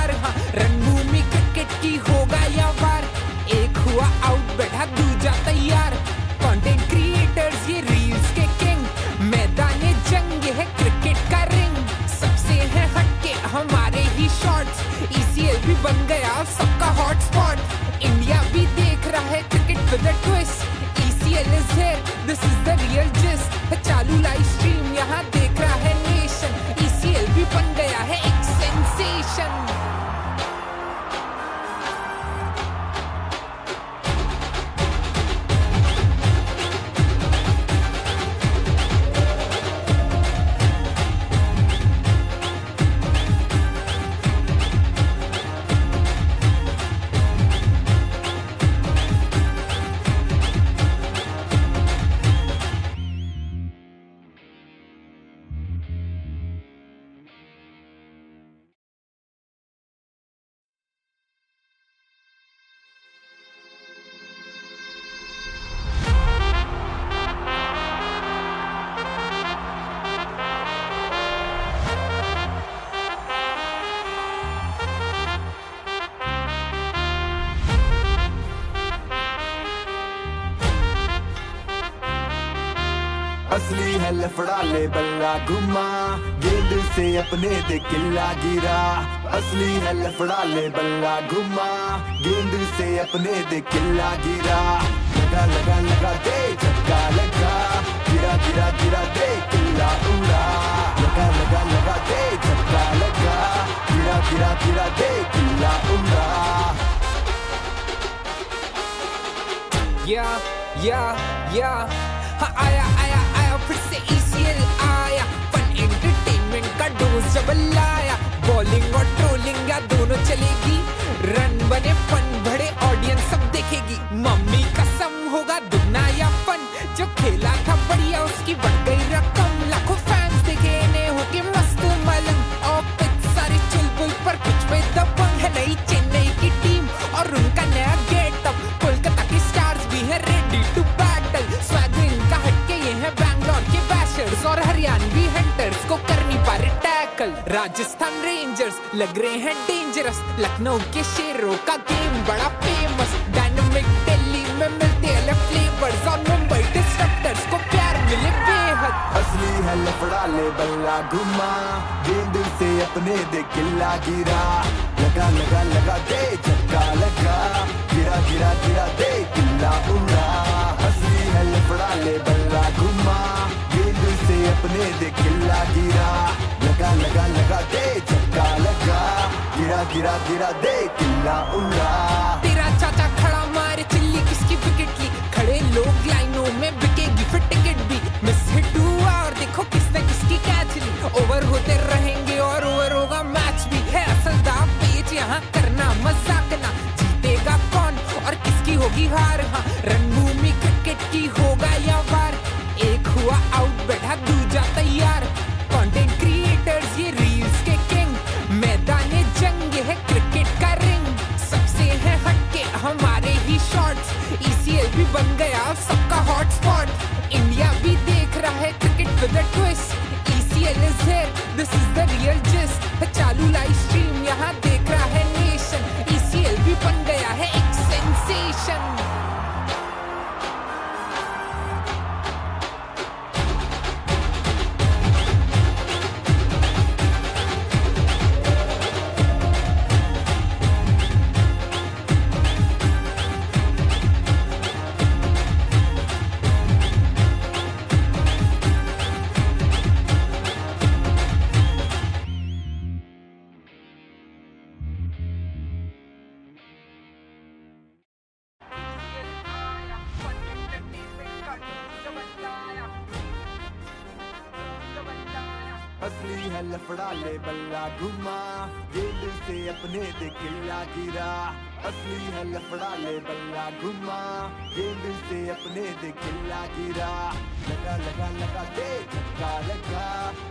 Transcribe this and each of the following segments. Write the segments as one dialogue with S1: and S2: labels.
S1: हार। हाँ, रणभूमि क्रिकेट की होगा या वार, एक हुआ आउट बैठा दूजा तैयार। कंटेंट क्रिएटर्स ये रील्स के किंग, मैदान जंग ये है क्रिकेट का रिंग। सबसे है हटके हमारे ही शॉट्स, ECL भी बन गया सबका हॉटस्पॉट। इंडिया भी देख रहा है cricket with a twist, ECL is here, this is the real gist। चालू लाइव स्ट्रीम यहाँ देख रहा है नेशन, ECL भी बन गया है एक सेंसेशन।
S2: असली है लफड़ा ले बल्ला घुमा, गेंद से अपने दे किल्ला गिरा। असली है लफड़ा ले बल्ला घुमा, गेंद से अपने दे किल्ला गिरा। लगा लगा लगा दे झटका लगा, गिरा गिरा गिरा दे किल्ला उड़ा। लगा लगा लगा दे झटका लगा, गिरा गिरा गिरा दे किल्ला उड़ा।
S1: या हाँ, आया आया आया फिर से ECL आया, फन एंटरटेनमेंट का डोज डबल लाया। बॉलिंग और ट्रोलिंग या दोनों चलेगी, रन बने फन बढ़े ऑडियंस सब देखेगी। मम्मी कसम होगा दुगना या फन, जो खेला था बढ़िया उसकी बढ़ गई रकम। लाखों फैंस देखे इन्हें होके मस्त मलंग, और पिच सारी चुलबुल पर पिच पे दबंग है। नई चेन्नई की टीम और उनका नया गेटअप, कोलकाता की स्टार्स भी है रेडी टू बैटल। स्वैग का हटके ये है बैंगलोर के बैशर्स, और हरियाणवी हंटर्स को कर नहीं पा रहे टैकल। राजस्थान रेंजर्स लग रहे हैं डेंजरस, लखनऊ के शेरों का गेम बड़ा फेमस। डायनामिक दिल्ली में मिलते अलग फ्लेवर्स, और मुंबई डिस्ट्रप्टर्स को प्यार मिले बेहद।
S2: असली है लफड़ा ले बल्ला घुमा, गेंद से अपने दे किल्ला गिरा। लगा लगा लगा दे झटका लगा, गिरा गिरा गिरा दे किल्ला उड़ा। असली है लफड़ा ले बल्ला घुमा, गेंद से अपने दे किल्ला गिरा। लगा लगा लगा दे झटका लगा, गिरा गिरा गिरा दे किल्ला उड़ा।
S1: तेरा चाचा खड़ा मारे चिल्ली किसकी विकेट ली, खड़े लोग लाइनों में बिकेगी फिर टिकट भी। मिस हिट हुआ और देखो किसने किसकी कैच ली, ओवर होते रहेंगे और ओवर होगा मैच भी। है असल दाव पेच यहाँ करना मजाक ना, जीतेगा कौन और किसकी होगी हार। हाँ, रणभूमि क्रिकेट की होगा या वार, एक हुआ आउट बैठा दूजा तैयार। कंटेंट क्रिएटर्स ये रील्स के किंग, मैदान जंग ये है क्रिकेट का रिंग। सबसे है हटके हमारे ही शॉट्स, ECL भी बन गया सबका हॉटस्पॉट। इंडिया भी देख रहा है cricket with a twist, ECL is here, this is the real gist। चालू लाइव स्ट्रीम यहाँ देख रहा है नेशन, ECL भी बन गया है एक सेंसेशन।
S2: असली है लफड़ा ले बल्ला घुमा, गेंद से अपने दे किल्ला गिरा। असली है लफड़ा ले बल्ला घुमा, गेंद से अपने दे किल्ला गिरा। लगा लगा लगा दे झटका लगा,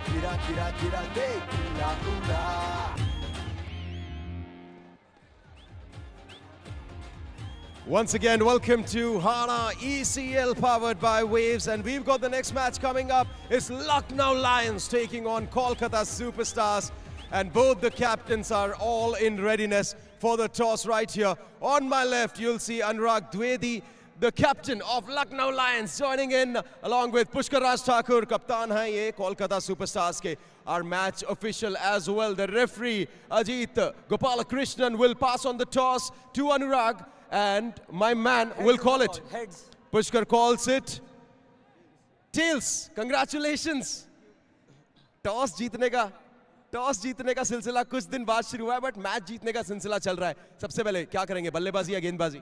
S2: गिरा गिरा गिरा दे किल्ला उड़ा।
S3: Once again, welcome to Hana ECL powered by Waves, and we've got the next match coming up. It's Lucknow Lions taking on Kolkata Superstars. and both the captains are all in readiness for the toss right here. On my left, you'll see Anurag Dwivedi, the captain of Lucknow Lions, joining in along with Pushkar Thakur, kaptan hai ye Kolkata Superstars ke. Our match official as well, the referee Ajit Gopalakrishnan will pass on the toss to Anurag, and my man will call it.
S4: Heads.
S3: Pushkar calls it tails. Congratulations. Toss जीतने का सिलसिला कुछ दिन बाद शुरू हुआ है, but match जीतने का सिलसिला चल रहा है. सबसे पहले क्या करेंगे, बल्लेबाजी या गेंदबाजी?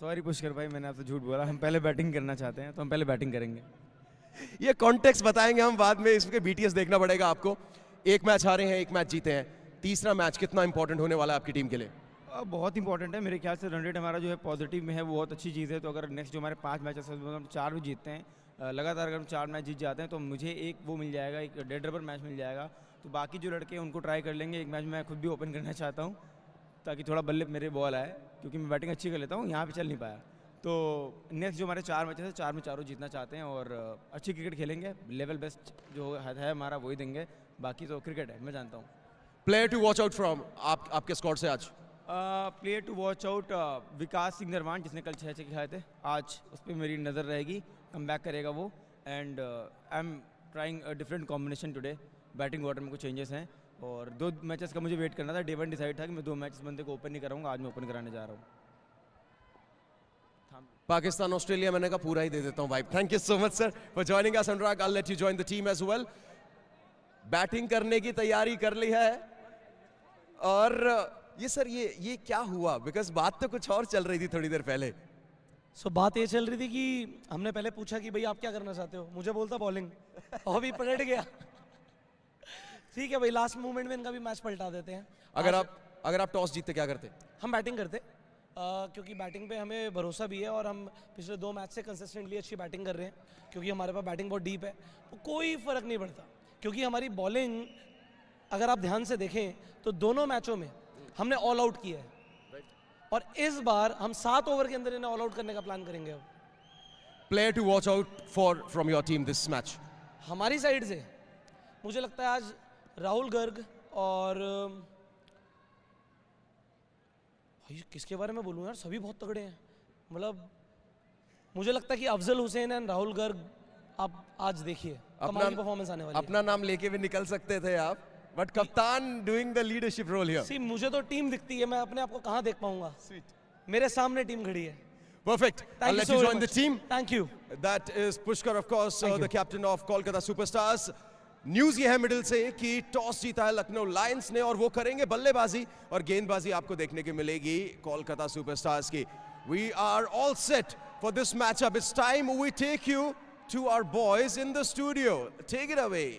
S4: सॉरी पुष्कर भाई, मैंने आपसे झूठ बोला. हम पहले बैटिंग करना चाहते हैं, तो हम पहले बैटिंग करेंगे.
S3: ये कॉन्टेक्स्ट बताएंगे हम बाद में, इसके बीटीएस देखना पड़ेगा आपको. एक मैच हारे हैं, एक मैच जीते हैं. तीसरा मैच कितना इंपॉर्टेंट होने वाला है आपकी टीम के लिए?
S4: बहुत इंपॉर्टेंट है. मेरे ख्याल से रन रेट हमारा जो है पॉजिटिव में है, वो बहुत अच्छी चीज़ है. तो अगर नेक्स्ट जो हमारे 5 मैचेस हैं हम 4 भी जीतते हैं लगातार, अगर हम 4 मैच जीत जाते हैं तो मुझे एक वो मिल जाएगा, एक डेड रबर मैच मिल जाएगा. तो बाकी जो लड़के हैं उनको ट्राई कर लेंगे. एक मैच मैं खुद भी ओपन करना चाहता हूँ ताकि थोड़ा बल्ले मेरे बॉल आए, क्योंकि मैं बैटिंग अच्छी कर लेता हूँ, यहाँ पे चल नहीं पाया. तो नेक्स्ट जो हमारे 4 मैचेस हैं 4 में चारों जीतना चाहते हैं और अच्छी क्रिकेट खेलेंगे. लेवल बेस्ट जो है हमारा वही देंगे. बाकी तो क्रिकेट है, मैं जानता हूँ.
S3: Player to watch out from आपके स्क्वाड से आज?
S4: Player to watch out Vikas Singh Narwan, जिसने कल 6 छक्के खाए थे. आज उस पर मेरी नज़र रहेगी, कम बैक करेगा वो. And I am trying different combination today. Batting order में कुछ चेंजेस हैं और 2 मैचेस का मुझे वेट करना था. डे 1 डिसाइड था कि मैं 2 मैचेस बंदे को ओपन नहीं कराऊंगा. आज मैं ओपन कराने जा रहा हूँ.
S3: पाकिस्तान ऑस्ट्रेलिया मैंने कहा पूरा ही दे देता हूँ भाई. Thank you so much sir for joining us. Anurag, I let you join the team as well. Batting करने की तैयारी कर ली है और ये सर ये क्या हुआ? बिकॉज बात तो कुछ और चल रही थी थोड़ी देर पहले.
S5: सो बात ये चल रही थी कि हमने पहले पूछा कि भाई आप क्या करना चाहते हो. मुझे बोलता बॉलिंग और अभी पलट गया. ठीक है भाई, लास्ट मोमेंट में इनका भी मैच पलटा देते हैं.
S3: अगर आप टॉस जीतते क्या करते?
S5: हम बैटिंग करते क्योंकि बैटिंग पे हमें भरोसा भी है और हम पिछले 2 मैच से कंसिस्टेंटली अच्छी बैटिंग कर रहे हैं, क्योंकि हमारे पास बैटिंग बहुत डीप है. तो कोई फ़र्क नहीं पड़ता, क्योंकि हमारी बॉलिंग अगर आप ध्यान से देखें तो दोनों मैचों में हमने ऑल आउट किया है और इस बार हम 7 ओवर के अंदर इन्हें ऑल आउट करने का प्लान करेंगे. अब
S3: player to watch out for from your team this match?
S5: हमारी साइड से मुझे लगता है आज राहुल गर्ग और किसके बारे में बोलूँ यार, सभी बहुत तगड़े हैं. मतलब मुझे लगता है कि अफजल हुसैन एंड राहुल गर्ग आप आज देखिए कमाल की परफॉर्मेंस आने वाली है.
S3: अपना नाम लेके भी निकल सकते थे आप, बट कप्तान doing the leadership role here.
S5: See मुझे तो टीम दिखती है, मैं अपने आप को कहाँ देख पाऊंगा. मेरे सामने टीम खड़ी है.
S3: Perfect. I'll let you join the team.
S5: Thank you.
S3: That is Pushkar, of course, the captain of Kolkata Superstars. News ये है मिडिल से कि टॉस जीता है लखनऊ लायंस ने और वो करेंगे बल्लेबाजी और गेंदबाजी आपको देखने की मिलेगी कोलकाता सुपरस्टार्स की. We are all set for this matchup. It's time we take you to our boys in the studio. Take it away.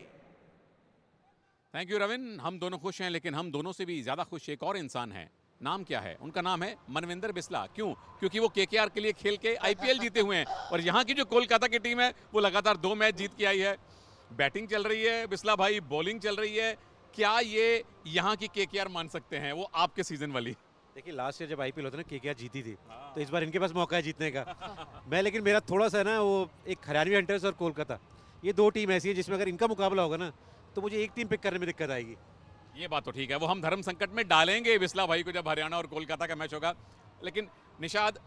S6: Thank you Ravin. हम दोनों खुश हैं, लेकिन हम दोनों से भी ज़्यादा खुश एक और इंसान है. नाम क्या है? उनका नाम है मनविंदर बिस्ला. क्यों? क्योंकि वो केकेआर के लिए खेल के आईपीएल जीते हुए हैं और यहाँ की जो कोलकाता की टीम है वो लगातार 2 मैच जीत के आई है. बैटिंग चल रही है बिस्ला भाई, बॉलिंग चल रही है. क्या ये यहाँ की केकेआर मान सकते हैं वो आपके सीजन वाली?
S7: देखिए लास्ट ईयर जब आईपीएल होता है ना, केकेआर जीती थी, तो इस बार इनके पास मौका है जीतने का. लेकिन मेरा थोड़ा सा ना वो एक हरियाणवी हंटर्स और कोलकाता, ये 2 टीम ऐसी है जिसमें अगर इनका मुकाबला होगा ना तो मुझे एक टीम पिक करने में दिक्कत आएगी.
S6: ये बात तो ठीक है, वो हम धर्म संकट में डालेंगे बिस्ला भाई को जब हरियाणा और कोलकाता का मैच होगा. लेकिन निशाद,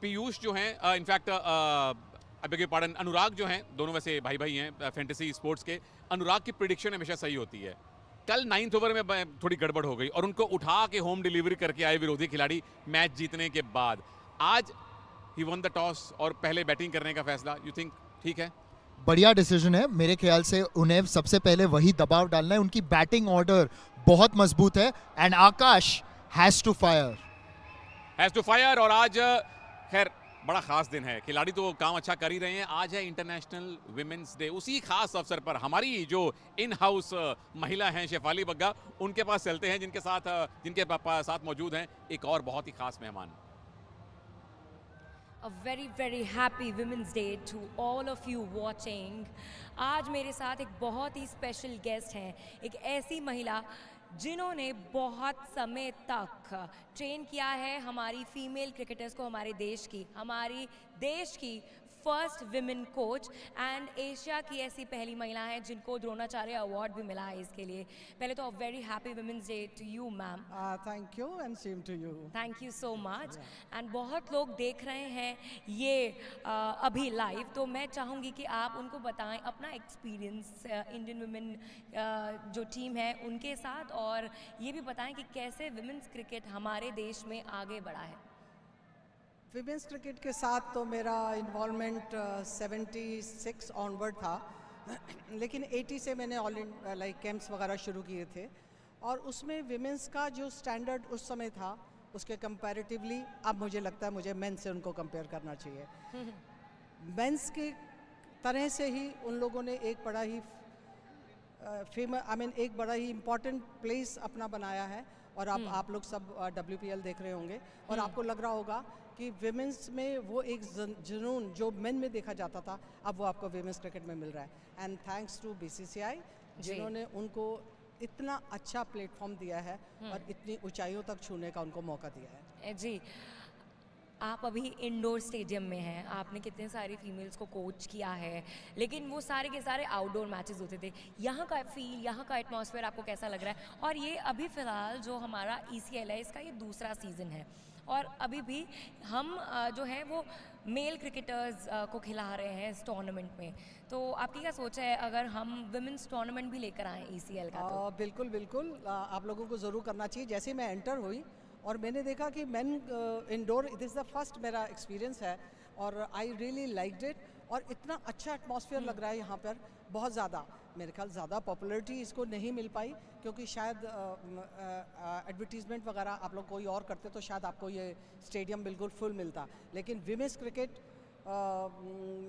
S6: पीयूष जो हैं, इनफैक्ट अबेगे पार्डन, अनुराग जो हैं, दोनों वैसे भाई भाई हैं फैंटेसी स्पोर्ट्स के. अनुराग की प्रिडिक्शन हमेशा सही होती है. कल 9th ओवर में थोड़ी गड़बड़ हो गई और उनको उठा के होम डिलीवरी करके आए विरोधी खिलाड़ी मैच जीतने के बाद. आज ही वन द टॉस और पहले बैटिंग करने का फैसला, यू थिंक ठीक है?
S8: बढ़िया डिसीजन है. मेरे ख्याल से उन्हें सबसे पहले वही दबाव डालना है. उनकी बैटिंग ऑर्डर बहुत मजबूत है and Akash has to fire.
S6: और आज खैर बड़ा खास दिन है. खिलाड़ी तो काम अच्छा कर ही रहे हैं. आज है इंटरनेशनल विमेंस डे. उसी खास अवसर पर हमारी जो इन हाउस महिला हैं शेफाली बग्गा, उनके पास चलते हैं जिनके साथ मौजूद हैं एक और बहुत ही खास मेहमान.
S9: A very very happy Women's Day to all of you watching. आज मेरे साथ एक बहुत ही स्पेशल गेस्ट हैं, एक ऐसी महिला जिन्होंने बहुत समय तक ट्रेन किया है हमारी फीमेल क्रिकेटर्स को, हमारे देश की first women coach and Asia की ऐसी पहली महिला हैं जिनको द्रोणाचार्य अवार्ड भी मिला है इसके लिए। पहले तो very happy women's day to you ma'am.
S10: Thank you and same to you.
S9: Thank you so much. And बहुत लोग देख रहे हैं ये अभी लाइव, तो मैं चाहूँगी कि आप उनको बताएं अपना एक्सपीरियंस इंडियन वुमेन जो टीम है उनके साथ, और ये भी बताएं कि कैसे विमेंस क्रिकेट हमारे देश में आगे बढ़ा है।
S10: विमेंस क्रिकेट के साथ तो मेरा इन्वॉल्वमेंट 76 ऑनवर्ड था, लेकिन 80 से मैंने ऑल लाइक कैंप्स वगैरह शुरू किए थे, और उसमें विमेंस का जो स्टैंडर्ड उस समय था उसके कंपैरेटिवली अब मुझे लगता है मुझे मेंस से उनको कंपेयर करना चाहिए। मेंस के तरह से ही उन लोगों ने एक बड़ा ही एक बड़ा ही इम्पोर्टेंट प्लेस अपना बनाया है, और अब आप लोग सब WPL देख रहे होंगे और आपको लग रहा होगा कि विमेंस में वो एक जुनून जो मेन में देखा जाता था अब वो आपको विमेंस क्रिकेट में मिल रहा है। एंड थैंक्स टू BCCI जिन्होंने उनको इतना अच्छा प्लेटफॉर्म दिया है और इतनी ऊंचाइयों तक छूने का उनको मौका दिया है।
S9: जी, आप अभी इंडोर स्टेडियम में हैं, आपने कितने सारी फीमेल्स को कोच किया है, लेकिन वो सारे के सारे आउटडोर मैचेस होते थे। यहाँ का फील, यहाँ का एटमॉस्फेयर आपको कैसा लग रहा है? और ये अभी फ़िलहाल जो हमारा ECL है इसका ये दूसरा सीज़न है, और अभी भी हम जो है वो मेल क्रिकेटर्स को खिला रहे हैं इस टूर्नामेंट में, तो आपकी क्या सोच है अगर हम विमेंस टूर्नामेंट भी लेकर आएँ ECL का? तो
S10: बिल्कुल बिल्कुल, आप लोगों को ज़रूर करना चाहिए। जैसे मैं एंटर हुई और मैंने देखा कि man indoor this the first मेरा एक्सपीरियंस है, और आई रियली लाइक्ड इट, और इतना अच्छा एटमॉस्फेयर लग रहा है यहाँ पर। बहुत ज़्यादा मेरे ख्याल ज़्यादा पॉपुलैरिटी इसको नहीं मिल पाई, क्योंकि शायद एडवर्टीज़मेंट वगैरह आप लोग कोई और करते तो शायद आपको ये स्टेडियम बिल्कुल फुल मिलता, लेकिन विमेंस क्रिकेट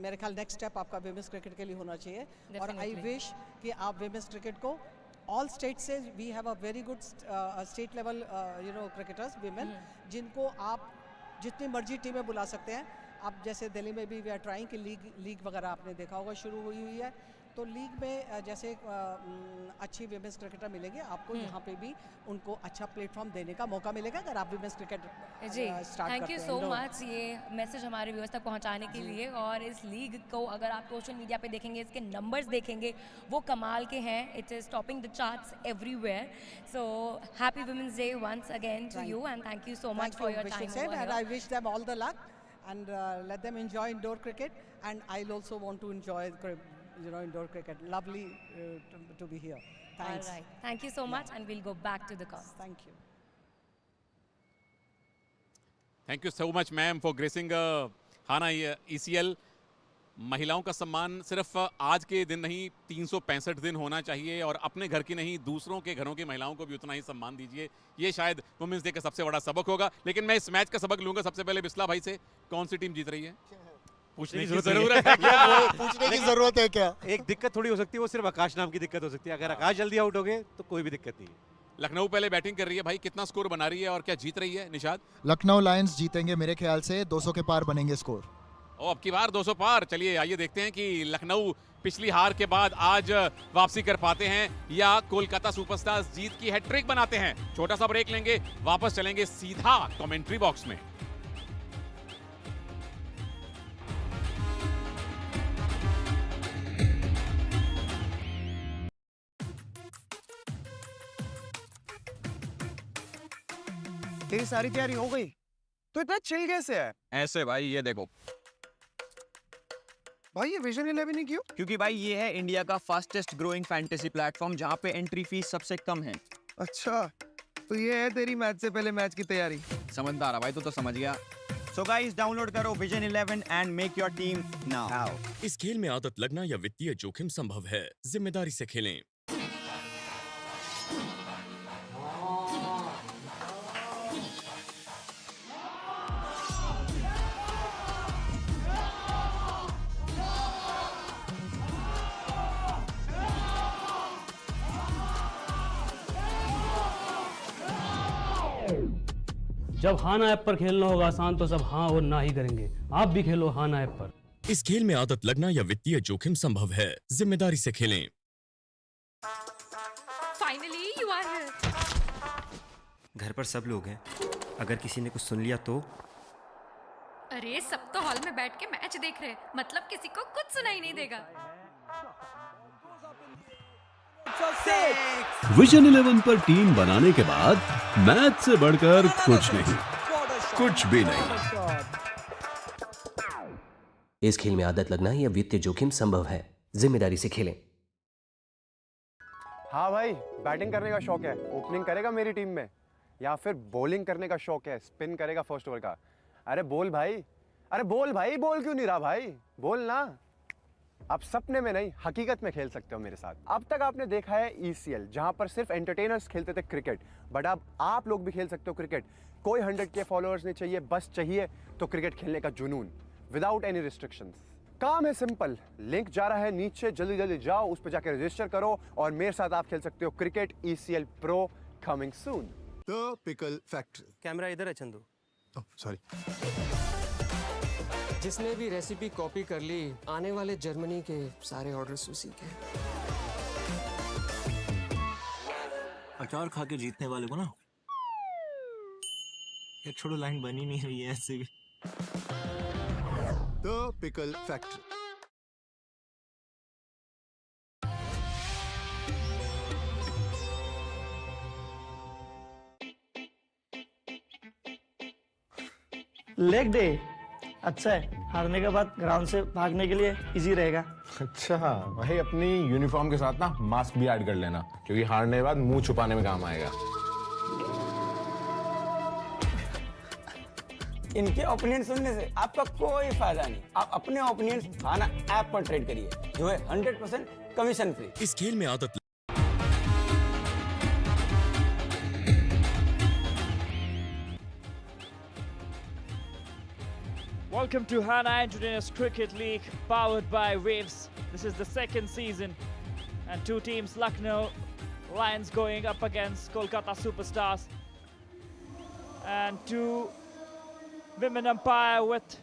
S10: मेरे ख्याल नेक्स्ट स्टेप आपका विमेंस क्रिकेट के लिए होना चाहिए। और आई विश कि आप विमेंस क्रिकेट को ऑल स्टेट से, we have a very good state level cricketers women, जिनको आप जितनी मर्जी टीमें बुला सकते हैं। आप जैसे दिल्ली में भी वी आर ट्राइंग कि लीग वगैरह आपने देखा होगा शुरू हुई है, तो लीग में जैसे अच्छी विमेंस क्रिकेटर मिलेंगे आपको, यहाँ पे भी उनको अच्छा प्लेटफॉर्म देने का मौका मिलेगा अगर आप विमेंस क्रिकेट
S9: जी।
S10: स्टार्ट
S9: थैंक
S10: करते
S9: यू
S10: हैं।
S9: सो मच ये मैसेज हमारे व्यूअर्स तक पहुंचाने के लिए। और इस लीग को अगर आप सोशल मीडिया पे देखेंगे, इसके नंबर्स देखेंगे, वो कमाल के हैं। It is topping the charts everywhere. So happy women's day once again to you, and thank you so much for your time.
S10: And I wish them all the luck, and let them enjoy indoor cricket, and I'll also want to enjoy indoor cricket. Lovely to be here. Thanks.
S9: All right. Thank you so much, and we'll go back to the call.
S10: Thank you.
S6: Thank you so much ma'am for gracing हाना ECL। महिलाओं का सम्मान सिर्फ आज के दिन नहीं 365 दिन होना चाहिए, और अपने घर की नहीं दूसरों के घरों की महिलाओं को भी उतना ही सम्मान दीजिए। ये शायद वुमेन्स डे का सबसे बड़ा सबक होगा। लेकिन मैं इस मैच का सबक लूंगा सबसे पहले बिस्ला भाई से, कौन सी टीम जीत रही है? पूछने की जरूरत है क्या?
S8: पूछने की जरूरत है क्या?
S7: एक दिक्कत थोड़ी हो सकती है, वो सिर्फ आकाश नाम की दिक्कत हो सकती है। अगर आकाश जल्दी आउट हो गए तो कोई भी दिक्कत नहीं है।
S6: लखनऊ पहले बैटिंग कर रही है भाई, कितना स्कोर बना रही है और क्या जीत रही है निशाद?
S8: लखनऊ लायंस जीतेंगे मेरे ख्याल से, 200 के पार बनेंगे स्कोर।
S6: और अब की बार 200 पार। चलिए आइए देखते हैं कि लखनऊ पिछली हार के बाद आज वापसी कर पाते हैं या कोलकाता सुपरस्टार्स जीत की हैट्रिक बनाते हैं। छोटा सा ब्रेक लेंगे, वापस चलेंगे सीधा कमेंट्री बॉक्स में।
S11: तेरी सारी तैयारी हो गई तो इतना चिल कैसे है?
S12: ऐसे भाई, ये देखो
S11: भाई ये विजन 11 ही क्यों?
S12: क्योंकि भाई ये है इंडिया का फास्टेस्ट ग्रोइंग फैंटेसी प्लेटफॉर्म जहाँ पे एंट्री फीस सबसे कम है।
S11: अच्छा, तो ये है तेरी मैच से पहले मैच की तैयारी।
S12: समझदार है भाई, तो समझ गया।
S11: सो गाइस, डाउनलोड करो vision 11 and make your team now.
S13: इस खेल में आदत लगना या वित्तीय जोखिम संभव है, जिम्मेदारी से खेलें।
S14: जब हाना ऐप पर खेलना होगा आसान तो सब हाँ और ना ही करेंगे। आप भी खेलो हाना ऐप पर।
S13: इस खेल में आदत लगना या वित्तीय जोखिम संभव है, जिम्मेदारी से खेलें।
S9: Finally, you are here.
S15: घर पर सब लोग हैं, अगर किसी ने कुछ सुन लिया तो? अरे सब तो हॉल में बैठ के मैच देख रहे हैं, मतलब किसी को कुछ सुनाई नहीं देगा।
S16: विजन 11 पर टीम बनाने के बाद मैच से बढ़कर कुछ नहीं, कुछ भी नहीं।
S17: इस खेल में आदत लगना या वित्तीय जोखिम संभव है, जिम्मेदारी से खेलें।
S11: हाँ भाई, बैटिंग करने का शौक है, ओपनिंग करेगा मेरी टीम में, या फिर बॉलिंग करने का शौक है, स्पिन करेगा फर्स्ट ओवर का। अरे बोल भाई, अरे बोल भाई, बोल क्यों नहीं रहा भाई, बोल ना। आप सपने में नहीं, हकीकत में खेल सकते हो मेरे साथ। अब तक आपने देखा है ECL, जहां पर सिर्फ एंटरटेनर्स खेलते थे क्रिकेट, बट अब आप लोग भी खेल सकते हो क्रिकेट। कोई 100K फॉलोअर्स नहीं चाहिए, बस चाहिए तो क्रिकेट खेलने का जुनून, विदाउट एनी रिस्ट्रिक्शंस। काम है सिंपल, लिंक जा रहा है नीचे, जल्दी जल्दी जाओ, उस पर जाकर रजिस्टर करो और मेरे साथ आप खेल सकते हो cricket. ECL Pro coming soon.
S18: The pickle factory.
S19: Camera इधर है चंदू।
S18: सॉरी।
S19: जिसने भी रेसिपी कॉपी कर ली, आने वाले जर्मनी के सारे ऑर्डर्स उसी के।
S20: अचार खा के जीतने वाले को ना, ये छोड़ो, लाइन बनी नहीं रही है ऐसे भी।
S18: The pickle factory.
S21: Leg day अच्छा है, हारने के बाद ग्राउंड से भागने के लिए इजी रहेगा।
S22: अच्छा भाई, अपनी यूनिफॉर्म के साथ ना मास्क भी ऐड कर लेना, क्योंकि हारने के बाद मुंह छुपाने में काम आएगा।
S23: इनके ओपिनियन सुनने से आपका कोई फायदा नहीं। आप अपने ओपिनियन खाना ऐप पर ट्रेड करिए, जो है 100% कमीशन फ्री।
S13: इस खेल में आदत
S24: Welcome to Hana Entertainers Cricket League, powered by Waves. This is the second season, and two teams, Lucknow Lions going up against Kolkata Superstars, and two women umpire with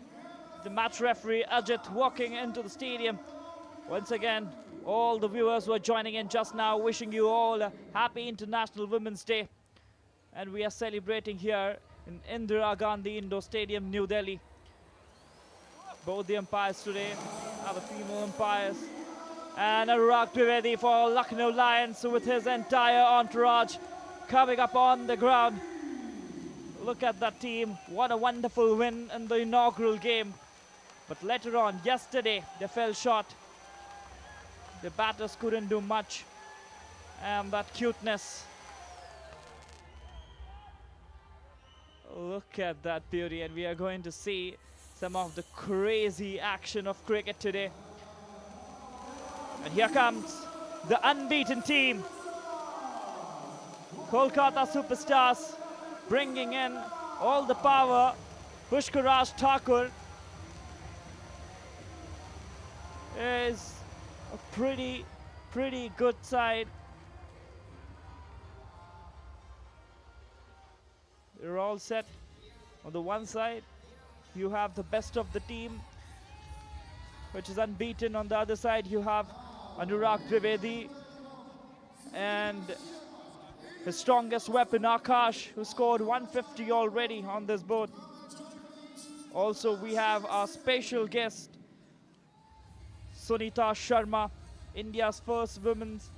S24: the match referee Ajit walking into the stadium. Once again, all the viewers who are joining in just now, wishing you all a happy International Women's Day, and we are celebrating here in Indira Gandhi Indoor Stadium, New Delhi. Both the umpires today are the female umpires. And Anurag Dwivedi for Lucknow Lions with his entire entourage coming up on the ground. Look at that team. What a wonderful win in the inaugural game. But later on, yesterday, they fell short. The batters couldn't do much. And that cuteness. Look at that beauty. And we are going to see some of the crazy action of cricket today. And here comes the unbeaten team. Kolkata Superstars bringing in all the power. Pushkar Thakur is a pretty good side. They're all set. On the one side, you have the best of the team, which is unbeaten. On the other side, you have Anurag Dwivedi and his strongest weapon, Akash, who scored 150 already on this boat. Also, we have our special guest, Sunita Sharma, India's first women's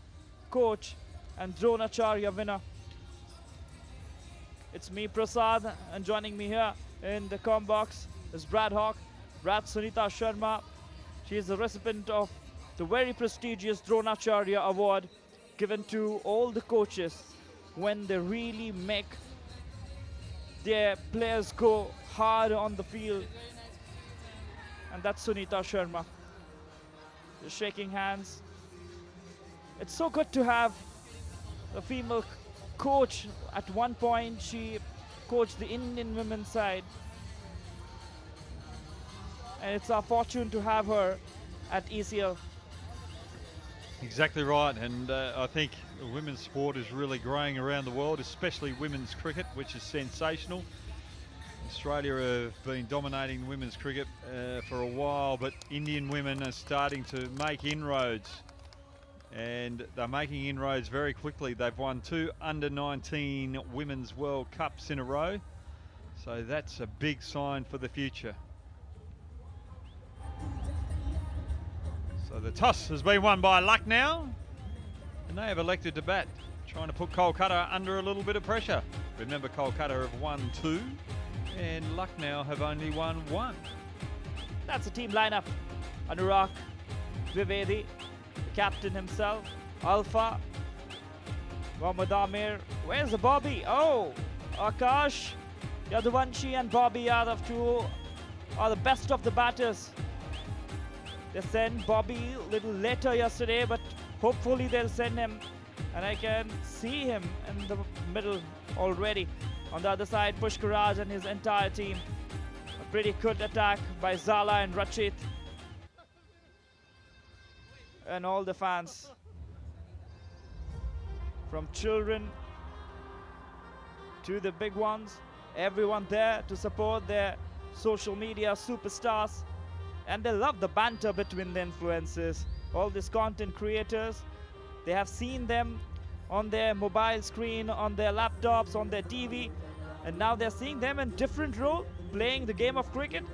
S24: coach and Dronacharya winner. It's me, Prasad, and joining me here in the comm box is Brad Hawk. Brad, Sunita Sharma. She is the recipient of the very prestigious Dronacharya Award given to all the coaches when they really make their players go hard on the field. And that's Sunita Sharma. Just shaking hands. It's so good to have a female coach. At one point, she coached the Indian women's side. And it's our fortune to have her at ECL.
S25: Exactly right, and I think the women's sport is really growing around the world, especially women's cricket, which is sensational. Australia have been dominating women's cricket for a while, but Indian women are starting to make inroads, and they're making inroads very quickly. They've won 2 under-19 Women's World Cups in a row, so that's a big sign for the future. So the toss has been won by Lucknow, and they have elected to bat, trying to put Kolkata under a little bit of pressure. Remember, Kolkata have won 2, and Lucknow have only won 1.
S24: That's the team lineup. Anurag Dwivedi, the captain himself, Alpha, Mohammad Amir. Where's the Bobby? Oh, Akash, Yadavanshi and Bobby Yadav, two are the best of the batters. They sent Bobby a little later yesterday, but hopefully they'll send him. And I can see him in the middle already. On the other side, Pushkar and his entire team. A pretty good attack by Zala and Rachit. And all the fans, from children to the big ones, everyone there to support their social media superstars. And they love the banter between the influencers. All these content creators, they have seen them on their mobile screen, on their laptops, on their TV, and now they're seeing them in different role, playing the game of cricket.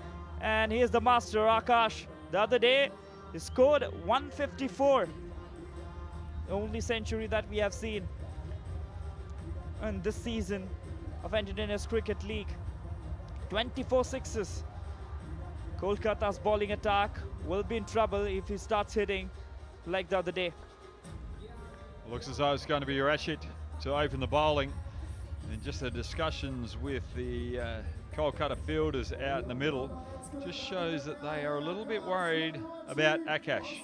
S24: And here's the master, Akash. The other day, he scored 154. The only century that we have seen in this season of Entertainers Cricket League. 24 sixes. Kolkata's bowling attack will be in trouble if he starts hitting like the other day.
S25: Looks as though it's going to be Rachit to open the bowling. And just the discussions with the Kolkata fielders out in the middle just shows that they are a little bit worried about Akash.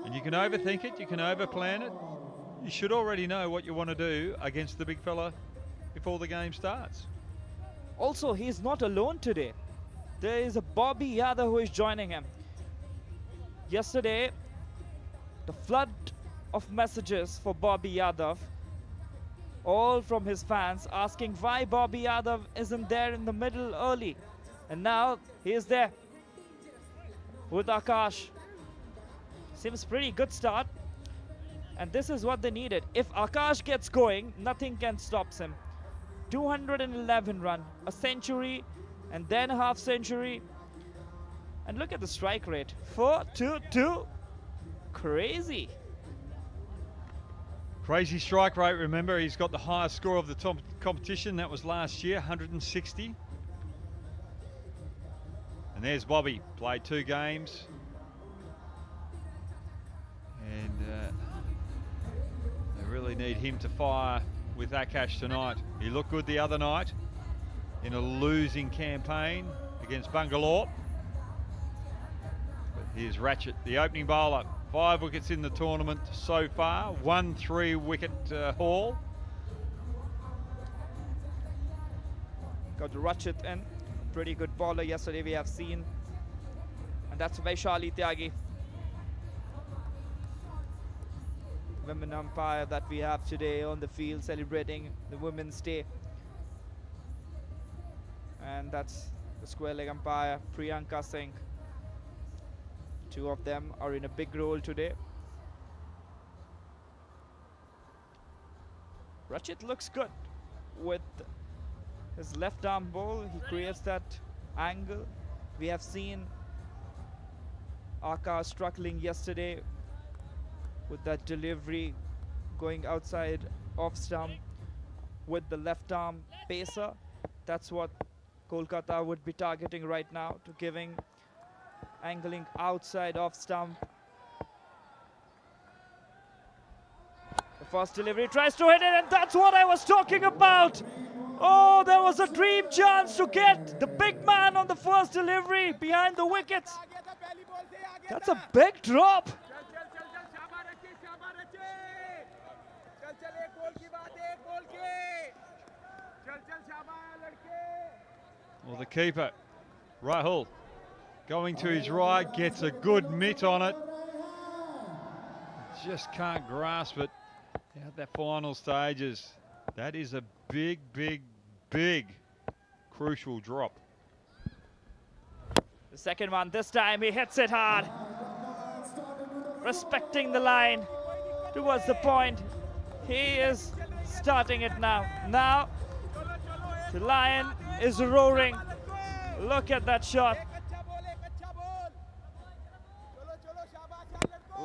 S25: And you can overthink it, you can overplan it. You should already know what you want to do against the big fella before the game starts.
S24: Also, he's not alone today. There is a Bobby Yadav who is joining him. Yesterday, the flood of messages for Bobby Yadav, all from his fans asking why Bobby Yadav isn't there in the middle early. And now he is there with Akash. Seems pretty good start. And this is what they needed. If Akash gets going, nothing can stop him. 211 run, a century, and then a half century. And look at the strike rate, 422. Crazy.
S25: Crazy strike rate, remember, he's got the highest score of the top competition. That was last year, 160. And there's Bobby, played 2 games. And they really need him to fire with Akash tonight. He looked good the other night in a losing campaign against Bangalore. But here's Rachit, the opening bowler. 5 wickets in the tournament so far, 1 3-wicket haul.
S24: Got Rachit in, pretty good bowler yesterday we have seen. And that's Vaishali Tyagi, women umpire that we have today on the field celebrating the Women's Day. And that's the square leg umpire, Priyanka Singh. 2 of them are in a big role today. Rachit looks good with his left arm ball. He creates that angle. We have seen Akash struggling yesterday with that delivery going outside off stump with the left arm pacer. That's what Kolkata would be targeting right now, to giving angling outside off stump. The first delivery tries to hit it, and that's what I was talking about. Oh, there was a dream chance to get the big man on the first delivery behind the wickets. That's a big drop.
S25: Well, the keeper, Rahul, going to his right, gets a good mitt on it. Just can't grasp it at the final stages. That is a big, big, big crucial drop.
S24: The second one, this time he hits it hard. Respecting the line towards the point. He is starting it now. Now the Lion is roaring. Look at that shot.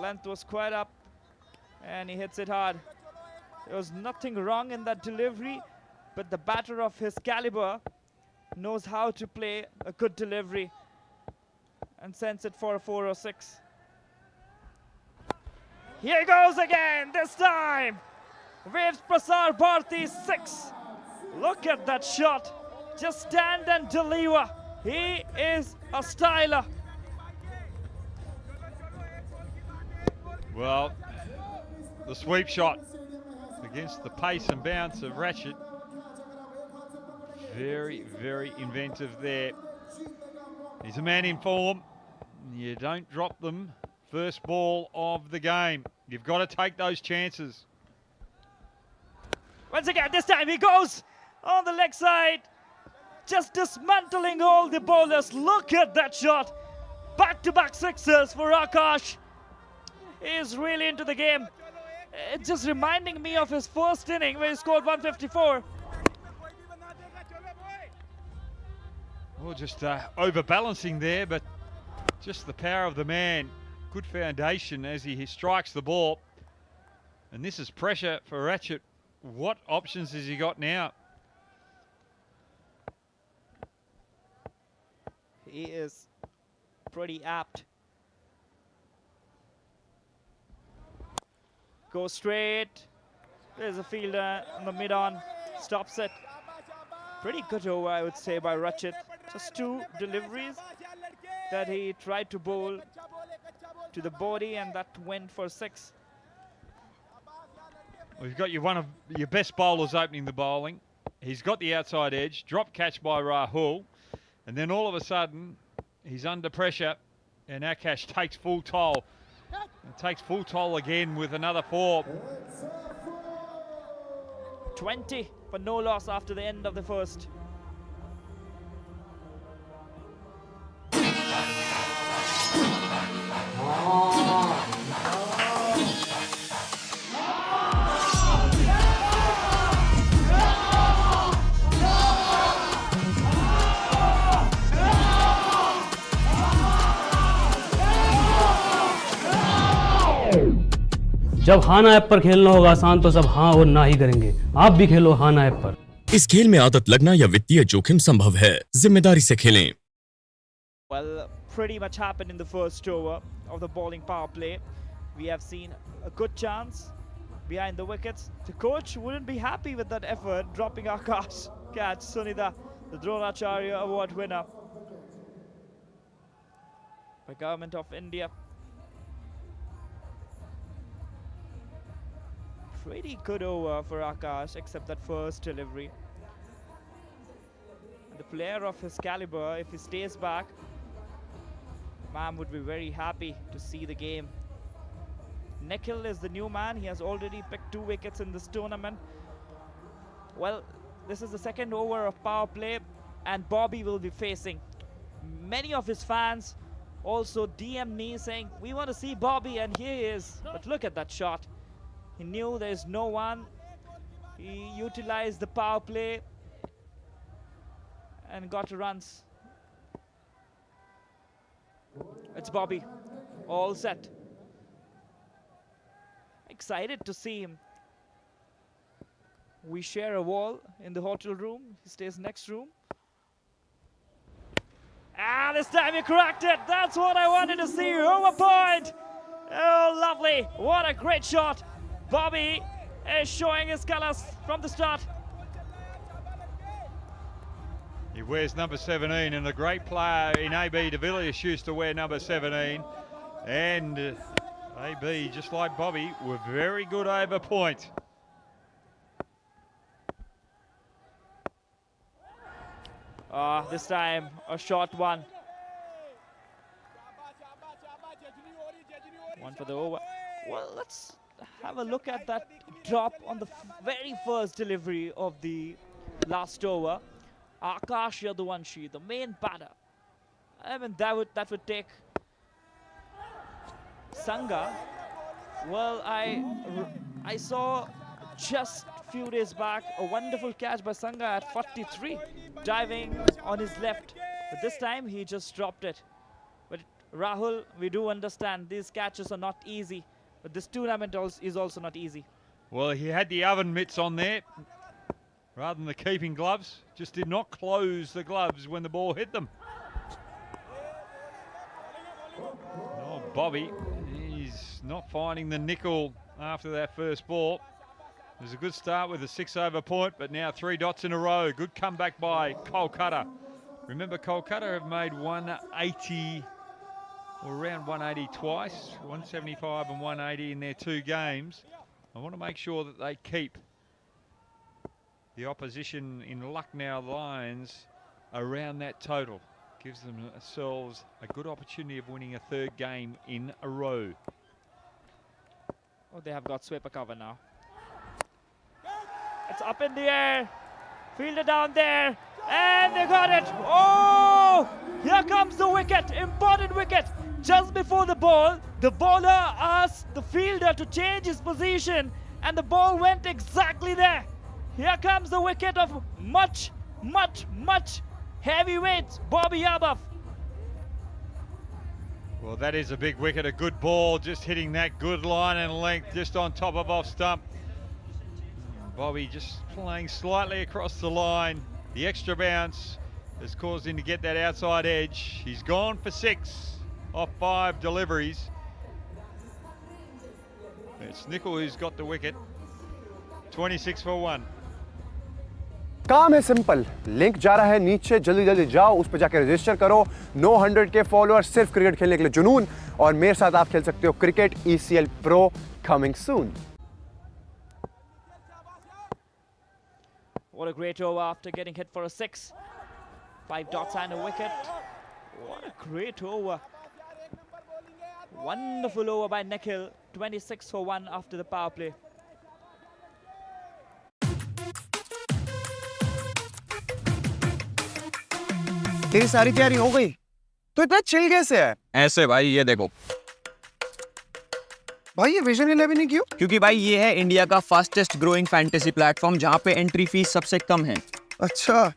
S24: length was quite up and he hits it hard. There was nothing wrong in that delivery, but the batter of his caliber knows how to play a good delivery and sends it for a 4 or 6. Here he goes again, this time! Waves Prasar Bharti 6. Look at that shot. Just stand and deliver. He is a styler.
S25: Well, the sweep shot against the pace and bounce of Rachit. Very, very inventive there. He's a man in form. You don't drop them first ball of the game. You've got to take those chances.
S24: Once again, this time he goes on the leg side, just dismantling all the bowlers. Look at that shot. Back-to-back sixes for Akash. He is really into the game. It's just reminding me of his first inning where he scored 154.
S25: Well, just overbalancing there, but just the power of the man. Good foundation as he strikes the ball. And this is pressure for Rachit. What options has he got now?
S24: He is pretty apt. Goes straight. There's a fielder on the mid-on. Stops it. Pretty good over, I would say, by Rachit. Just 2 deliveries that he tried to bowl to the body, and that went for 6.
S25: Well, you've got one of your best bowlers opening the bowling. He's got the outside edge. Drop catch by Rahul. And then all of a sudden, he's under pressure. And Akash takes full toll. And takes full toll again with another 4.
S24: 20 for no loss after the end of the first.
S14: जब हाना app पर खेलना होगा आसान तो सब हाँ और ना ही करेंगे। आप भी खेलो हाना ऐप पर।
S13: इस खेल में आदत लगना या वित्तीय जोखिम संभव है, जिम्मेदारी से खेलें।
S24: Well, pretty much happened in the first over of the bowling power play. We have seen a good chance behind the wickets. The coach wouldn't be happy with that effort, dropping Akash catch. Sunita, the Dronacharya Award winner by Government of India. Pretty good over for Akash, except that first delivery. And the player of his caliber, if he stays back, man would be very happy to see the game. Nikhil is the new man. He has already picked 2 wickets in this tournament. Well, this is the second over of power play, and Bobby will be facing. Many of his fans also DM me saying, we want to see Bobby, and here he is. But look at that shot. He knew there's no one. He utilized the power play and got runs. It's Bobby, all set. Excited to see him. We share a wall in the hotel room. He stays next room. Ah, this time he cracked it. That's what I wanted to see. Over point. Oh, lovely. What a great shot. Bobby is showing his colors from the start.
S25: He wears number 17, and a great player in AB de Villiers used to wear number 17. And AB, just like Bobby, were very good over point.
S24: This time a short one. One for the over. Well, let's have a look at that drop on the very first delivery of the last over. Akash Yadavanshi, the main batter. I mean, that would take Sangha. Well, I saw just a few days back a wonderful catch by Sangha at 43, diving on his left. But this time he just dropped it. But Rahul, we do understand these catches are not easy, but this tournament is also not easy.
S25: Well, he had the oven mitts on there rather than the keeping gloves. Just did not close the gloves when the ball hit them. Oh, Bobby, he's not finding the nickel after that first ball. It was a good start with a 6-over point, but now 3 dots in a row. Good comeback by Kolkata. Remember, Kolkata have made 180, or around 180 twice, 175 and 180 in their 2 games. I want to make sure that they keep the opposition in Lucknow Lions around that total. Gives themselves a good opportunity of winning a 3rd game in a row.
S24: Oh, they have got sweeper cover now. It's up in the air. Fielder down there. And they got it. Oh! Here comes the wicket. Important wicket. Just before the ball, the bowler asked the fielder to change his position. And the ball went exactly there. Here comes the wicket of much heavyweight Bobby Yabov.
S25: Well, that is a big wicket, a good ball, just hitting that good line and length just on top of off stump. Bobby just playing slightly across the line. The extra bounce has caused him to get that outside edge. He's gone for 6 off 5 deliveries. It's Nicol who's got the wicket. 26 for 1.
S11: काम है simple, link जा रहा है नीचे, जल्दी जल्दी जाओ, उस पर जाकर रजिस्टर करो। 900 के फॉलोअर, सिर्फ क्रिकेट खेलने के लिए जुनून, और मेरे साथ आप खेल सकते हो cricket ECL Pro coming soon.
S24: What a great over after getting hit for a 6. 5 dots and a wicket. What a great over. Wonderful over by Nikhil. 26 for 1 after the power play.
S1: तेरी सारी तैयारी हो गई तो इतना chill कैसे है?
S12: ऐसे भाई, ये देखो
S1: भाई, ये विजन 11 ही क्यों?
S12: क्योंकि भाई ये है इंडिया का फास्टेस्ट ग्रोइंग फैंटेसी प्लेटफॉर्म जहाँ पे एंट्री फीस सबसे कम है।
S1: अच्छा,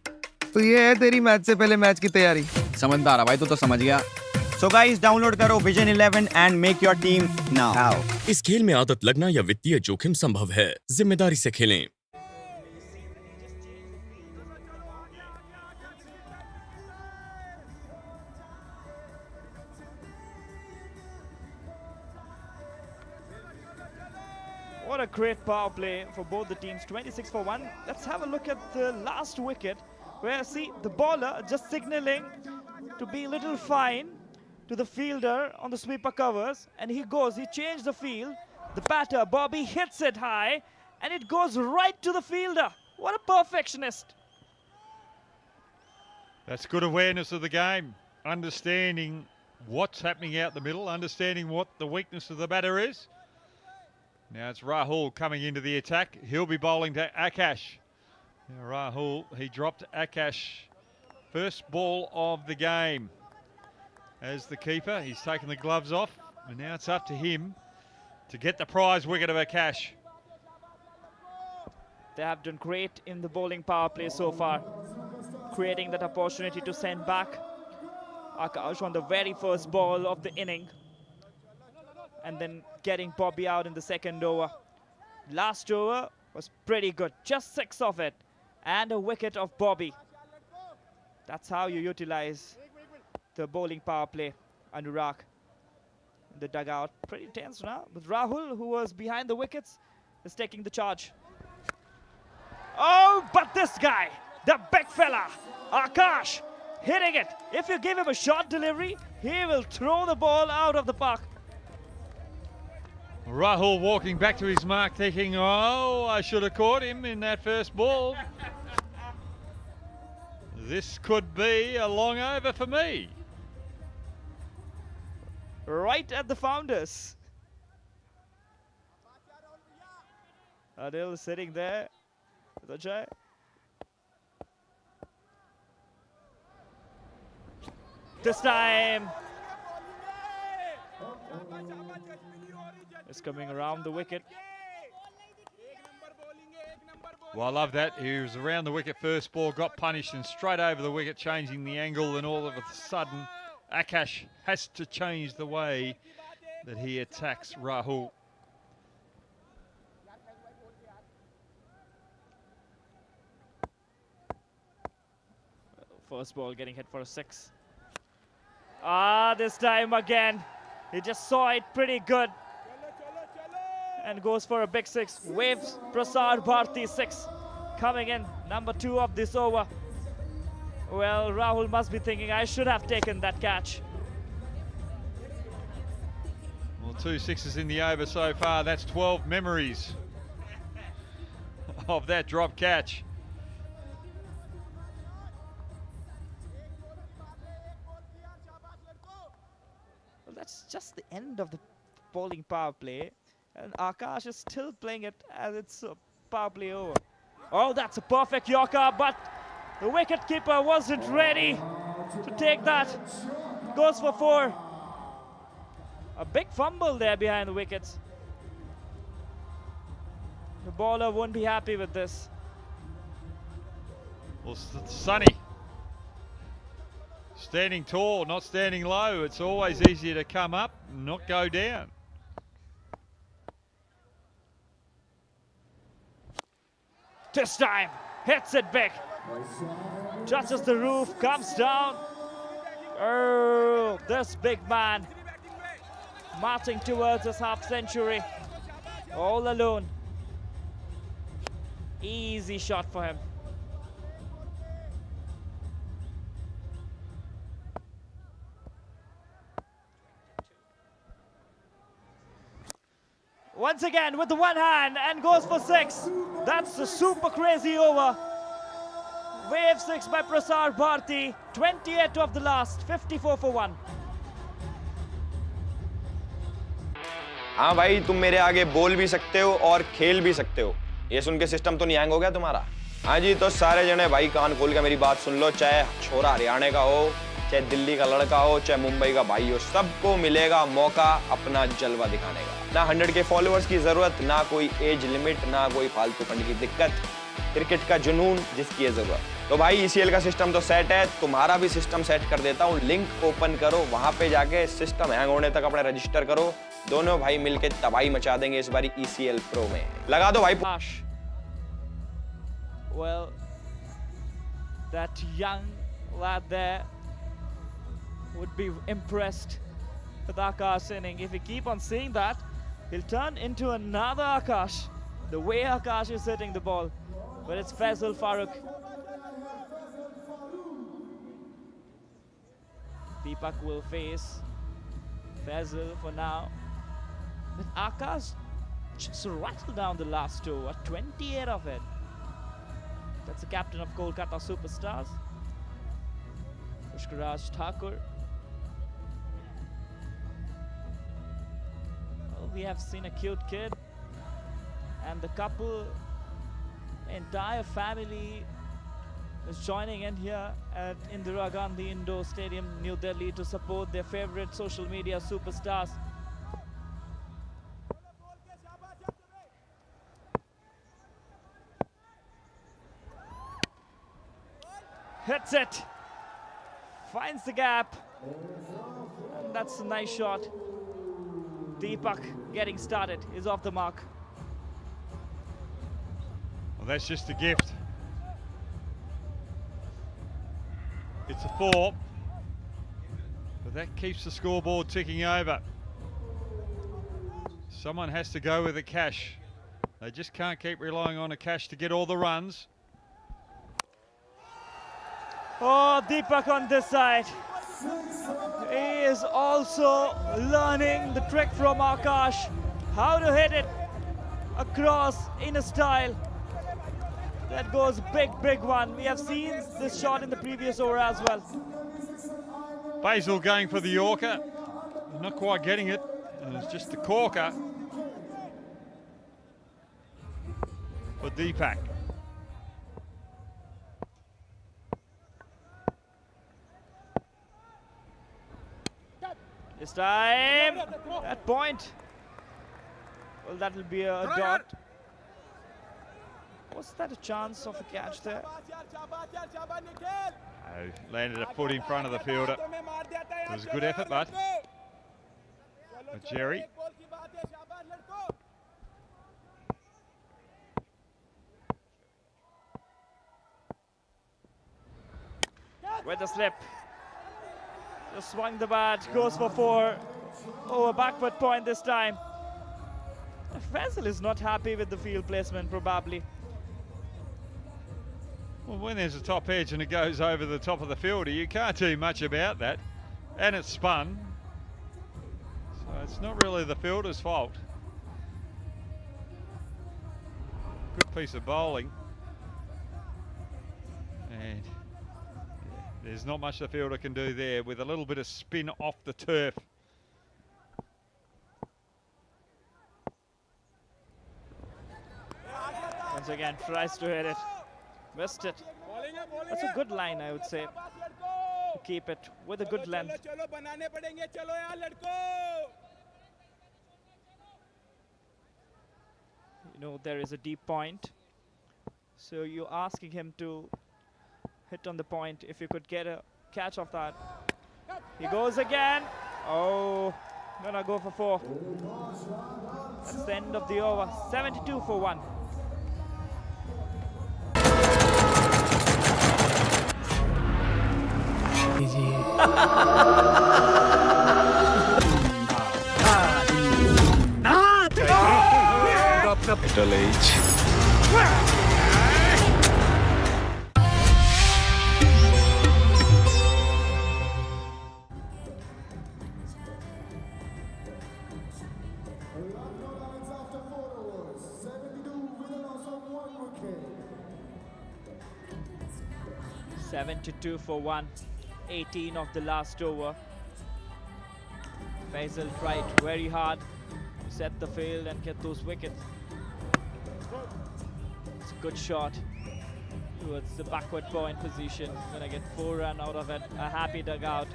S1: तो ये है तेरी मैच से पहले मैच की तैयारी।
S12: समझदार है भाई, तो समझ गया। So guys, डाउनलोड करो vision 11 and make your team now.
S13: इस खेल में आदत लगना या वित्तीय जोखिम संभव है, जिम्मेदारी से खेलें।
S24: What a great power play for both the teams, 26 for 1. Let's have a look at the last wicket, where see the bowler just signaling to be a little fine to the fielder on the sweeper covers, and he changed the field. The batter, Bobby, hits it high, and it goes right to the fielder. What a perfectionist.
S25: That's good awareness of the game, understanding what's happening out the middle, understanding what the weakness of the batter is. Now it's Rahul coming into the attack. He'll be bowling to Akash. Now Rahul, he dropped Akash. First ball of the game. As the keeper, he's taken the gloves off. And now it's up to him to get the prize wicket of Akash.
S24: They have done great in the bowling power play so far, creating that opportunity to send back Akash on the very first ball of the inning, and then getting Bobby out in the second over. Last over was pretty good, just 6 of it, and a wicket of Bobby. That's how you utilize the bowling power play. Anurag in the dugout, pretty tense now, but Rahul, who was behind the wickets, is taking the charge. Oh, but this guy, the big fella, Akash, hitting it. If you give him a short delivery, he will throw the ball out of the park.
S25: Rahul walking back to his mark thinking, oh, I should have caught him in that first ball. This could be a long over for me.
S24: Right at the founders. Adil sitting there. This time it's coming around the wicket.
S25: Well, I love that. He was around the wicket first ball, got punished and straight over the wicket, changing the angle, and all of a sudden Akash has to change the way that he attacks Rahul.
S24: First ball getting hit for a 6. This time again, he just saw it pretty good and goes for a big 6. Waves Prasad Bharti 6 coming in, number 2 of this over. Well, Rahul must be thinking, I should have taken that catch.
S25: Well, 2 sixes in the over so far. That's 12 memories of that drop catch.
S24: Well, that's just the end of the bowling power play, and Akash is still playing it as it's a power play over. Oh, that's a perfect Yorker, but the wicketkeeper wasn't ready to take that. Goes for 4. A big fumble there behind the wickets. The bowler won't be happy with this.
S25: Well, Sonny, standing tall, not standing low. It's always easier to come up, not go down.
S24: This time, hits it big. Touches the roof, comes down. Oh, this big man marching towards his half century. All alone. Easy shot for him. Once again with the one hand and goes for 6. That's a super crazy over. Wave 6 by Prasad Bharti. 28 of the last, 54 for 1.
S12: हाँ भाई, तुम मेरे आगे बोल भी सकते हो और खेल भी सकते हो। ये सुन के सिस्टम तो नहीं हैंग हो गया तुम्हारा? हाँ जी, तो सारे जने भाई कान खोल के मेरी बात सुन लो। चाहे छोरा हरियाणा का हो, चाहे दिल्ली का लड़का हो, चाहे मुंबई का भाई हो, सबको मिलेगा मौका अपना जलवा दिखाने का। ना 100 के फॉलोअर्स की जरूरत, ना कोई एज लिमिट, ना कोई फालतू फंड की दिक्कत। क्रिकेट का जुनून जिसकी है जरूरत। तो भाई ECL का सिस्टम तो सेट है, तुम्हारा भी सिस्टम सेट कर देता हूँ। लिंक ओपन करो, वहां पे जाके सिस्टम हैंग होने तक अपने रजिस्टर करो। दोनों भाई मिलके तबाही मचा देंगे इस बारी ECL Pro में। लगा दो भाई।
S24: Well, that young lad there would be impressed with Akash inning. If we keep on seeing that, he'll turn into another Akash. The way Akash is hitting the ball. But it's Faisal Farooq. Deepak will face Faisal for now. But Akash just rattled down the last 2, 28 of it. That's the captain of Kolkata Superstars, Pushkar Thakur. Well, we have seen a cute kid, and the couple, entire family is joining in here at Indira Gandhi Indoor Stadium, New Delhi, to support their favorite social media superstars. Hits it, finds the gap, and that's a nice shot. Deepak getting started, is off the mark.
S25: Well, that's just a gift. It's a 4, but that keeps the scoreboard ticking over. Someone has to go with a cash. They just can't keep relying on a cash to get all the runs.
S24: Oh, Deepak on this side. He is also learning the trick from Akash, how to hit it across in a style that goes big one. We have seen this shot in the previous over as well.
S25: Faisal going for the Yorker, not quite getting it, and it's just the corker for Deepak.
S24: This time, that point. Well, that will be a dot. Was that a chance of a catch there?
S25: Landed a foot in front of the fielder. It was a good effort, but Jerry.
S24: With the slip. Just swung the bat, goes for 4. Oh, a backward point this time. Faisal is not happy with the field placement, probably.
S25: Well, when there's a top edge and it goes over the top of the fielder, you can't do much about that. And it's spun. So it's not really the fielder's fault. Good piece of bowling. And there's not much the fielder can do there with a little bit of spin off the turf.
S24: Once again, tries to hit it. Missed it. That's a good line, I would say. To keep it with a good length. You know, there is a deep point. So you're asking him to hit on the point. If you could get a catch of that. He goes again. Oh, gonna go for 4. That's the end of the over. 72 for 1.
S2: Capital H.
S24: 72 for 1. 18 of the last over. Faisal tried very hard to set the field and get those wickets. It's a good shot towards the backward point position. Gonna get 4 runs out of it. A happy dugout.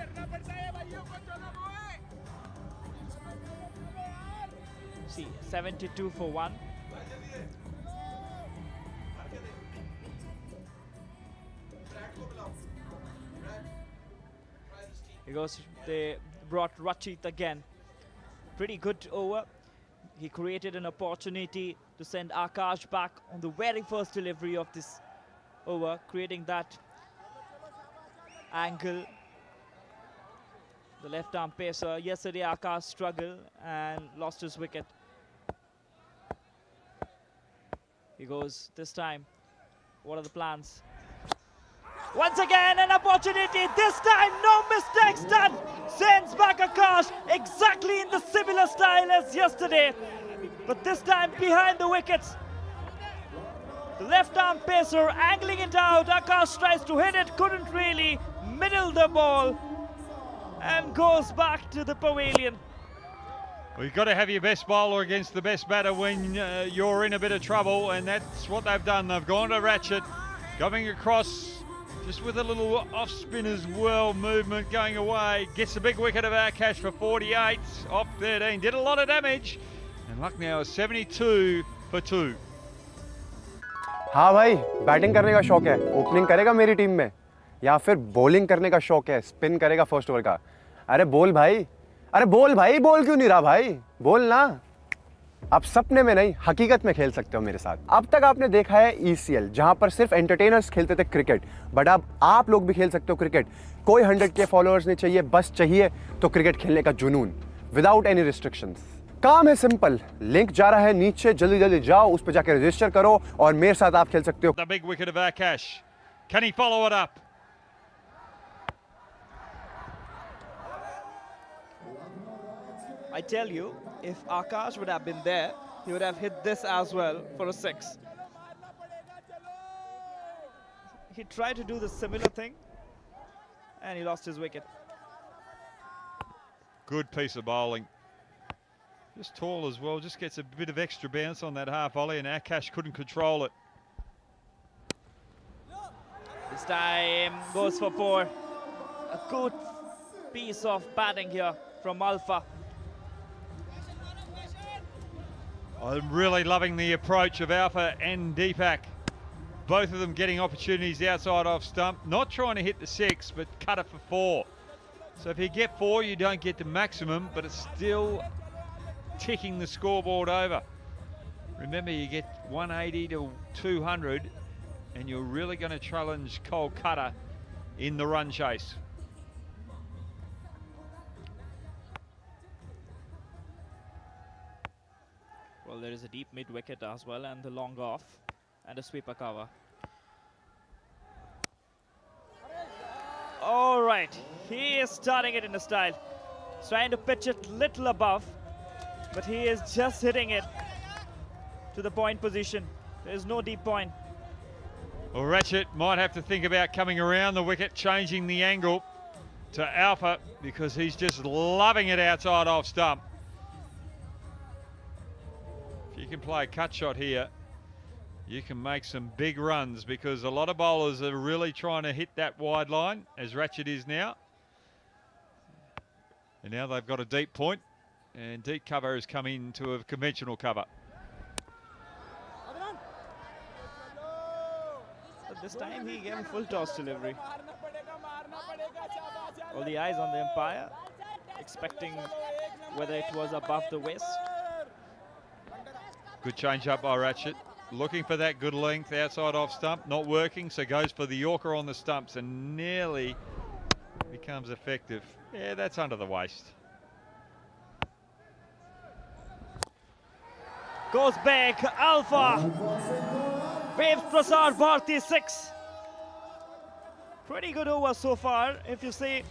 S24: See, 72 for 1. He goes, they brought Rachit again. Pretty good over. He created an opportunity to send Akash back on the very first delivery of this over, creating that angle. The left arm pacer. Yesterday Akash struggled and lost his wicket. He goes this time. What are the plans? Once again, an opportunity. This time, no mistakes done. Sends back Akash exactly in the similar style as yesterday. But this time, behind the wickets. The left arm pacer angling it out. Akash tries to hit it, couldn't really. Middle the ball and goes back to the pavilion.
S25: Well, you've got to have your best bowler against the best batter when you're in a bit of trouble, and that's what they've done. They've gone to Rachit, going across. Just with a little off spin as well, movement going away. Gets a big wicket of Akash for 48 off 13. Did a lot of damage. And Lucknow is 72 for 2.
S11: हाँ भाई, batting करने का शौक है. Opening करेगा मेरी team में या फिर बॉलिंग करने का शौक है, स्पिन करेगा फर्स्ट ओवर का. अरे बोल भाई, बोल क्यों नहीं रहा भाई? बोल ना. आप सपने में नहीं, हकीकत में खेल सकते हो मेरे साथ. अब तक आपने देखा है ECL, जहां पर सिर्फ एंटरटेनर्स खेलते थे क्रिकेट, बट अब आप लोग भी खेल सकते हो क्रिकेट. कोई 100K फॉलोअर्स नहीं चाहिए, बस चाहिए तो क्रिकेट खेलने का जुनून, विदाउट एनी रिस्ट्रिक्शंस. काम है सिंपल, लिंक जा रहा है नीचे, जल्दी जल्दी जाओ, उस पर जाकर रजिस्टर करो और मेरे साथ आप खेल सकते हो.
S25: The big wicket of Akash. Can he follow it up?
S24: I tell you, if Akash would have been there, he would have hit this as well for a 6. He tried to do the similar thing and he lost his wicket.
S25: Good piece of bowling. Just tall as well, just gets a bit of extra bounce on that half volley, and Akash couldn't control it.
S24: This time goes for 4. A good piece of batting here from Alpha.
S25: I'm really loving the approach of Alpha and Deepak. Both of them getting opportunities outside off stump. Not trying to hit the 6, but cut it for 4. So if you get 4, you don't get the maximum, but it's still ticking the scoreboard over. Remember, you get 180 to 200, and you're really going to challenge Kolkata in the run chase.
S24: Well, there is a deep mid wicket as well, and the long off, and a sweeper cover. All right, he is starting it in the style. He's trying to pitch it little above, but he is just hitting it to the point position. There is no deep point.
S25: Well, Rachit might have to think about coming around the wicket, changing the angle to Alpha, because he's just loving it outside off stump. If you can play a cut shot here, you can make some big runs, because a lot of bowlers are really trying to hit that wide line, as Rachit is now. And now they've got a deep point, and deep cover has come into a conventional cover.
S24: But this time he gave a full toss delivery. All the eyes on the umpire, expecting whether it was above the waist.
S25: Good change up by Rachit. Looking for that good length outside off stump, not working, so goes for the Yorker on the stumps and nearly becomes effective. Yeah, that's under the waist.
S24: Goes back, Alpha. Waves Prasad Bharti 6. Pretty good over so far, if you say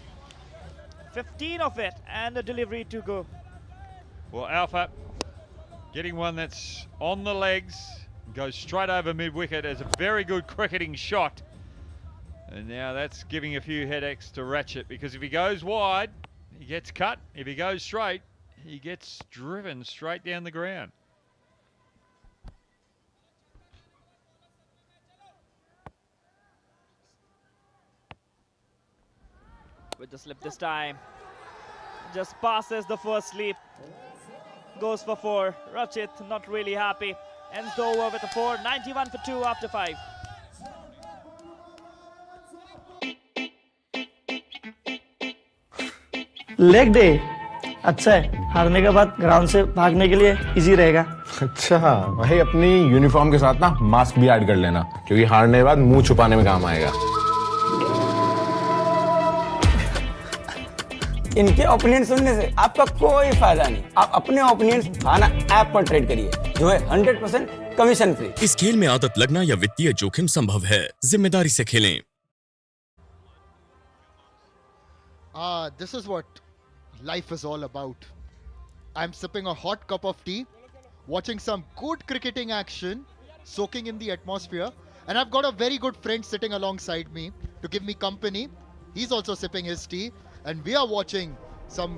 S24: 15 of it and a delivery to go.
S25: Well, Alpha getting one that's on the legs, goes straight over mid-wicket as a very good cricketing shot. And now that's giving a few headaches to Rachit, because if he goes wide, he gets cut. If he goes straight, he gets driven straight down the ground.
S24: With the slip this time. Just passes the first sleep. Goes for 4. Rachit not really happy. Ends the over with a 4. 91 for 2 after 5.
S21: Leg day अच्छा है, हारने के बाद ground से भागने के लिए easy रहेगा।
S22: अच्छा भाई, अपनी यूनिफॉर्म के साथ ना मास्क भी ऐड कर लेना, क्योंकि हारने के बाद मुंह छुपाने में काम आएगा।
S23: इनके ओपिनियन सुनने से आपका कोई फायदा नहीं। आप अपने ओपिनियन खाना ऐप पर ट्रेड करिए, जो है 100% कमीशन फ्री।
S13: इस खेल में आदत लगना या वित्तीय जोखिम संभव है, जिम्मेदारी से खेलें।
S8: This is what life is all about. I'm sipping a hot cup of tea, watching some good cricketing action, soaking in the atmosphere, and I've got a very good friend sitting alongside me to give me company. He's also sipping his tea, and we are watching some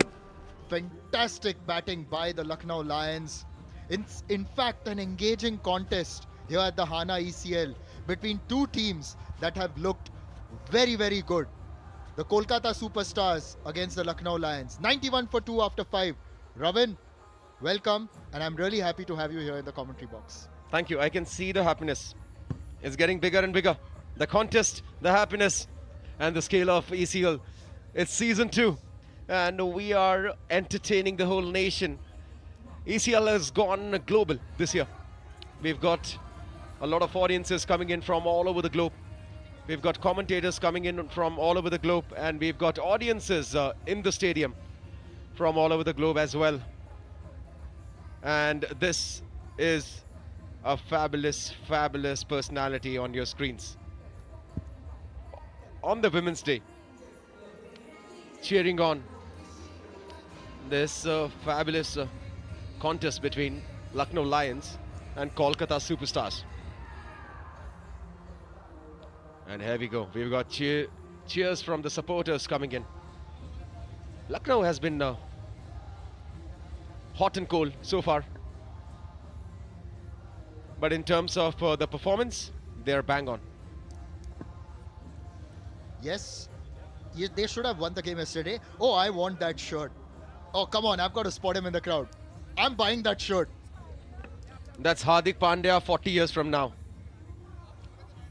S8: fantastic batting by the Lucknow Lions. In fact, an engaging contest here at the Hana ECL between two teams that have looked very, very good. The Kolkata Superstars against the Lucknow Lions. 91 for 2 after 5. Ravin, welcome, and I'm really happy to have you here in the commentary box.
S2: Thank you. I can see the happiness. It's getting bigger and bigger. The contest, the happiness, and the scale of ECL. It's season 2, and we are entertaining the whole nation. ECL has gone global this year. We've got a lot of audiences coming in from all over the globe. We've got commentators coming in from all over the globe, and we've got audiences in the stadium from all over the globe as well. And this is a fabulous, fabulous personality on your screens. On the Women's Day, cheering on this fabulous contest between Lucknow Lions and Kolkata Superstars. And here we go. We've got cheers from the supporters coming in. Lucknow has been hot and cold so far. But in terms of the performance, they're bang on.
S8: Yes, they should have won the game yesterday. Oh, I want that shirt. Oh, come on, I've got to spot him in the crowd. I'm buying that shirt.
S2: That's Hardik Pandya 40 years from now.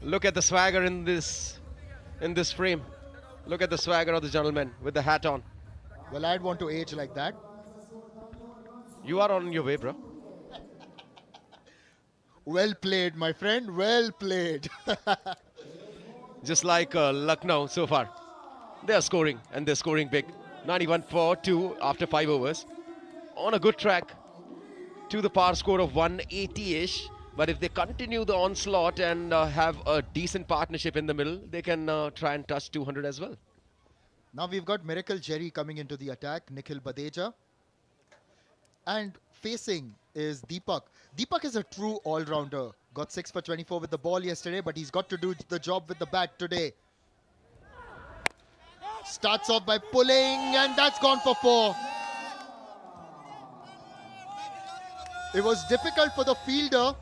S2: Look at the swagger in this frame. Look at the swagger of the gentleman with the hat on.
S8: Well, I'd want to age like that.
S2: You are on your way, bro.
S8: Well played, my friend. Well played.
S2: Just like Lucknow so far. They are scoring, and they're scoring big. 91 for 2 after 5 overs. On a good track to the par score of 180-ish. But if they continue the onslaught and have a decent partnership in the middle, they can try and touch 200 as well.
S8: Now we've got Miracle Jerry coming into the attack. Nikhil Badeja. And facing is Deepak. Deepak is a true all-rounder. Got 6 for 24 with the ball yesterday, but he's got to do the job with the bat today. Starts off by pulling, and that's gone for 4. It was difficult for the fielder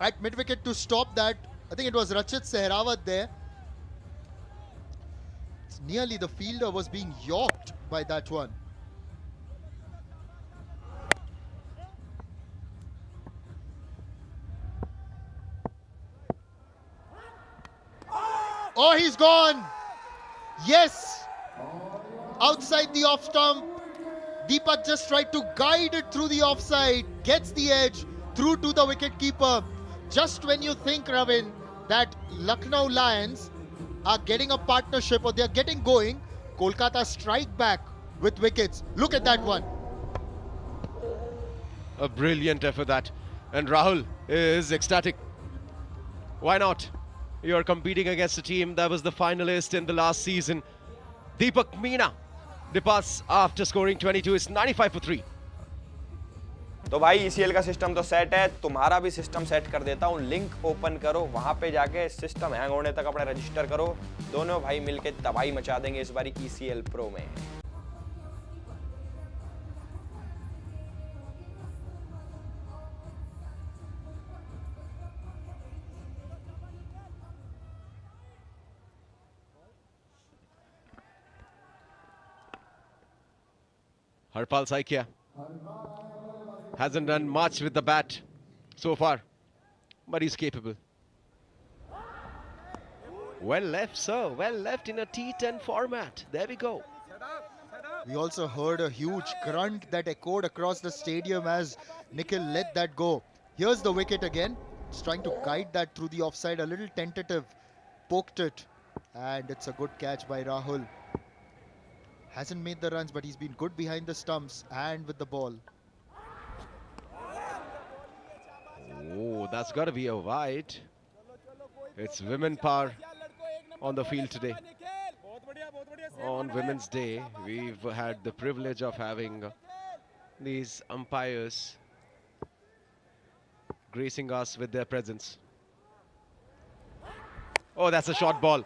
S8: at mid-wicket to stop that. I think it was Rachit Sehrawat there. It's nearly the fielder was being yorked by that one. Oh, he's gone. Yes. Outside the off stump. Deepak just tried to guide it through the offside. Gets the edge through to the wicketkeeper. Just when you think, Ravin, that Lucknow Lions are getting a partnership or they're getting going, Kolkata strike back with wickets. Look at that one.
S2: A brilliant effort that. And Rahul is ecstatic. Why not? You're competing against a team that was the finalist in the last season. Deepak Meena departs after scoring 22. It's 95 for 3.
S12: तो भाई ECL का system तो set है, तुम्हारा भी system set कर देता हूँ. लिंक ओपन करो, वहां पे जाके सिस्टम हैंग होने तक अपना रजिस्टर करो. दोनों भाई मिलके तबाही मचा देंगे इस बारी ECL Pro में.
S2: Harpal Saikia hasn't done much with the bat so far, but he's capable. Well left, sir. Well left in a T10 format. There we go.
S8: We also heard a huge grunt that echoed across the stadium as Nikhil let that go. Here's the wicket again. He's trying to guide that through the offside. A little tentative. Poked it. And it's a good catch by Rahul. Hasn't made the runs, but he's been good behind the stumps and with the ball.
S2: Oh, that's got to be a wide. It's women power on the field today. On Women's Day, we've had the privilege of having these umpires gracing us with their presence. Oh, that's a short ball.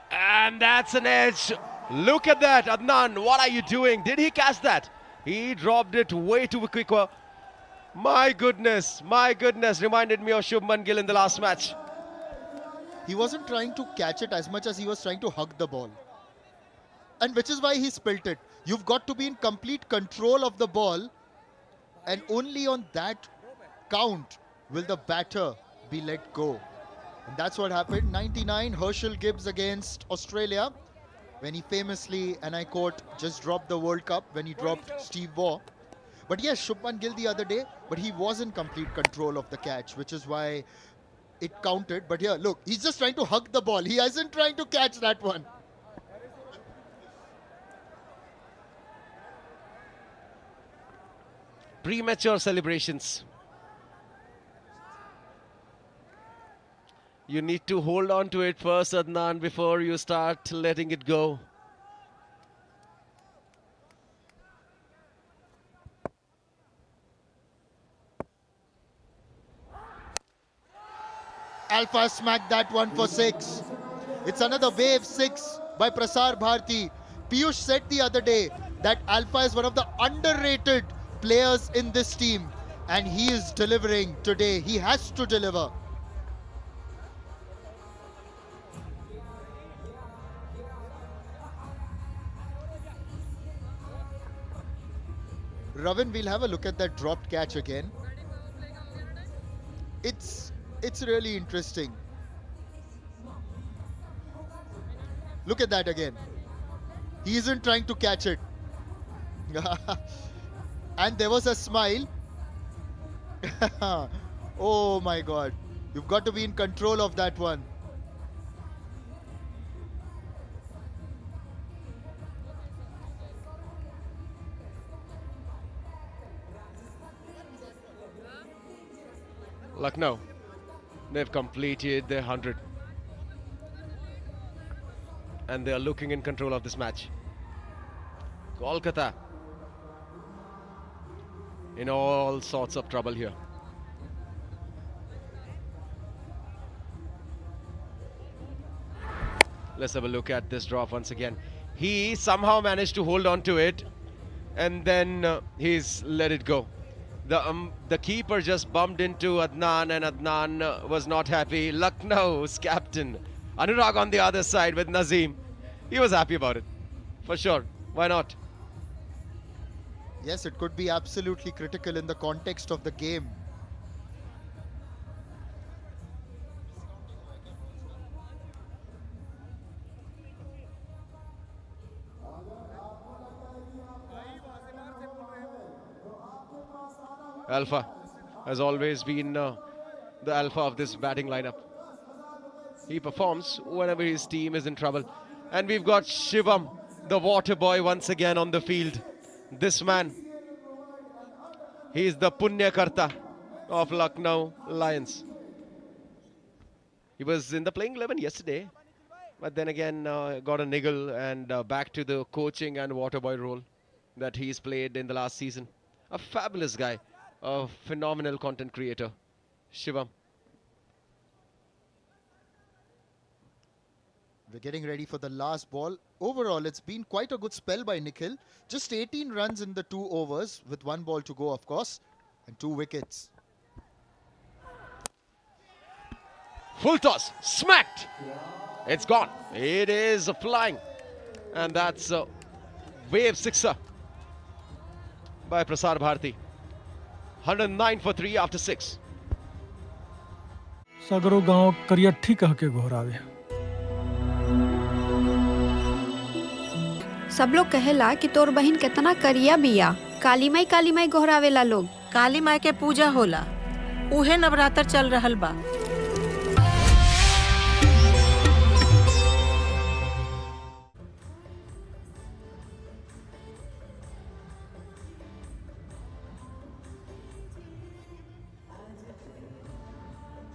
S2: And that's an edge. Look at that, Adnan. What are you doing? Did he catch that? He dropped it way too quicker. My goodness. Reminded me of Shubman Gill in the last match.
S8: He wasn't trying to catch it as much as he was trying to hug the ball. And which is why he spilt it. You've got to be in complete control of the ball. And only on that count will the batter be let go. And that's what happened. 99, Herschel Gibbs against Australia. When he famously, and I quote, just dropped the World Cup when he dropped Steve Waugh. But yes, Shubman Gill the other day, but he was in complete control of the catch, which is why it counted. But here, look, he's just trying to hug the ball. He isn't trying to catch that one.
S2: Premature celebrations. You need to hold on to it first, Adnan, before you start letting it go.
S8: Alpha smacked that one for 6. It's another wave 6 by Prasar Bharti. Piyush said the other day that Alpha is one of the underrated players in this team. And he is delivering today. He has to deliver. Ravin, we'll have a look at that dropped catch again. It's really interesting. Look at that again. He isn't trying to catch it. And there was a smile. Oh my God. You've got to be in control of that one.
S2: Lucknow, they've completed their 100. And they are looking in control of this match. Kolkata in all sorts of trouble here. Let's have a look at this drop once again. He somehow managed to hold on to it, and then he's let it go. The keeper just bumped into Adnan, and Adnan was not happy. Lucknow's captain Anurag on the other side with Nazim. He was happy about it, for sure. Why not?
S8: Yes, it could be absolutely critical in the context of the game.
S2: Alpha has always been the alpha of this batting lineup. He performs whenever his team is in trouble. And we've got Shivam, the water boy, once again on the field. This man, he is the Punya Karta of Lucknow Lions. He was in the playing 11 yesterday, but then again got a niggle and back to the coaching and water boy role that he's played in the last season. A fabulous guy, a phenomenal content creator, Shivam.
S8: We're getting ready for the last ball. Overall, it's been quite a good spell by Nikhil. Just 18 runs in the 2 overs with 1 ball to go, of course, and 2 wickets.
S2: Full toss, smacked. It's gone. It is flying. And that's a wave sixer by Prasar Bharati. 109 for 3 after 6.
S3: सगरो गांव करियठी कह के घोरावे।
S4: सब लोग कहेला कि तोर बहन कितना करिया बिया। काली माई गोहरावेला लोग।
S5: काली माई के पूजा होला, उहे नवरात्र चल रहल बा।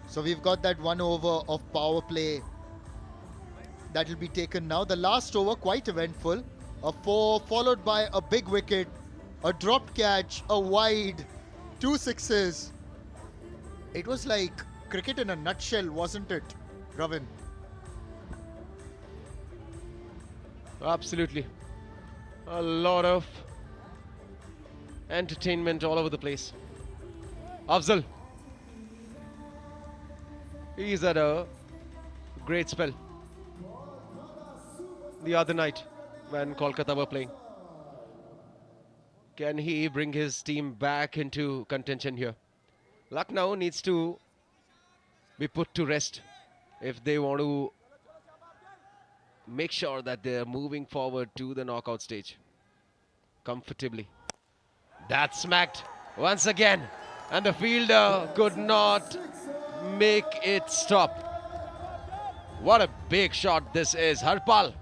S8: So we've got that 1 over of power play that will be taken now. The last over quite eventful. A 4 followed by a big wicket, a dropped catch, a wide, 2 sixes. It was like cricket in a nutshell, wasn't it, Ravin?
S2: Absolutely. A lot of entertainment all over the place. Afzal. He's had a great spell the other night when Kolkata were playing. Can he bring his team back into contention here? Lucknow needs to be put to rest if they want to make sure that they're moving forward to the knockout stage comfortably. That's smacked once again, and the fielder could not make it stop. What a big shot this is. Harpal.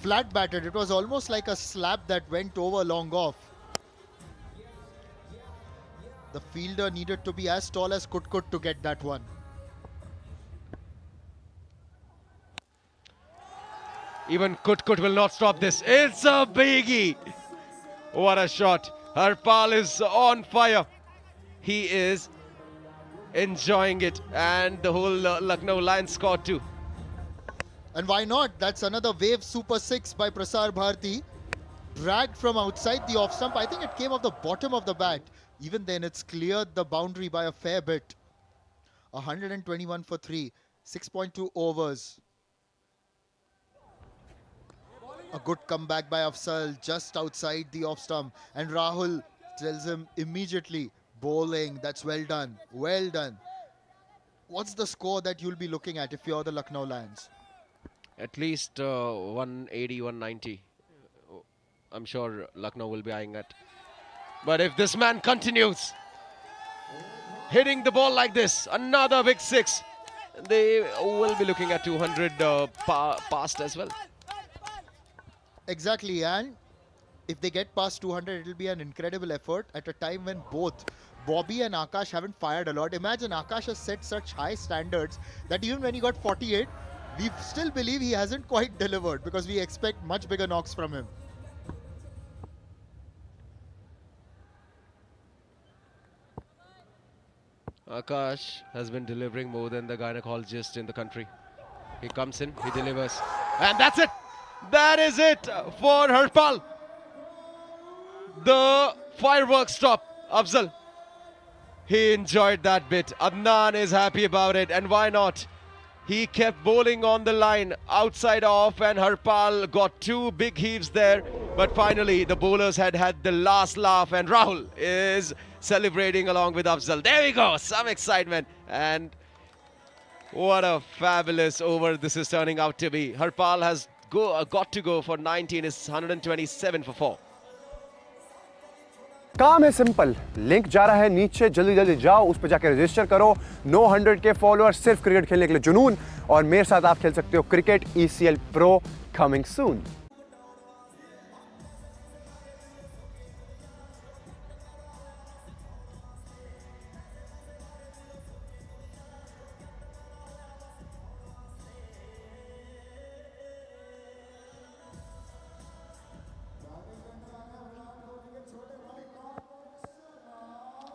S8: Flat batted. It was almost like a slap that went over long off. The fielder needed to be as tall as Kutkut to get that one.
S2: Even Kutkut will not stop this. It's a biggie. What a shot. Harpal is on fire. He is enjoying it, and the whole Lucknow Lions scored too.
S8: And why not? That's another wave super 6 by Prasar Bharati. Dragged from outside the off stump. I think it came off the bottom of the bat. Even then, it's cleared the boundary by a fair bit. 121 for 3. 6.2 overs. A good comeback by Afzal just outside the off stump. And Rahul tells him immediately, bowling, that's well done. Well done. What's the score that you'll be looking at if you're the Lucknow Lions?
S2: At least 180, 190. I'm sure Lucknow will be eyeing it. But if this man continues hitting the ball like this, another big six, they will be looking at 200 past as well.
S8: Exactly, and if they get past 200, it will be an incredible effort at a time when both Bobby and Akash haven't fired a lot. Imagine Akash has set such high standards that even when he got 48, we still believe he hasn't quite delivered because we expect much bigger knocks from him.
S2: Akash has been delivering more than the gynecologist in the country. He comes in, he delivers. And that's it! That is it for Harpal. The fireworks stop. Afzal, he enjoyed that bit. Adnan is happy about it, and why not? He kept bowling on the line, outside off, and Harpal got two big heaves there. But finally, the bowlers had the last laugh, and Rahul is celebrating along with Afzal. There we go, some excitement. And what a fabulous over this is turning out to be. Harpal has got to go for 19, is 127 for 4.
S11: काम है simple, link जा रहा है नीचे, जल्दी जल्दी जाओ, उस पर जाकर रजिस्टर करो। 900 के फॉलोअर, सिर्फ क्रिकेट खेलने के लिए जुनून, और मेरे साथ आप खेल सकते हो cricket ECL Pro coming soon.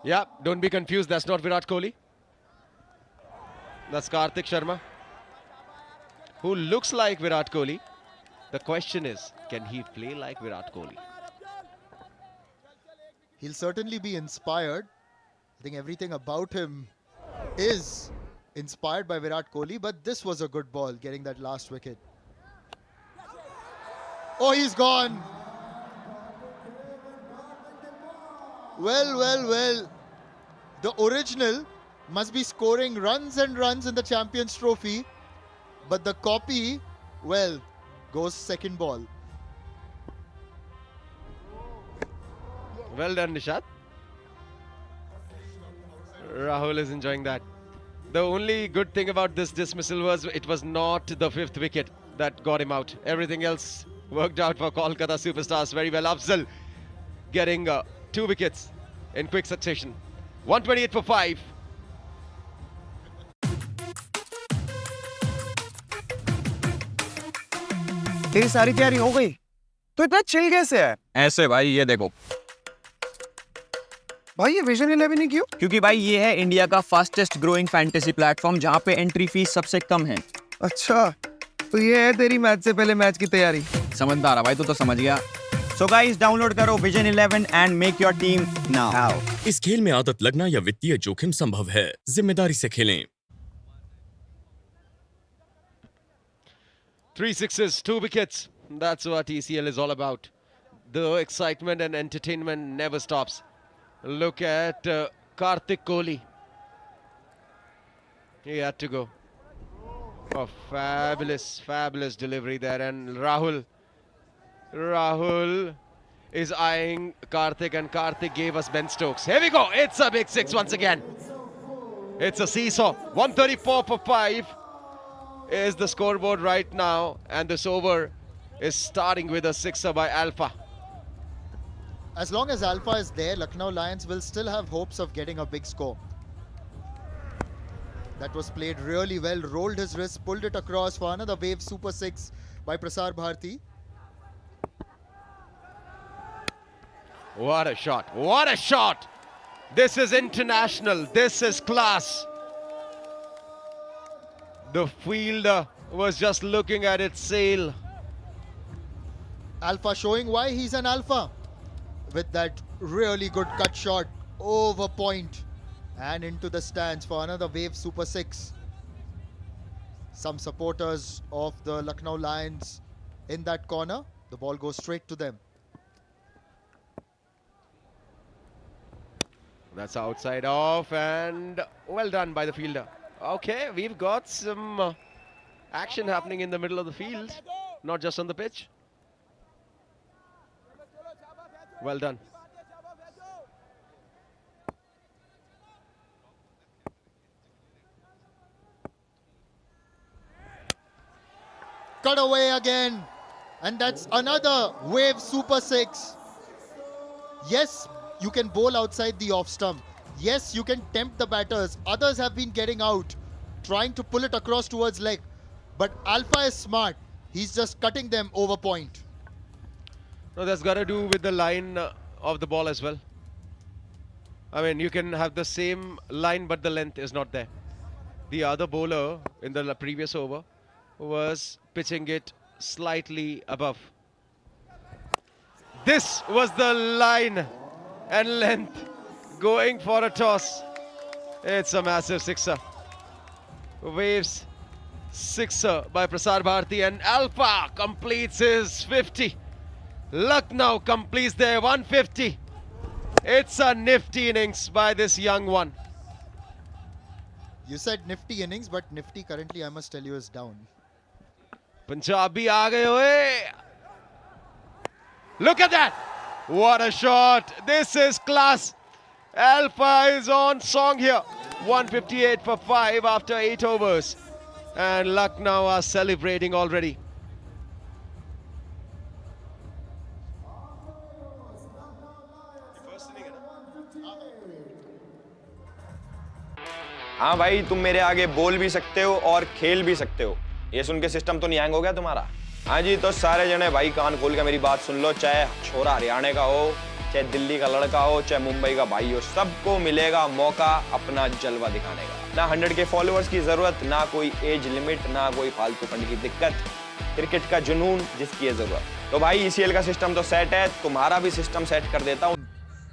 S2: Yeah, don't be confused, that's not Virat Kohli. That's Karthik Sharma, who looks like Virat Kohli. The question is, can he play like Virat Kohli?
S8: He'll certainly be inspired. I think everything about him is inspired by Virat Kohli, but this was a good ball, getting that last wicket. Oh, he's gone. Well. The original must be scoring runs and runs in the Champions Trophy, but the copy, well, goes second ball.
S2: Well done, Nishad. Rahul is enjoying that. The only good thing about this dismissal was it was not the 5th wicket that got him out. Everything else worked out for Kolkata Superstars very well. Afzal getting 2 wickets in quick succession. 128 for 5.
S1: तेरी सारी तैयारी हो गई तो इतना chill कैसे है?
S6: ऐसे भाई, ये देखो
S1: भाई, ये विजन 11 ही क्यों?
S6: क्योंकि भाई ये है इंडिया का फास्टेस्ट ग्रोइंग फैंटेसी प्लेटफॉर्म जहाँ पे एंट्री फीस सबसे कम है।
S1: अच्छा, तो ये है तेरी मैच से पहले मैच की तैयारी।
S6: समझदार है भाई, तो समझ गया। So guys, डाउनलोड करो vision 11 and make your team now.
S13: इस खेल में आदत लगना या वित्तीय जोखिम संभव है, जिम्मेदारी से खेलें।
S2: 3 sixes, 2 wickets. That's what ECL is all about. The excitement and entertainment never stops. Look at Karthik Kohli. He had to go. Oh, fabulous delivery there. And Rahul is eyeing Karthik, and Karthik gave us Ben Stokes. Here we go. It's a big 6 once again. It's a seesaw. 134 for 5 is the scoreboard right now, and this over is starting with a 6er by Alpha.
S8: As long as Alpha is there, Lucknow Lions will still have hopes of getting a big score. That was played really well, rolled his wrist, pulled it across for another wave super 6 by Prasar Bharati.
S2: What a shot. This is international, this is class. The fielder was just looking at it sail.
S8: Alpha showing why he's an alpha. With that really good cut shot over point and into the stands for another wave super 6. Some supporters of the Lucknow Lions in that corner. The ball goes straight to them.
S2: That's outside off, and well done by the fielder. Okay, we've got some action happening in the middle of the field, not just on the pitch. Well done.
S8: Cut away again. And that's another wave super six. Yes, you can bowl outside the off stump. Yes, you can tempt the batters. Others have been getting out, trying to pull it across towards leg. But Alpha is smart. He's just cutting them over point.
S2: No, that's got to do with the line of the ball as well. I mean, you can have the same line, but the length is not there. The other bowler in the previous over was pitching it slightly above. This was the line and length going for a toss. It's a massive sixer. Waves sixer by Prasar Bharati, and Alpha completes his 50. Lucknow completes their 150. It's a nifty innings by this young one.
S8: You said nifty innings, but nifty currently, I must tell you, is down.
S2: Punjabi aa gaye hoye. Look at that. What a shot. This is class. Alpha is on song here. 158 for 5 after 8 overs. And Lucknow are celebrating already.
S12: हाँ भाई, तुम मेरे आगे बोल भी सकते हो और खेल भी सकते हो। ये सुन के सिस्टम तो नहीं हैंग हो गया तुम्हारा? हाँ जी, तो सारे जने भाई कान खोल के मेरी बात सुन लो। चाहे छोरा हरियाणा का हो, चाहे दिल्ली का लड़का हो, चाहे मुंबई का भाई हो, सबको मिलेगा मौका अपना जलवा दिखाने का। ना 100 के फॉलोअर्स की जरूरत, ना कोई एज लिमिट, ना कोई फालतू फंड की दिक्कत। क्रिकेट का जुनून जिसकी है जरूरत। तो भाई ECL का सिस्टम तो सेट है, तुम्हारा भी सिस्टम सेट कर देता हूँ।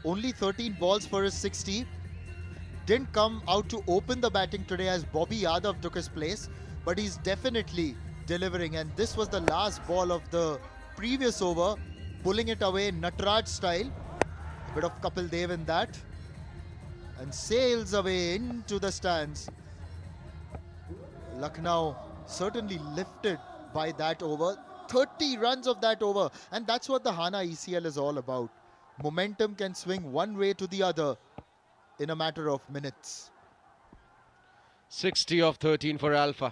S8: Only 13 balls for his 60. Didn't come out to open the batting today as Bobby Yadav took his place, but he's definitely delivering. And this was the last ball of the previous over, pulling it away Natraj style. A bit of Kapil Dev in that, and sails away into the stands. Lucknow certainly lifted by that over. 30 runs of that over, and that's what the Hana ECL is all about. Momentum can swing one way to the other in a matter of minutes.
S2: 60 of 13 for Alpha.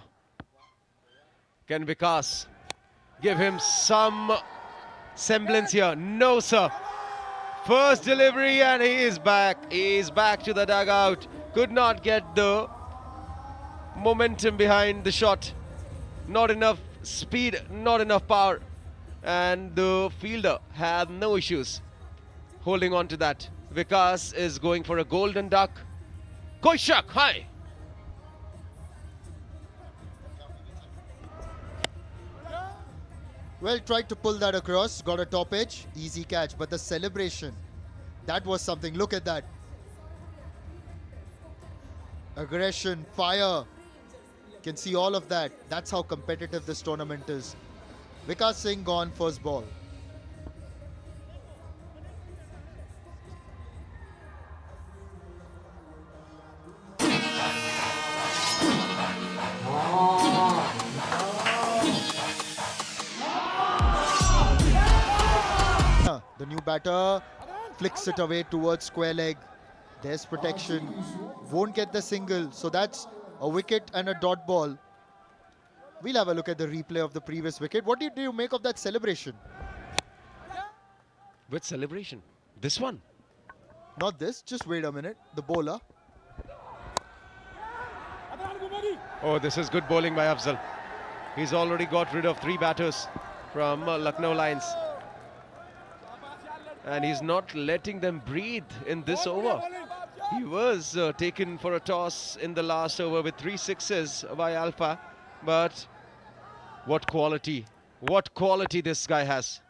S2: Can Vikas give him some semblance here? No, sir. First delivery and he is back. He is back to the dugout. Could not get the momentum behind the shot. Not enough speed, not enough power. And the fielder had no issues holding on to that. Vikas is going for a golden duck. Koi shak, hi.
S8: Well, tried to pull that across, got a top edge, easy catch, but the celebration, that was something. Look at that. Aggression, fire, can see all of that. That's how competitive this tournament is. Vikas Singh gone first ball. The new batter flicks it away towards square leg. There's protection. Won't get the single. So that's a wicket and a dot ball. We'll have a look at the replay of the previous wicket. What do you make of that celebration?
S2: Which celebration? This one?
S8: Not this. Just wait a minute. The bowler.
S2: Oh, this is good bowling by Afzal. He's already got rid of 3 batters from Lucknow Lions. And he's not letting them breathe in this over. He was taken for a toss in the last over with 3 sixes by Alpha. But what quality this guy has.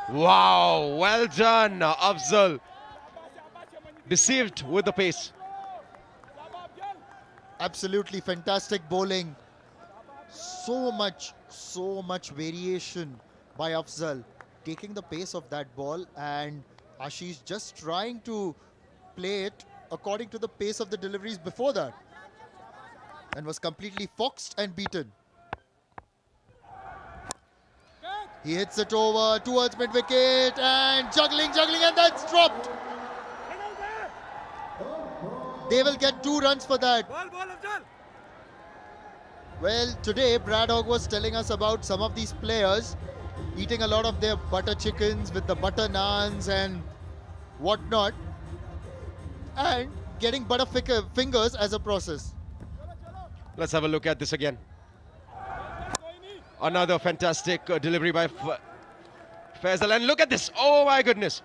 S2: Wow, well done, Afzal. Deceived with the pace.
S8: Absolutely fantastic bowling. So much variation by Afzal. Taking the pace of that ball, and Ashish just trying to play it according to the pace of the deliveries before that. and was completely foxed and beaten. He hits it over towards mid-wicket and juggling, and that's dropped. They will get 2 runs for that. Well, today Brad Hogg was telling us about some of these players eating a lot of their butter chickens with the butter naans and whatnot, and getting butter fingers as a process.
S2: Let's have a look at this again. Another fantastic delivery by Faisal, and look at this. Oh my goodness.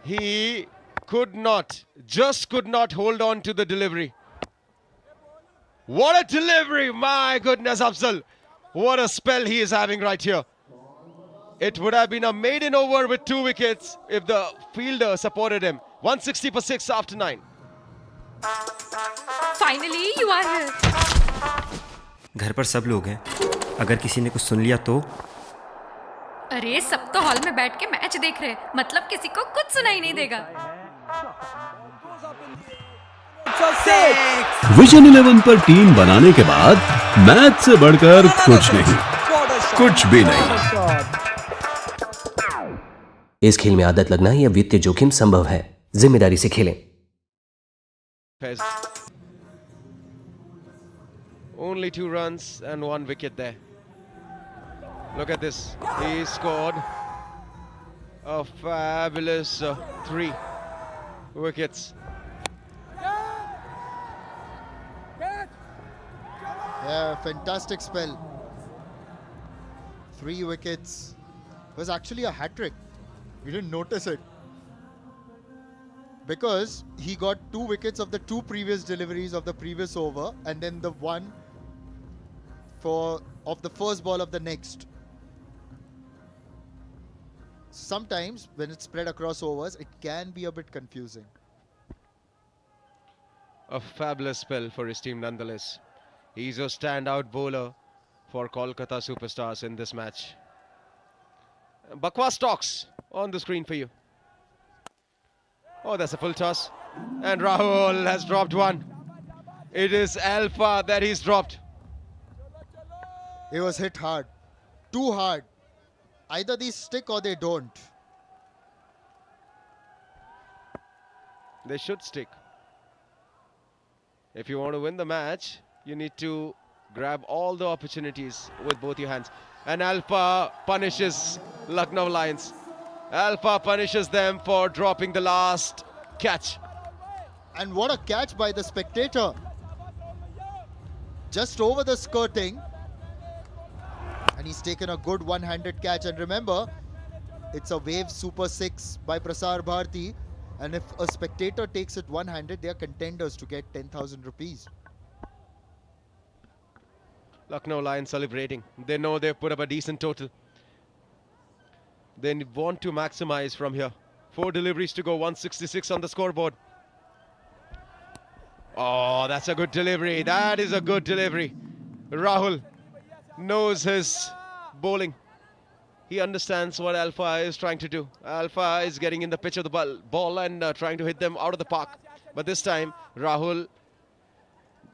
S2: He could not hold on to the delivery. What a delivery, my goodness, Afzal. What a spell he is having right here. It would have been a maiden over with 2 wickets if the fielder supported him. 160 for 6 after 9.
S7: Finally, you are here.
S9: घर पर सब लोग हैं, अगर किसी ने कुछ सुन लिया तो?
S7: अरे सब तो हॉल में बैठ के मैच देख रहे, मतलब किसी को कुछ सुनाई नहीं देगा।
S13: विजन 11 पर टीम बनाने के बाद मैच से बढ़कर कुछ नहीं, कुछ भी नहीं।
S17: इस खेल में आदत लगना या वित्तीय जोखिम संभव है, जिम्मेदारी से खेलें।
S2: Only 2 runs and 1 wicket there. Look at this. He scored a fabulous 3 wickets.
S8: Yeah, fantastic spell. 3 wickets. It was actually a hat-trick. We didn't notice it. Because he got 2 wickets of the 2 previous deliveries of the previous over, and then the one of the first ball of the next. Sometimes when it's spread across overs, it can be a bit confusing.
S2: A fabulous spell for his team nonetheless. He's a standout bowler for Kolkata Superstars in this match. Bakwas talks on the screen for you. Oh, that's a full toss. And Rahul has dropped 1. It is Alpha that he's dropped.
S8: He was hit hard. Too hard. Either these stick or they don't.
S2: They should stick. If you want to win the match, you need to grab all the opportunities with both your hands. And Alpha punishes Lucknow Lions. Alpha punishes them for dropping the last catch.
S8: And what a catch by the spectator. Just over the skirting. And he's taken a good one-handed catch. And remember, it's a Wave Super 6 by Prasar Bharati. And if a spectator takes it one-handed, they are contenders to get 10,000 rupees.
S2: Lucknow Lions celebrating. They know they've put up a decent total. They want to maximize from here. 4 deliveries to go, 166 on the scoreboard. Oh, that's a good delivery. That is a good delivery. Rahul knows his bowling. He understands what Alpha is trying to do. Alpha is getting in the pitch of the ball and trying to hit them out of the park. But this time, Rahul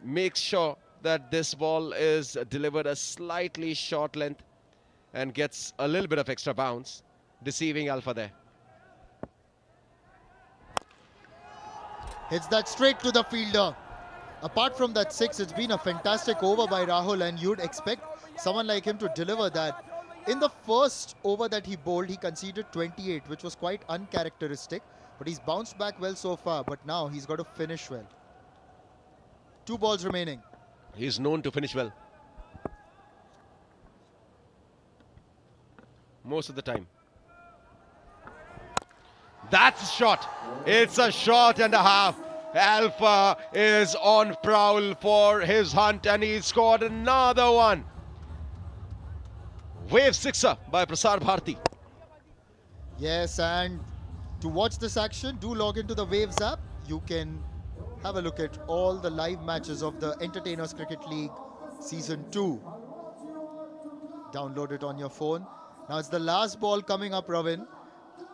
S2: makes sure that this ball is delivered a slightly short length and gets a little bit of extra bounce, deceiving Alpha there.
S8: Hits that straight to the fielder. Apart from that 6, it's been a fantastic over by Rahul, and you'd expect someone like him to deliver that. In the first over that he bowled, he conceded 28, which was quite uncharacteristic, but he's bounced back well so far, but now he's got to finish well. 2 balls remaining.
S2: He's known to finish well. Most of the time. That's a shot. It's a shot and a half. Alpha is on prowl for his hunt, and he's scored another one. Wave 6er by Prasar Bharati.
S8: Yes, and to watch this action, do log into the Waves app. You can have a look at all the live matches of the Entertainers Cricket League Season 2. Download it on your phone. Now it's the last ball coming up, Ravin.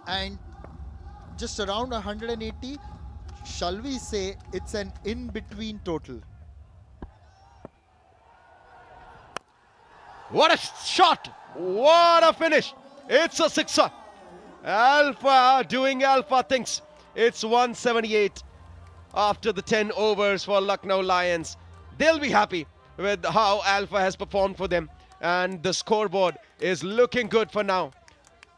S8: And just around 180, shall we say it's an in-between total?
S2: What a shot! What a finish! It's a sixer. Alpha doing Alpha things. It's 178 after the 10 overs for Lucknow Lions. They'll be happy with how Alpha has performed for them, and the scoreboard is looking good for now.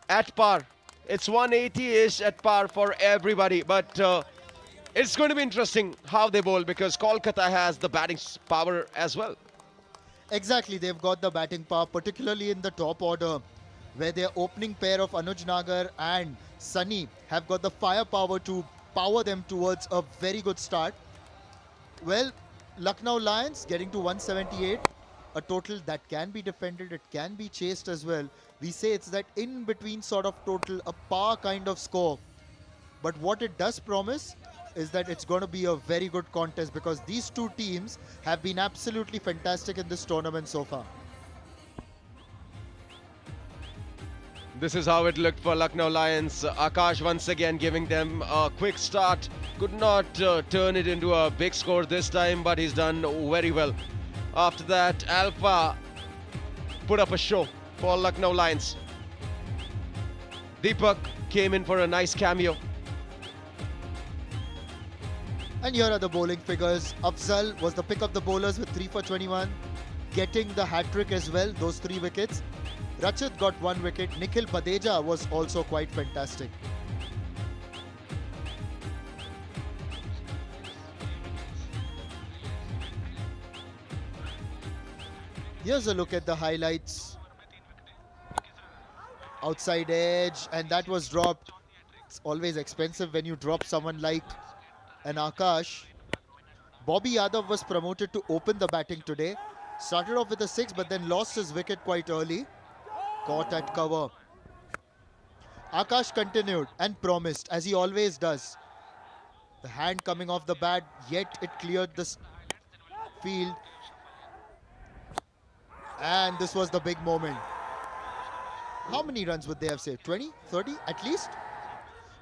S2: At par. It's 180-ish at par for everybody, but it's going to be interesting how they bowl because Kolkata has the batting power as well.
S8: Exactly, they've got the batting power, particularly in the top order, where their opening pair of Anuj Nagar and Sunny have got the firepower to power them towards a very good start. Well, Lucknow Lions getting to 178, a total that can be defended, it can be chased as well. We say it's that in-between sort of total, a par kind of score. But what it does promise is that it's going to be a very good contest because these two teams have been absolutely fantastic in this tournament so far.
S2: This is how it looked for Lucknow Lions. Akash once again giving them a quick start. Could not turn it into a big score this time, but he's done very well. After that, Alpha put up a show for Lucknow Lions. Deepak came in for a nice cameo.
S8: And here are the bowling figures. Afzal was the pick of the bowlers with 3 for 21, getting the hat-trick as well, those 3 wickets. Rachit got 1 wicket. Nikhil Badeja was also quite fantastic. Here's a look at the highlights. Outside edge, and that was dropped. It's always expensive when you drop someone like an Akash. Bobby Yadav was promoted to open the batting today. Started off with a 6 but then lost his wicket quite early. Caught at cover. Akash continued and promised, as he always does. The hand coming off the bat, yet it cleared the field. And this was the big moment. How many runs would they have saved? 20? 30 at least?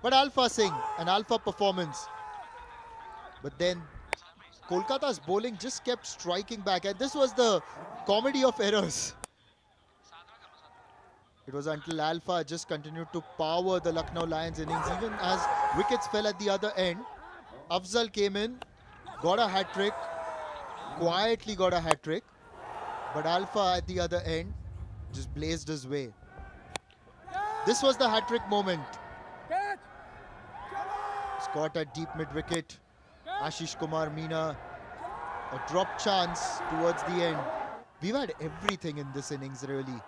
S8: But Alpha Singh, an Alpha performance. But then Kolkata's bowling just kept striking back, and this was the comedy of errors. It was until Alpha just continued to power the Lucknow Lions innings, even as wickets fell at the other end. Afzal came in, got a hat-trick, quietly got a hat-trick, but Alpha at the other end just blazed his way. This was the hat-trick moment. Caught at deep mid-wicket. Ashish Kumar Meena, a drop chance towards the end. We've had everything in this innings really.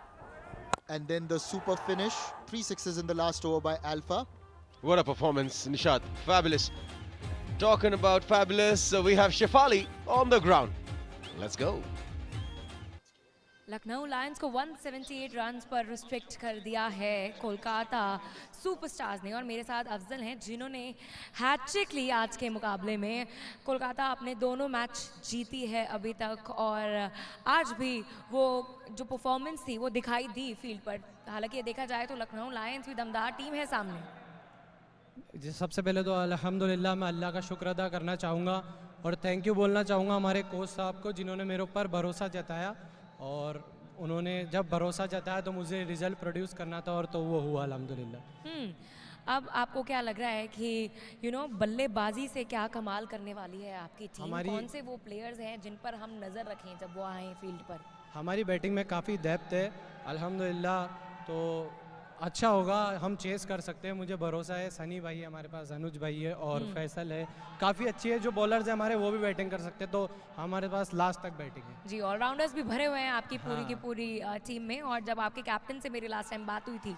S8: And then the super finish, 3 sixes in the last over by Alpha.
S2: What a performance, Nishad. Fabulous. Talking about fabulous, we have Shefali on the ground. Let's go.
S10: Lucknow Lions को 178 runs पर restrict कर दिया है Kolkata superstars ने, और मेरे साथ अफजल हैं जिन्होंने हैट्रिक ली आज के मुकाबले में। कोलकाता अपने दोनों मैच जीती है अभी तक, और आज भी वो जो परफॉर्मेंस थी वो दिखाई दी फील्ड पर। हालांकि ये देखा जाए तो लखनऊ लायंस भी दमदार टीम है सामने।
S14: सबसे पहले तो अल्हम्दुलिल्लाह मैं अल्लाह का शुक्र अदा करना चाहूँगा और थैंक यू बोलना चाहूँगा हमारे कोच साहब को, जिन्होंने मेरे ऊपर भरोसा जताया, और उन्होंने जब भरोसा जताया तो मुझे रिजल्ट प्रोड्यूस करना था, और तो वो हुआ अल्हम्दुलिल्लाह।
S10: अब आपको क्या लग रहा है कि बल्लेबाजी से क्या कमाल करने वाली है आपकी टीम? कौन से वो प्लेयर्स हैं जिन पर हम नज़र रखें जब वो आए फील्ड पर?
S14: हमारी बैटिंग में काफ़ी डेप्थ है अल्हम्दुलिल्लाह, तो अच्छा होगा, हम चेस कर सकते हैं, मुझे भरोसा है। सनी भाई है हमारे पास, अनुज भाई है और फैसल है, काफ़ी अच्छी है। जो बॉलर्स हैं हमारे वो भी बैटिंग कर सकते हैं, तो हमारे पास लास्ट तक बैटिंग है।
S10: जी, ऑलराउंडर्स भी भरे हुए हैं आपकी पूरी की पूरी टीम में। और जब आपके कैप्टन से मेरी लास्ट टाइम बात हुई थी,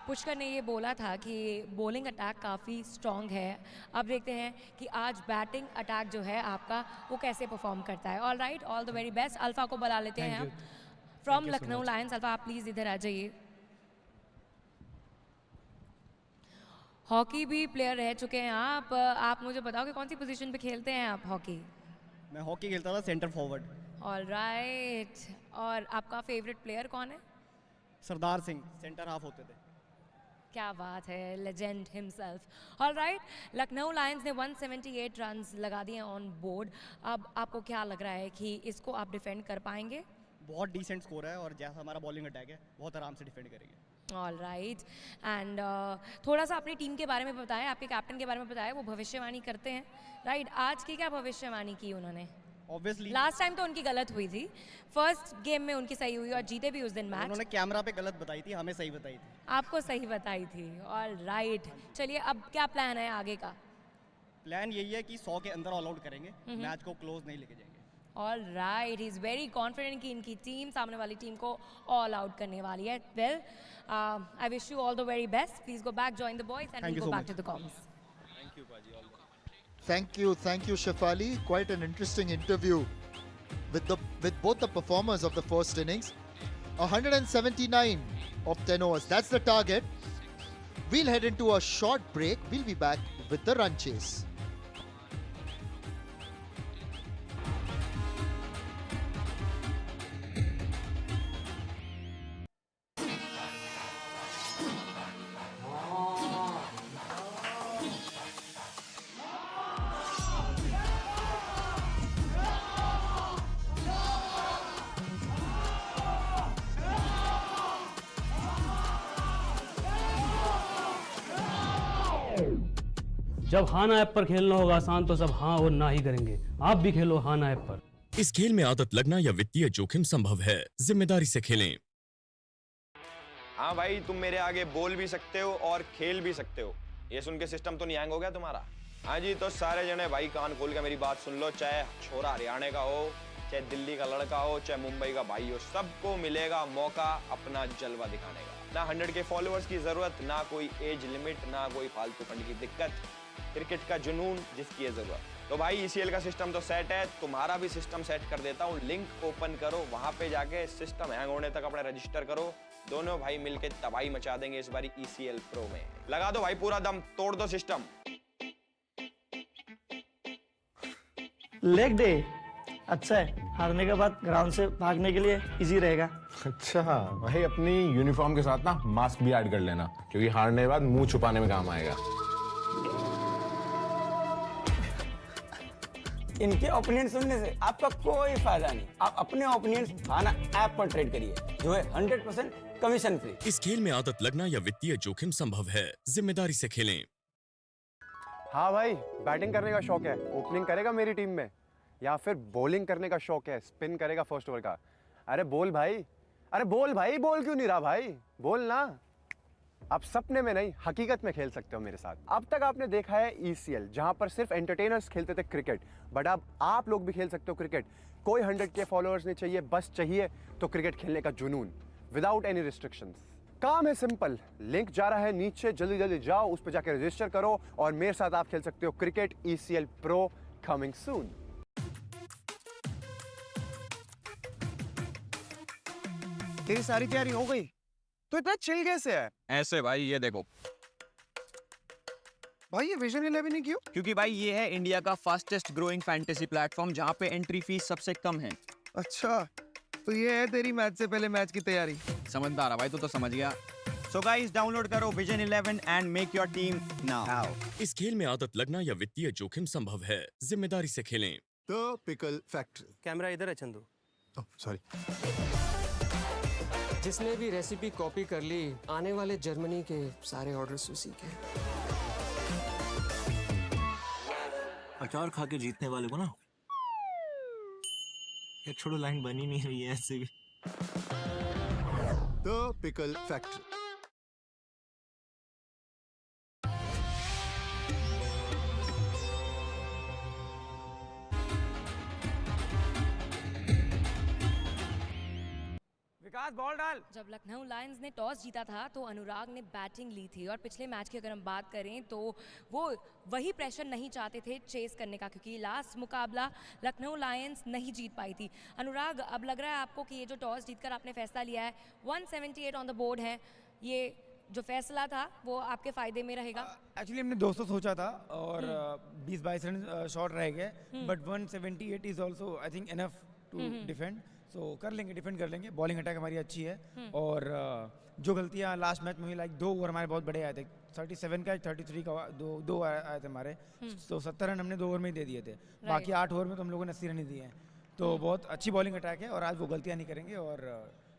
S10: पुष्कर ने ये बोला था कि बॉलिंग अटैक काफ़ी स्ट्रॉन्ग है। अब देखते हैं कि आज बैटिंग अटैक जो है आपका वो कैसे परफॉर्म करता है। All right, all the very best. Alpha को बुला लेते हैं हम फ्रॉम लखनऊ लायंस। अल्फा आप प्लीज़ इधर आ जाइए। हॉकी भी प्लेयर रह चुके हैं आप मुझे बताओ कि कौन सी पोजीशन पे खेलते हैं आप हॉकी?
S15: मैं हॉकी खेलता था सेंटर फॉरवर्ड।
S10: ऑल राइट, और आपका फेवरेट प्लेयर कौन है?
S15: सरदार सिंह, सेंटर हाफ होते थे।
S10: क्या बात है, legend himself. All right, Lucknow Lions ने 178 रन्स लगा दिए ऑन बोर्ड। अब आपको क्या लग रहा है कि इसको आप डिफेंड कर पाएंगे?
S15: बहुत डिसेंट स्कोर है और जैसा हमारा बॉलिंग अटैक है बहुत आराम से डिफेंड करेंगे।
S10: ऑल राइट एंड थोड़ा सा अपनी टीम के बारे में बताएं, आपके कैप्टन के बारे में बताएं, वो भविष्यवाणी करते हैं राइट। आज की क्या भविष्यवाणी की उन्होंने?
S15: ऑब्वियसली
S10: लास्ट टाइम तो उनकी गलत हुई थी, फर्स्ट गेम में उनकी सही हुई और जीते भी उस दिन मैच।
S15: उन्होंने कैमरा पे गलत बताई थी, हमें सही बताई थी।
S10: आपको सही बताई थी। ऑल राइट चलिए अब क्या प्लान है आगे का?
S15: प्लान यही है कि 100 के अंदर ऑल आउट करेंगे, मैच को क्लोज नहीं लेके जाएंगे।
S10: All right he is very confident कि इनकी टीम सामने वाली टीम को ऑल आउट करने वाली है। Well I wish you all the very best. Please go back, join the boys and we go back to the comms.
S12: Thank you पाजी, all
S8: Thank you, Shefali. Quite an interesting interview with both the performers of the first innings. 179 of 10 overs. That's the target. We'll head into a short break. We'll be back with the run chase.
S16: जब हाना app पर खेलना होगा आसान तो सब हाँ और ना ही करेंगे। आप भी खेलो हाना ऐप पर।
S18: इस खेल में आदत लगना या वित्तीय जोखिम संभव है, जिम्मेदारी से खेलें।
S12: हाँ भाई, तुम मेरे आगे बोल भी सकते हो और खेल भी सकते हो। ये सुन के सिस्टम तो नहीं हैंग हो गया तुम्हारा? हाँ जी, तो सारे जने भाई कान खोल के मेरी बात सुन लो। चाहे छोरा हरियाणा का हो, चाहे दिल्ली का लड़का हो, चाहे मुंबई का भाई हो, सबको मिलेगा मौका अपना जलवा दिखाने का। ना 100 के फॉलोअर्स की जरूरत, ना कोई एज लिमिट, ना कोई फालतू फंड की दिक्कत, क्रिकेट का जुनून जिसकी है जरूरत। तो भाई ECL का सिस्टम तो सेट है, तुम्हारा भी सिस्टम सेट कर देता हूँ। लिंक ओपन करो, वहां पे जाके सिस्टम हैंग होने तक अपना रजिस्टर करो। दोनों भाई मिलके तबाही मचा देंगे इस बारी ECL Pro में। लगा दो भाई पूरा दम, तोड़ दो सिस्टम।
S21: लेग डे अच्छा है, हारने के बाद ग्राउंड से भागने के लिए इजी रहेगा।
S22: अच्छा भाई, अपनी यूनिफॉर्म के साथ ना मास्क भी ऐड कर लेना, क्योंकि हारने के बाद मुंह छुपाने में काम आएगा।
S23: इनके ओपिनियन सुनने से आपका कोई फायदा नहीं। आप अपने ओपिनियन खाना ऐप पर ट्रेड करिए, जो है 100% कमीशन फ्री।
S18: इस खेल में आदत लगना या वित्तीय जोखिम संभव है, जिम्मेदारी से खेलें।
S11: हाँ भाई, बैटिंग करने का शौक है, ओपनिंग करेगा मेरी टीम में, या फिर बॉलिंग करने का शौक है, स्पिन करेगा फर्स्ट ओवर का। अरे बोल भाई, अरे बोल भाई, बोल क्यों नहीं रहा भाई? बोल ना। आप सपने में नहीं, हकीकत में खेल सकते हो मेरे साथ। अब तक आपने देखा है ECL, जहां पर सिर्फ एंटरटेनर्स खेलते थे क्रिकेट, बट अब आप लोग भी खेल सकते हो क्रिकेट। कोई 100 के फॉलोअर्स नहीं चाहिए, बस चाहिए तो क्रिकेट खेलने का जुनून, विदाउट एनी रिस्ट्रिक्शंस। काम है सिंपल, लिंक जा रहा है नीचे, जल्दी जल्दी जाओ, उस पर जाकर रजिस्टर करो और मेरे साथ आप खेल सकते हो cricket. ECL Pro coming soon.
S1: तेरी सारी तैयारी हो गई? तो इतना चिल कैसे है?
S6: ऐसे भाई, ये देखो
S1: भाई, ये विजन 11 ही क्यों?
S6: क्योंकि भाई ये है इंडिया का फास्टेस्ट ग्रोइंग फैंटेसी प्लेटफॉर्म, जहाँ पे एंट्री फीस सबसे कम है।
S1: अच्छा, तो ये है तेरी मैच से पहले मैच की तैयारी।
S6: समझदार है भाई, तू तो समझ गया। So guys, डाउनलोड करो vision 11 and make your team now.
S18: इस खेल में आदत लगना या वित्तीय जोखिम संभव है, जिम्मेदारी से खेलें।
S19: The pickle factory.
S23: कैमरा इधर है चंदू।
S19: सॉरी।
S23: जिसने भी रेसिपी कॉपी कर ली, आने वाले जर्मनी के सारे ऑर्डर्स उसी के।
S20: अचार खा के जीतने वाले को ना, ये छोड़ो, लाइन बनी नहीं हुई है ऐसे भी।
S19: The pickle factory.
S10: Vikas ball डाल। जब लखनऊ लायंस ने टॉस जीता था तो अनुराग ने बैटिंग ली थी और पिछले मैच की अगर हम बात करें तो वो वही प्रेशर नहीं चाहते थे चेस करने का, क्योंकि लास्ट मुकाबला लखनऊ लायंस नहीं जीत पाई थी। अनुराग, अब लग रहा है आपको कि ये जो टॉस जीतकर आपने फैसला लिया है, 178 ऑन द बोर्ड है, ये जो फैसला था वो आपके फायदे में रहेगा?
S25: एक्चुअली हमने 200 सोचा था और 20-22 रन शॉर्ट रह गए, but 178 is also I think enough to defend. So कर लेंगे, डिफेंड कर लेंगे। बॉलिंग अटैक हमारी अच्छी है और जो गलतियां लास्ट मैच में हुई, लाइक 2 ओवर हमारे बहुत बड़े आए थे, 37 का 33 का दो आए थे हमारे, तो 70 रन हमने 2 ओवर में ही दे दिए थे। बाकी 8 ओवर में तो हम लोगों ने 80 रन ही दिए हैं। तो बहुत अच्छी बॉलिंग अटैक है और आज वो गलतियां नहीं करेंगे और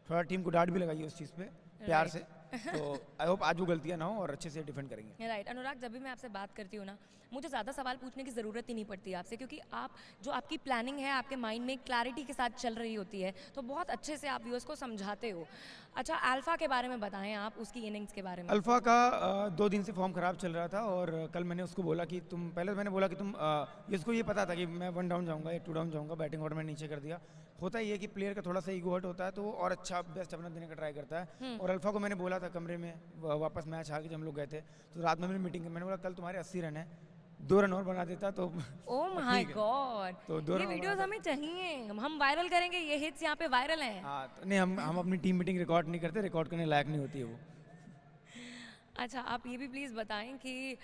S25: थोड़ा टीम को डांट भी लगाई उस चीज़ पे प्यार से। तो आई होप आज वो गलतियां ना हो और अच्छे से डिफेंड करेंगे।
S10: राइट अनुराग, जब भी मैं आपसे बात करती हूँ ना, मुझे ज़्यादा सवाल पूछने की ज़रूरत ही नहीं पड़ती आपसे, क्योंकि आप जो आपकी प्लानिंग है आपके माइंड में क्लैरिटी के साथ चल रही होती है, तो बहुत अच्छे से आप व्यूअर्स को समझाते हो। अच्छा, अल्फा के बारे में बताएं आप, उसकी इनिंग्स के बारे में।
S25: अल्फा का 2 दिन से फॉर्म खराब चल रहा था और कल मैंने उसको बोला कि मैंने बोला कि इसको ये पता था कि मैं 1 डाउन जाऊंगा या 2 डाउन जाऊंगा, बैटिंग ऑर्डर में नीचे कर दिया। होता ही है कि प्लेयर का थोड़ा सा ईगो हर्ट होता है तो वो और अच्छा बेस्ट अपना देने का ट्राई करता है। और अल्फा को मैंने बोला था कमरे में वापस मैच आ के जब हम लोग गए थे तो रात में मेरी मीटिंग मैंने बोला कल तुम्हारे 80 रन है, 2 रन और बना देता तो
S10: ओह माय गॉड,
S25: तो
S10: ये वीडियोस हमें चाहिए, हम वायरल करेंगे, ये हिट्स यहाँ पे वायरल हैं।
S25: हाँ तो नहीं, हम अपनी टीम मीटिंग रिकॉर्ड नहीं करते, रिकॉर्ड करने लायक नहीं होती है वो।
S10: अच्छा, आप ये भी प्लीज़ बताएं कि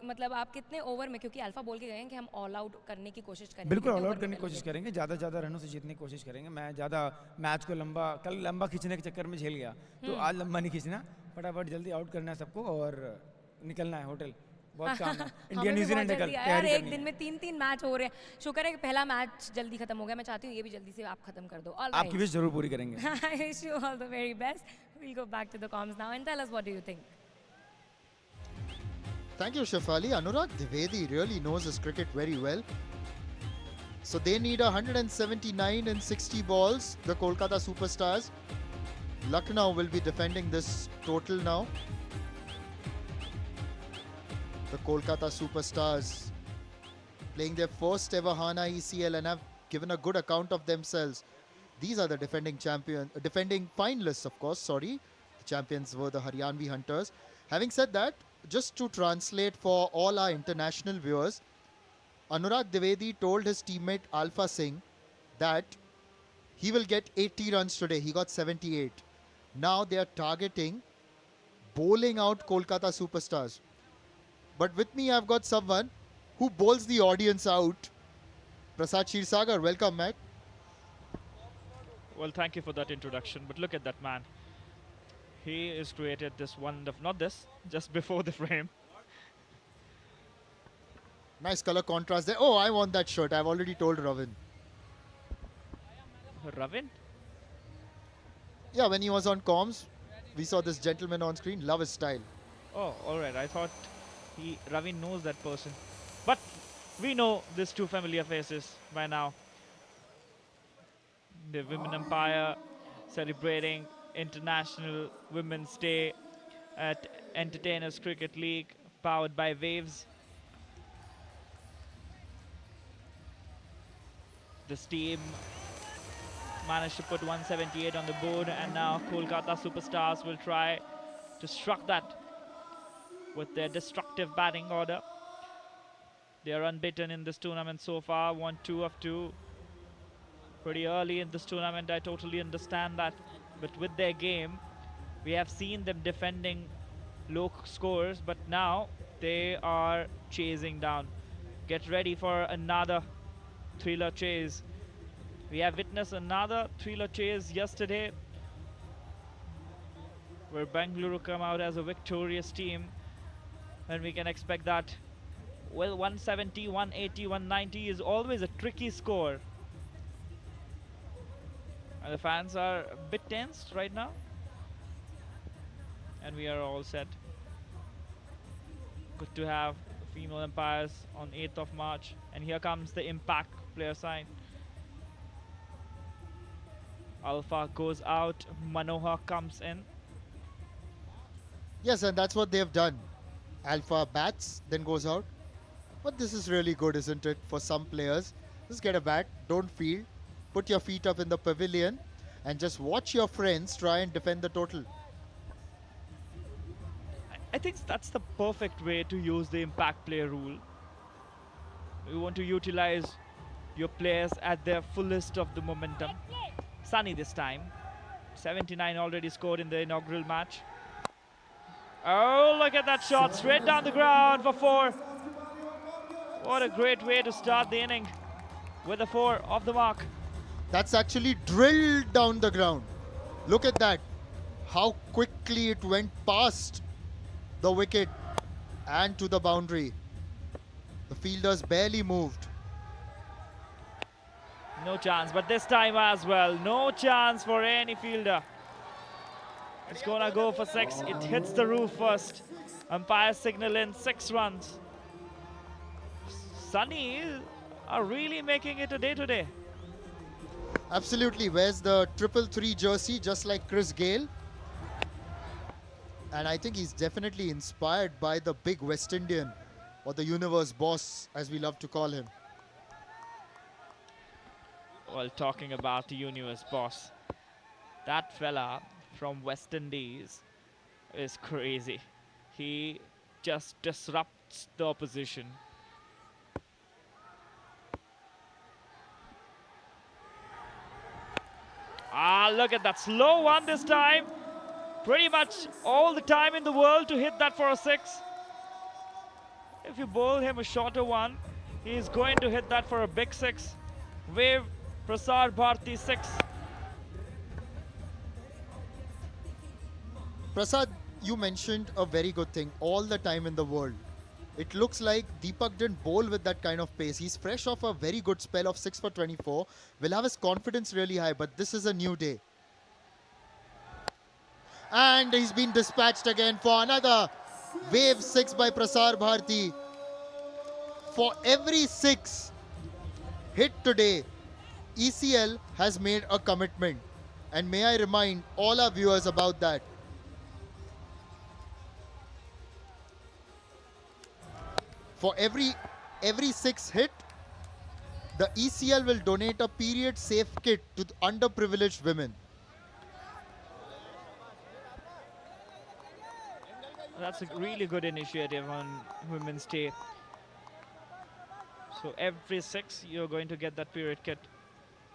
S10: मतलब आप कितने ओवर में, क्योंकि अल्फा बोल के गए हैं कि हम ऑल आउट करने की कोशिश करेंगे।
S25: बिल्कुल ऑल आउट करने की कोशिश करेंगे, ज़्यादा से ज़्यादा रनों से जीतने की कोशिश करेंगे। मैं ज़्यादा मैच को कल लंबा खींचने के चक्कर में झेल गया, तो आज लंबा नहीं खींचना, फटाफट जल्दी आउट करना है सबको और निकलना है होटल। बहुत काम है। इंडिया न्यूजीलैंड है कल,
S10: यार एक दिन में 3 मैच हो रहे हैं। शुक्र है कि पहला मैच जल्दी खत्म हो गया, मैं चाहती हूँ ये भी जल्दी से आप खत्म कर दो।
S25: आपकी विश जरूर पूरी करेंगे।
S10: I wish you all the very best. We'll go back to the comms now and tell us what do you think.
S8: Thank you, Shefali. Anurag Dwivedi really knows his cricket very well. So they need 179 in 60 balls, the Kolkata Superstars. Lucknow will be defending this total now. The Kolkata Superstars playing their first ever Hana ECL and have given a good account of themselves. These are the defending finalists, of course, sorry. The champions were the Haryanvi Hunters. Having said that, just to translate for all our international viewers, Anurag Dwivedi told his teammate Alpha Singh that he will get 80 runs today. He got 78. Now they are targeting bowling out Kolkata Superstars. But with me I've got someone who bowls the audience out. Prasad Shirsagar, welcome, Matt.
S3: Well, thank you for that introduction, but look at that man. He has created this not this, just before the frame.
S8: Nice color contrast there. Oh, I want that shirt. I've already told Ravin.
S3: Ravin?
S8: Yeah, when he was on comms, we saw this gentleman on screen. Love his style.
S3: Oh, all right. I thought Ravin knows that person. But we know these two familiar faces by now. The Women Empire celebrating International Women's Day at Entertainers Cricket League, powered by Waves. This team managed to put 178 on the board, and now Kolkata Superstars will try to struck that with their destructive batting order. They are unbeaten in this tournament so far, won 2 of 2. Pretty early in this tournament, I totally understand that. But with their game, we have seen them defending low scores, but now they are chasing down. Get ready for another thriller chase. We have witnessed another thriller chase yesterday, where Bengaluru come out as a victorious team, and we can expect that. Well, 170, 180, 190 is always a tricky score. And the fans are a bit tensed right now. And we are all set. Good to have female umpires on 8th of March. And here comes the impact player sign. Alpha goes out, Manohar comes in.
S8: Yes, and that's what they've done. Alpha bats, then goes out. But this is really good, isn't it, for some players? Just get a bat, don't field, put your feet up in the pavilion, and just watch your friends try and defend the total.
S3: I think that's the perfect way to use the impact player rule. You want to utilize your players at their fullest of the momentum. Sunny this time. 79 already scored in the inaugural match. Oh, look at that shot, straight down the ground for 4. What a great way to start the inning with a 4 off the mark.
S8: That's actually drilled down the ground. Look at that. How quickly it went past the wicket and to the boundary. The fielders barely moved.
S3: No chance, but this time as well, no chance for any fielder. It's gonna go for 6. It hits the roof first. Umpire signal in 6 runs. Sunny are really making it a day today.
S8: Absolutely. Wears the 333 jersey just like Chris Gale. And I think he's definitely inspired by the big West Indian, or the universe boss as we love to call him.
S3: Well, talking about the universe boss, that fella from West Indies is crazy. He just disrupts the opposition. Ah, look at that slow one this time. Pretty much all the time in the world to hit that for a 6. If you bowl him a shorter one, he's going to hit that for a big 6. Wave Prasar Bharti 6.
S8: Prasad, you mentioned a very good thing, all the time in the world. It looks like Deepak didn't bowl with that kind of pace. He's fresh off a very good spell of 6 for 24. Will have his confidence really high, but this is a new day. And he's been dispatched again for another wave 6 by Prasar Bharti. For every 6 hit today, ECL has made a commitment. And may I remind all our viewers about that. For every 6 hit, the ECL will donate a period safe kit to underprivileged women.
S3: That's a really good initiative on Women's Day. So every 6 you're going to get that period kit.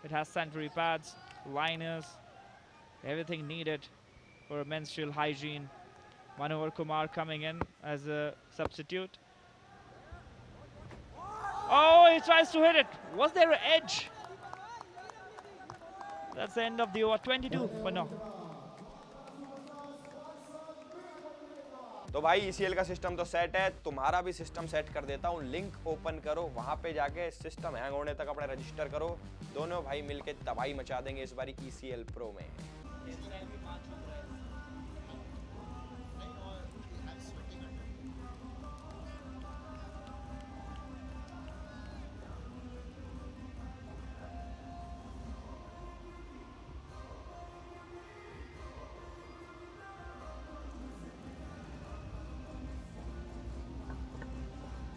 S3: It has sanitary pads, liners, everything needed for menstrual hygiene. Manohar Kumar coming in as a substitute. Oh, he tries to hit it. Was there an edge? That's the end of the over. 22 for now.
S12: तो भाई ECL का system तो set है, तुम्हारा भी system set कर देता हूँ। लिंक ओपन करो, वहां पे जाके सिस्टम हैंग होने तक अपने रजिस्टर करो। दोनों भाई मिलके तबाही मचा देंगे इस बारी ECL Pro में।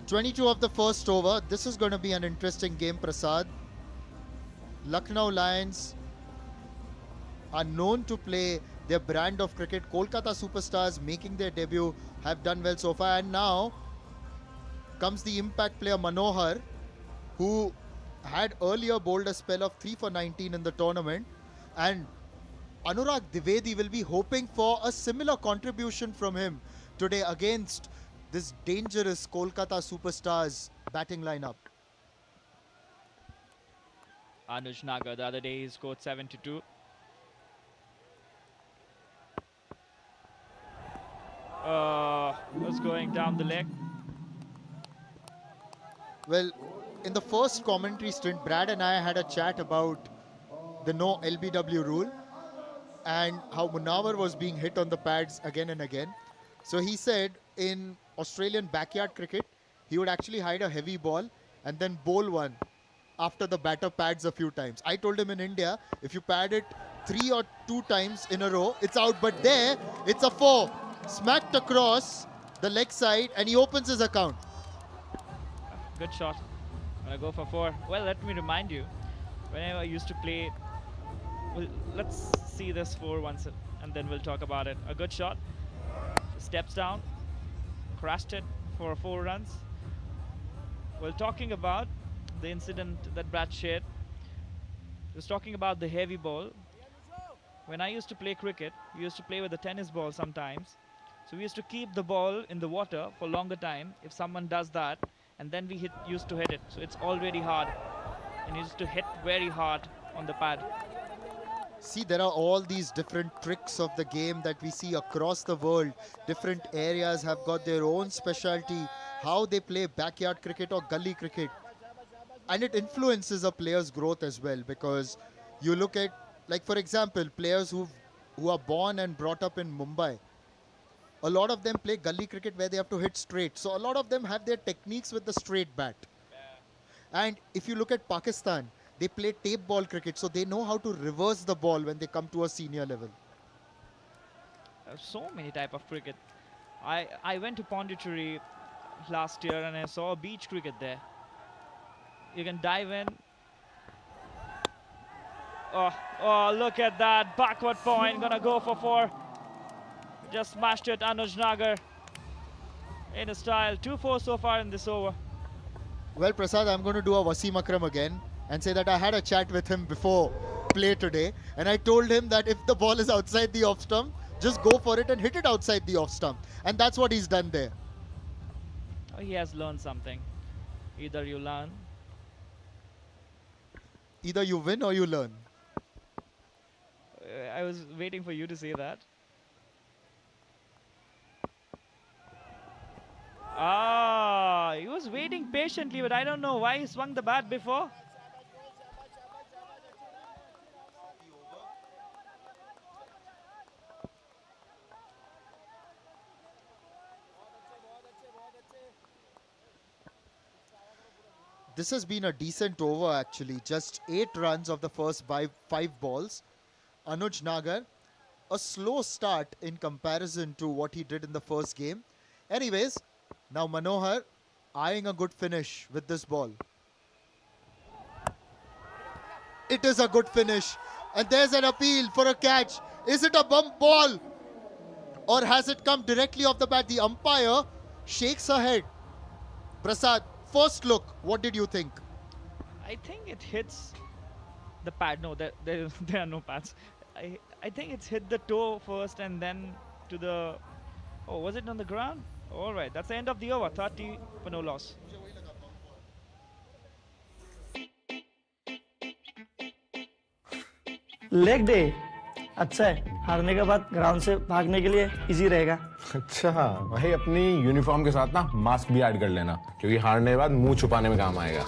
S8: 22 of the first over. This is going to be an interesting game, Prasad. Lucknow Lions are known to play their brand of cricket. Kolkata Superstars making their debut have done well so far. And now comes the impact player Manohar, who had earlier bowled a spell of 3 for 19 in the tournament. And Anurag Dwivedi will be hoping for a similar contribution from him today against this dangerous Kolkata Superstars batting lineup.
S3: Anuj Nagar, the other day he scored 72. Was going down the leg.
S8: Well, in the first commentary stint, Brad and I had a chat about the no LBW rule and how Munawar was being hit on the pads again and again. So he said in Australian backyard cricket, he would actually hide a heavy ball and then bowl one after the batter pads a few times. I told him in India, if you pad it 3 or 2 times in a row, it's out. But there, it's a 4. Smacked across the leg side and he opens his account.
S3: Good shot. I'm gonna go for 4. Well, let me remind you, whenever I used to play, well, let's see this 4 once and then we'll talk about it. A good shot. Steps down. Crashed it for 4 runs. Well, talking about the incident that Brad shared, he was talking about the heavy ball. When I used to play cricket, we used to play with a tennis ball sometimes. So we used to keep the ball in the water for longer time if someone does that, and then we used to hit it. So it's already hard, and used to hit very hard on the pad.
S8: See, there are all these different tricks of the game that we see across the world. Different areas have got their own specialty, how they play backyard cricket or gully cricket. and it influences a player's growth as well, because you look at, like for example, players who are born and brought up in Mumbai. A lot of them play gully cricket where they have to hit straight. So a lot of them have their techniques with the straight bat. And if you look at Pakistan, they play tape ball cricket, so they know how to reverse the ball when they come to a senior level.
S3: So many type of cricket. I went to Pondicherry last year and I saw beach cricket there. You can dive in. Oh, look at that backward point. Gonna go for 4. Just smashed it, Anuj Nagar. In a style. 2-4 so far in this over.
S8: Well, Prasad, I'm going to do a Wasim Akram again and say that I had a chat with him before play today, and I told him that if the ball is outside the off stump, just go for it and hit it outside the off stump. And that's what he's done there.
S3: Oh, he has learned something. Either you learn.
S8: Either you win or you learn.
S3: I was waiting for you to say that. He was waiting patiently, but I don't know why he swung the bat before.
S8: This has been a decent over actually. Just 8 runs of the first 5 balls. Anuj Nagar, a slow start in comparison to what he did in the first game. Anyways, now Manohar eyeing a good finish with this ball. It is a good finish. And there's an appeal for a catch. Is it a bump ball? Or has it come directly off the bat? The umpire shakes her head. Prasad, first look, what did you think?
S3: I think it hits the pad. No, there are no pads. I think it's hit the toe first and then to the... Oh, was it on the ground? All right, that's the end of the over. 30 for no loss.
S21: Leg day अच्छा है, हारने के बाद ground से भागने के लिए easy रहेगा।
S22: अच्छा भाई, अपनी यूनिफॉर्म के साथ ना मास्क भी ऐड कर लेना, क्योंकि हारने के बाद मुंह छुपाने में काम आएगा।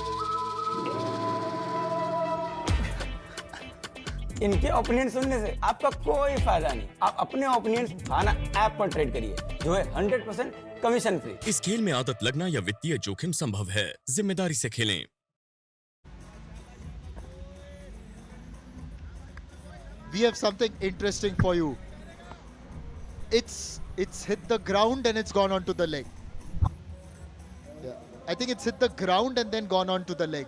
S23: इनके ओपिनियन सुनने से आपका कोई फायदा नहीं। आप अपने ओपिनियन खाना ऐप पर ट्रेड करिए, जो है 100% कमीशन फ्री।
S18: इस खेल में आदत लगना या वित्तीय जोखिम संभव है, जिम्मेदारी से खेलें।
S8: We have something interesting for you. It's hit the ground and it's gone onto the leg. Yeah. I think it's hit the ground and then gone onto the leg.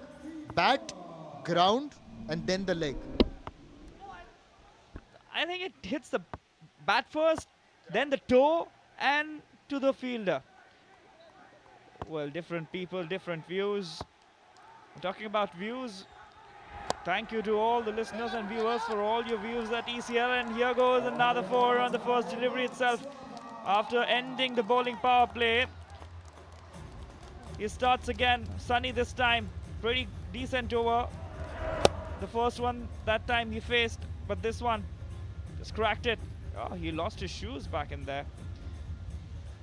S8: Bat, ground, and then the leg.
S3: I think it hits the bat first, then the toe, and to the fielder. Well, different people, different views. Talking about views, thank you to all the listeners and viewers for all your views at ECL. And here goes another 4 on the first delivery itself. After ending the bowling power play, he starts again. Sunny this time. Pretty decent over. The first one that time he faced, but this one just cracked it. Oh, he lost his shoes back in there.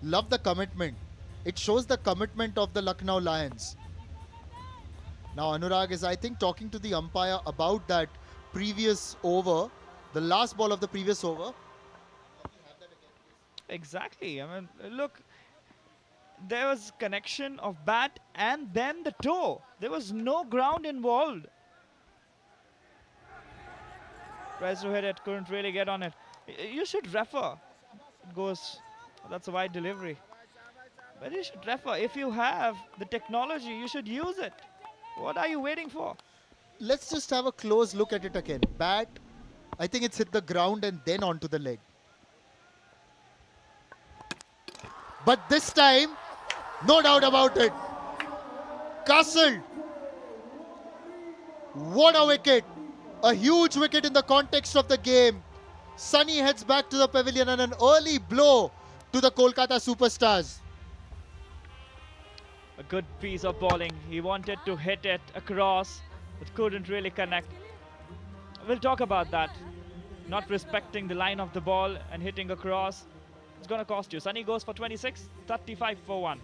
S8: Love the commitment. It shows the commitment of the Lucknow Lions. Now Anurag is, I think, talking to the umpire about that previous over, the last ball of the previous over.
S3: Exactly. I mean, look, there was connection of bat and then the toe. There was no ground involved. Tries to hit it, couldn't really get on it. You should refer. It goes, that's a wide delivery. But you should refer. If you have the technology, you should use it. What are you waiting for?
S8: Let's just have a close look at it again. Bat, I think it's hit the ground and then onto the leg. But this time, no doubt about it. Castled. What a wicket. A huge wicket in the context of the game. Sunny heads back to the pavilion and an early blow to the Kolkata Superstars.
S3: A good piece of bowling. He wanted to hit it across, but couldn't really connect. We'll talk about that. Not respecting the line of the ball and hitting across. It's going to cost you. Sunny goes for 26, 35 for 1.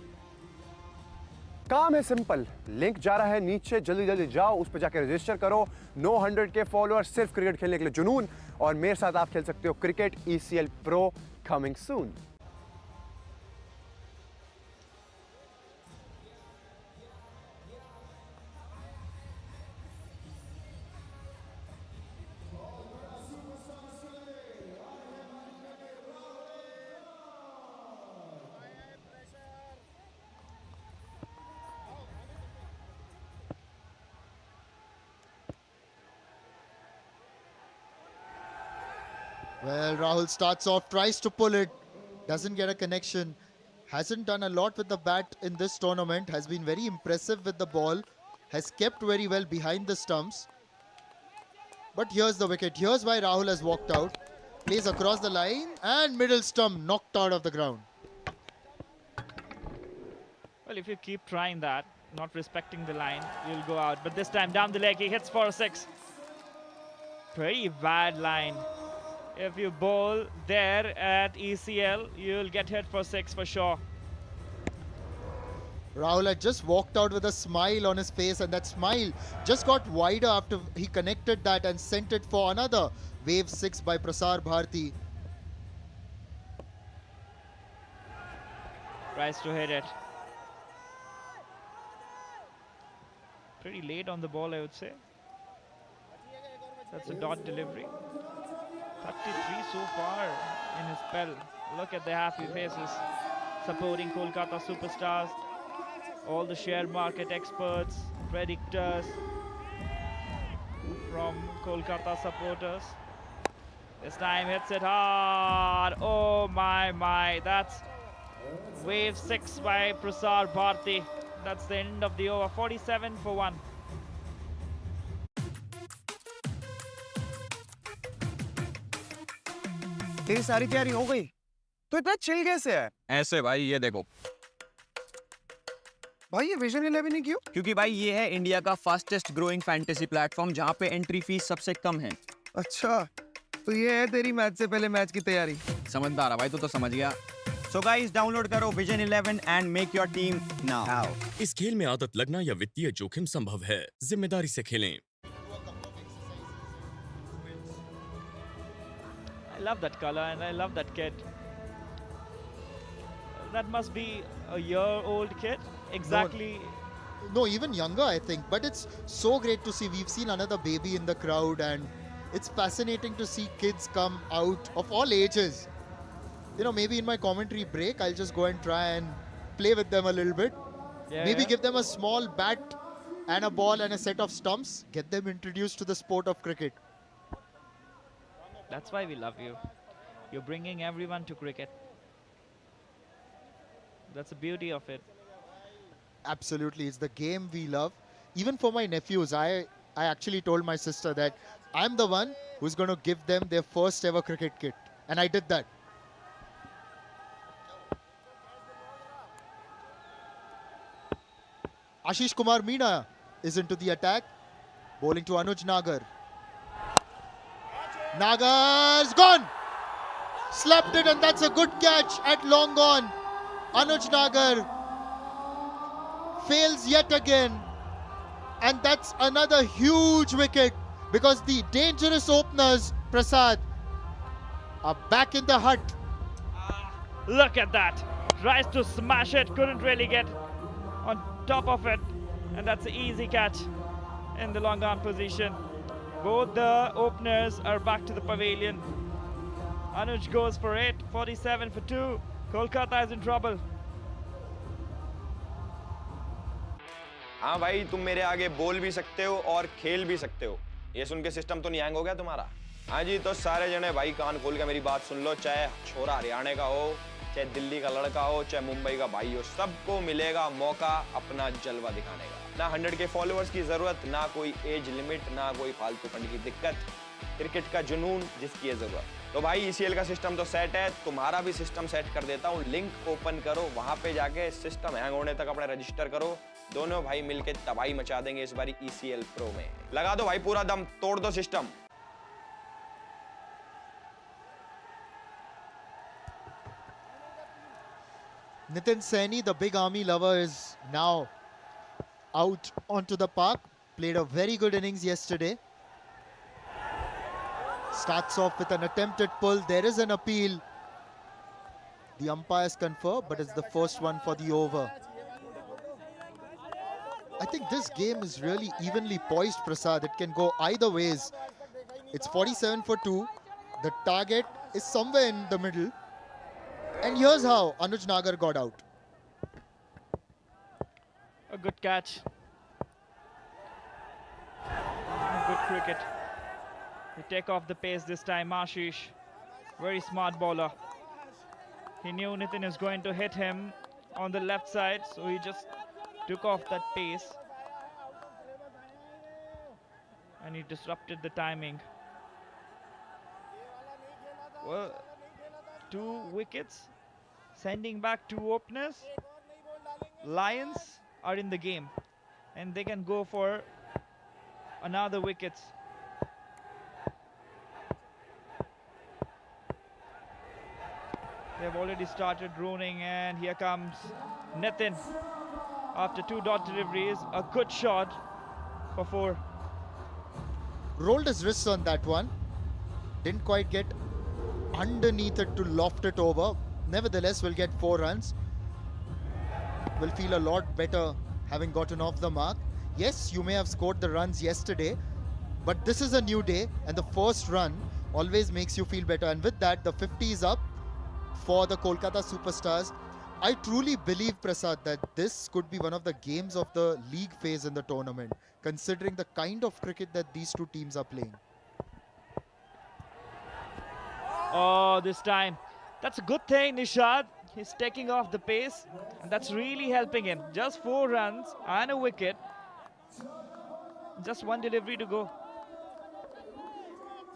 S11: काम है simple, link जा रहा है नीचे, जल्दी जल्दी जाओ उस पर जाकर रजिस्टर करो। 900 के फॉलोअर, सिर्फ क्रिकेट खेलने के लिए जुनून, और मेरे साथ आप खेल सकते हो cricket ECL Pro coming soon.
S8: Well, Rahul starts off, tries to pull it, doesn't get a connection. Hasn't done a lot with the bat in this tournament, has been very impressive with the ball, has kept very well behind the stumps. But here's the wicket. Here's why Rahul has walked out. Plays across the line and middle stump knocked out of the ground.
S3: Well, if you keep trying that, not respecting the line, you'll go out. But this time down the leg, he hits for a 6. Pretty bad line. If you bowl there at ECL, you'll get hit for 6 for sure.
S8: Rahul had just walked out with a smile on his face, and that smile just got wider after he connected that and sent it for another wave 6 by Prasar Bharti.
S3: Tries to hit it. Pretty late on the ball, I would say. That's a dot delivery. 33 so far in his spell. Look at the happy faces supporting Kolkata Superstars. All the share market experts, predictors from Kolkata supporters. This time hits it hard. Oh my. That's wave 6 by Prasar Bharti. That's the end of the over. 47 for 1.
S1: तेरी सारी तैयारी हो गई तो इतना chill कैसे है?
S6: ऐसे भाई, ये देखो
S1: भाई, ये विजन 11 ही क्यों?
S6: क्योंकि भाई ये है इंडिया का फास्टेस्ट ग्रोइंग फैंटेसी प्लेटफॉर्म जहाँ पे एंट्री फीस सबसे कम है।
S1: अच्छा, तो ये है तेरी मैच से पहले मैच की तैयारी।
S6: समझदार है भाई, तो समझ गया। सो गाइस, डाउनलोड करो vision 11 and make your team now.
S18: इस खेल में आदत लगना या वित्तीय जोखिम संभव है, जिम्मेदारी से खेलें।
S3: I love that color and I love that kid. That must be a year-old kid. Exactly.
S8: No, even younger, I think. But it's so great to see. We've seen another baby in the crowd, and it's fascinating to see kids come out of all ages. You know, maybe in my commentary break, I'll just go and try and play with them a little bit. Maybe give them a small bat and a ball and a set of stumps. Get them introduced to the sport of cricket.
S3: That's why we love you. You're bringing everyone to cricket. That's the beauty of it.
S8: Absolutely, it's the game we love. Even for my nephews, I actually told my sister that I'm the one who's going to give them their first ever cricket kit. And I did that. Ashish Kumar Meena is into the attack. Bowling to Anuj Nagar. Nagar's gone! Slapped it, and that's a good catch at long on. Anuj Nagar fails yet again, and that's another huge wicket because the dangerous openers, Prasad, are back in the hut.
S3: Look at that. Tries to smash it, couldn't really get on top of it, and that's an easy catch in the long on position. Both the openers are back to the pavilion. Anuj goes for it, 47 for 2. Kolkata is in trouble.
S12: हाँ भाई, तुम मेरे आगे बोल भी सकते हो और खेल भी सकते हो। ये सुन के सिस्टम तो नहीं हैंग हो गया तुम्हारा? हाँ जी, तो सारे जने भाई कान खोल के मेरी बात सुन लो। चाहे छोरा हरियाणा का हो, चाहे दिल्ली का लड़का हो, चाहे मुंबई का भाई हो, सबको मिलेगा मौका अपना जलवा दिखाने का। ना 100 के फॉलोअर्स की जरूरत, ना कोई एज लिमिट, ना कोई फालतू फंड की दिक्कत। क्रिकेट का जुनून जिसकी है जरूरत। तो भाई ECL का सिस्टम तो सेट है, तुम्हारा भी सिस्टम सेट कर देता हूँ। लिंक ओपन करो, वहां पे जाके सिस्टम हैंग होने तक अपना रजिस्टर करो। दोनों भाई मिलके तबाही मचा देंगे इस बारी ECL Pro में। लगा दो भाई पूरा दम, तोड़ दो system.
S8: Nitin Saini, the big army lover, is now out onto the park. Played a very good innings yesterday. Starts off with an attempted pull. There is an appeal. The umpires confer, but it's the first one for the over. I think this game is really evenly poised, Prasad. It can go either ways. It's 47 for 2. The target is somewhere in the middle. And here's how Anuj Nagar got out.
S3: A good catch. Good cricket. He take off the pace this time, Ashish. Very smart bowler. He knew Nitin is going to hit him on the left side, so he just took off that pace. And he disrupted the timing. Well, 2 wickets, sending back 2 openers. Lions are in the game, and they can go for another wickets. They have already started droning, and here comes Nitin. After 2 dot deliveries, a good shot for 4.
S8: Rolled his wrists on that one. Didn't quite get underneath it to loft it over. Nevertheless, will get 4 runs. Will feel a lot better having gotten off the mark. Yes, you may have scored the runs yesterday, but this is a new day, and the first run always makes you feel better. And with that, the 50 is up for the Kolkata Superstars. I truly believe, Prasad, that this could be one of the games of the league phase in the tournament, considering the kind of cricket that these 2 teams are playing.
S3: Oh, this time. That's a good thing, Nishad. He's taking off the pace, and that's really helping him. Just 4 runs and a wicket. Just 1 delivery to go.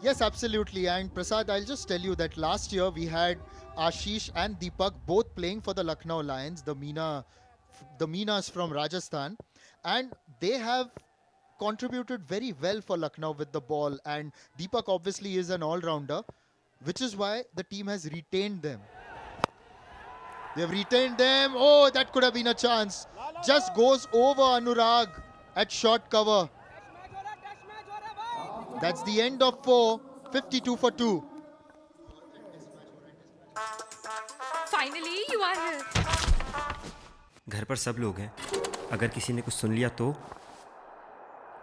S8: Yes, absolutely. And Prasad, I'll just tell you that last year we had Ashish and Deepak both playing for the Lucknow Lions, the Meenas from Rajasthan, and they have contributed very well for Lucknow with the ball, and Deepak obviously is an all-rounder, which is why the team has retained them. They have retained them. Oh, that could have been a chance. Just goes over Anurag at short cover. That's the end of 4. 52 for 2.
S10: Finally, you are here.
S4: घर पर सब लोग हैं, अगर किसी ने कुछ सुन लिया तो?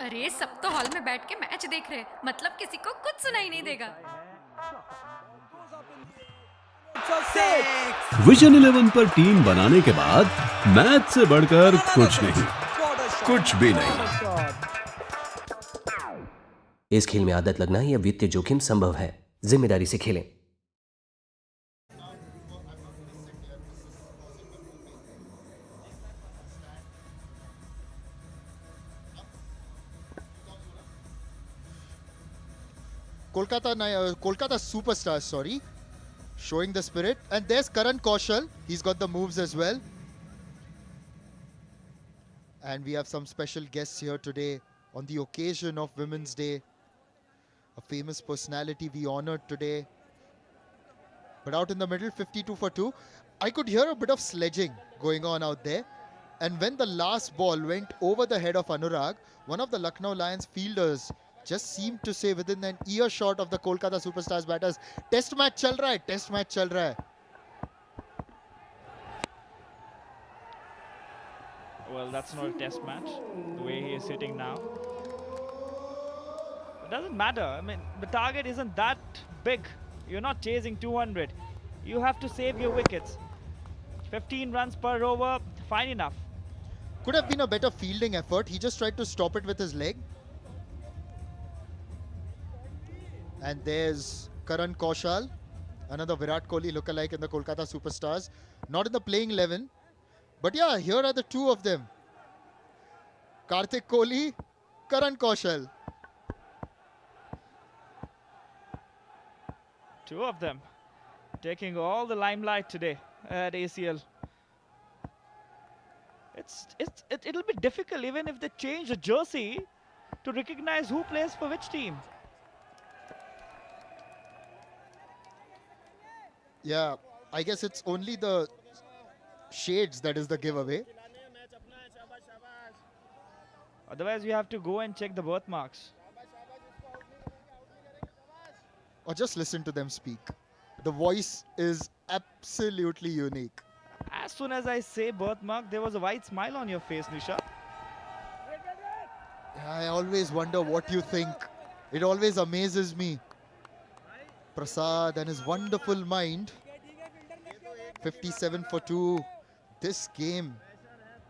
S10: अरे सब तो हॉल में बैठ के मैच देख रहे हैं, मतलब किसी को कुछ सुनाई नहीं देगा।
S13: विजन 11 पर टीम बनाने के बाद मैच से बढ़कर कुछ नहीं, कुछ भी नहीं।
S17: इस खेल में आदत लगना या वित्तीय जोखिम संभव है, जिम्मेदारी से खेलें।
S8: Kolkata Superstars, sorry, showing the spirit. And there's Karan Kaushal. He's got the moves as well. And we have some special guests here today on the occasion of Women's Day. A famous personality we honored today. But out in the middle, 52 for 2. I could hear a bit of sledging going on out there. And when the last ball went over the head of Anurag, one of the Lucknow Lions fielders just seemed to say within an earshot of the Kolkata Superstars batters, test match chal raha hai, test match chal raha hai.
S3: Well, that's not a test match, the way he is sitting now. It doesn't matter. I mean, the target isn't that big. You're not chasing 200. You have to save your wickets. 15 runs per over, fine enough.
S8: Could have been a better fielding effort. He just tried to stop it with his leg. And there's Karan Kaushal, another Virat Kohli lookalike in the Kolkata Superstars. Not in the playing 11. But yeah, here are the 2 of them. Karthik Kohli, Karan Kaushal.
S3: 2 of them taking all the limelight today at ACL. It'll be difficult even if they change the jersey to recognize who plays for which team.
S8: Yeah, I guess it's only the shades that is the giveaway.
S3: Otherwise, you have to go and check the birthmarks.
S8: Or just listen to them speak. The voice is absolutely unique.
S3: As soon as I say birthmark, there was a wide smile on your face, Nisha.
S8: I always wonder what you think. It always amazes me. Prasad and his wonderful mind. 57 for 2. This game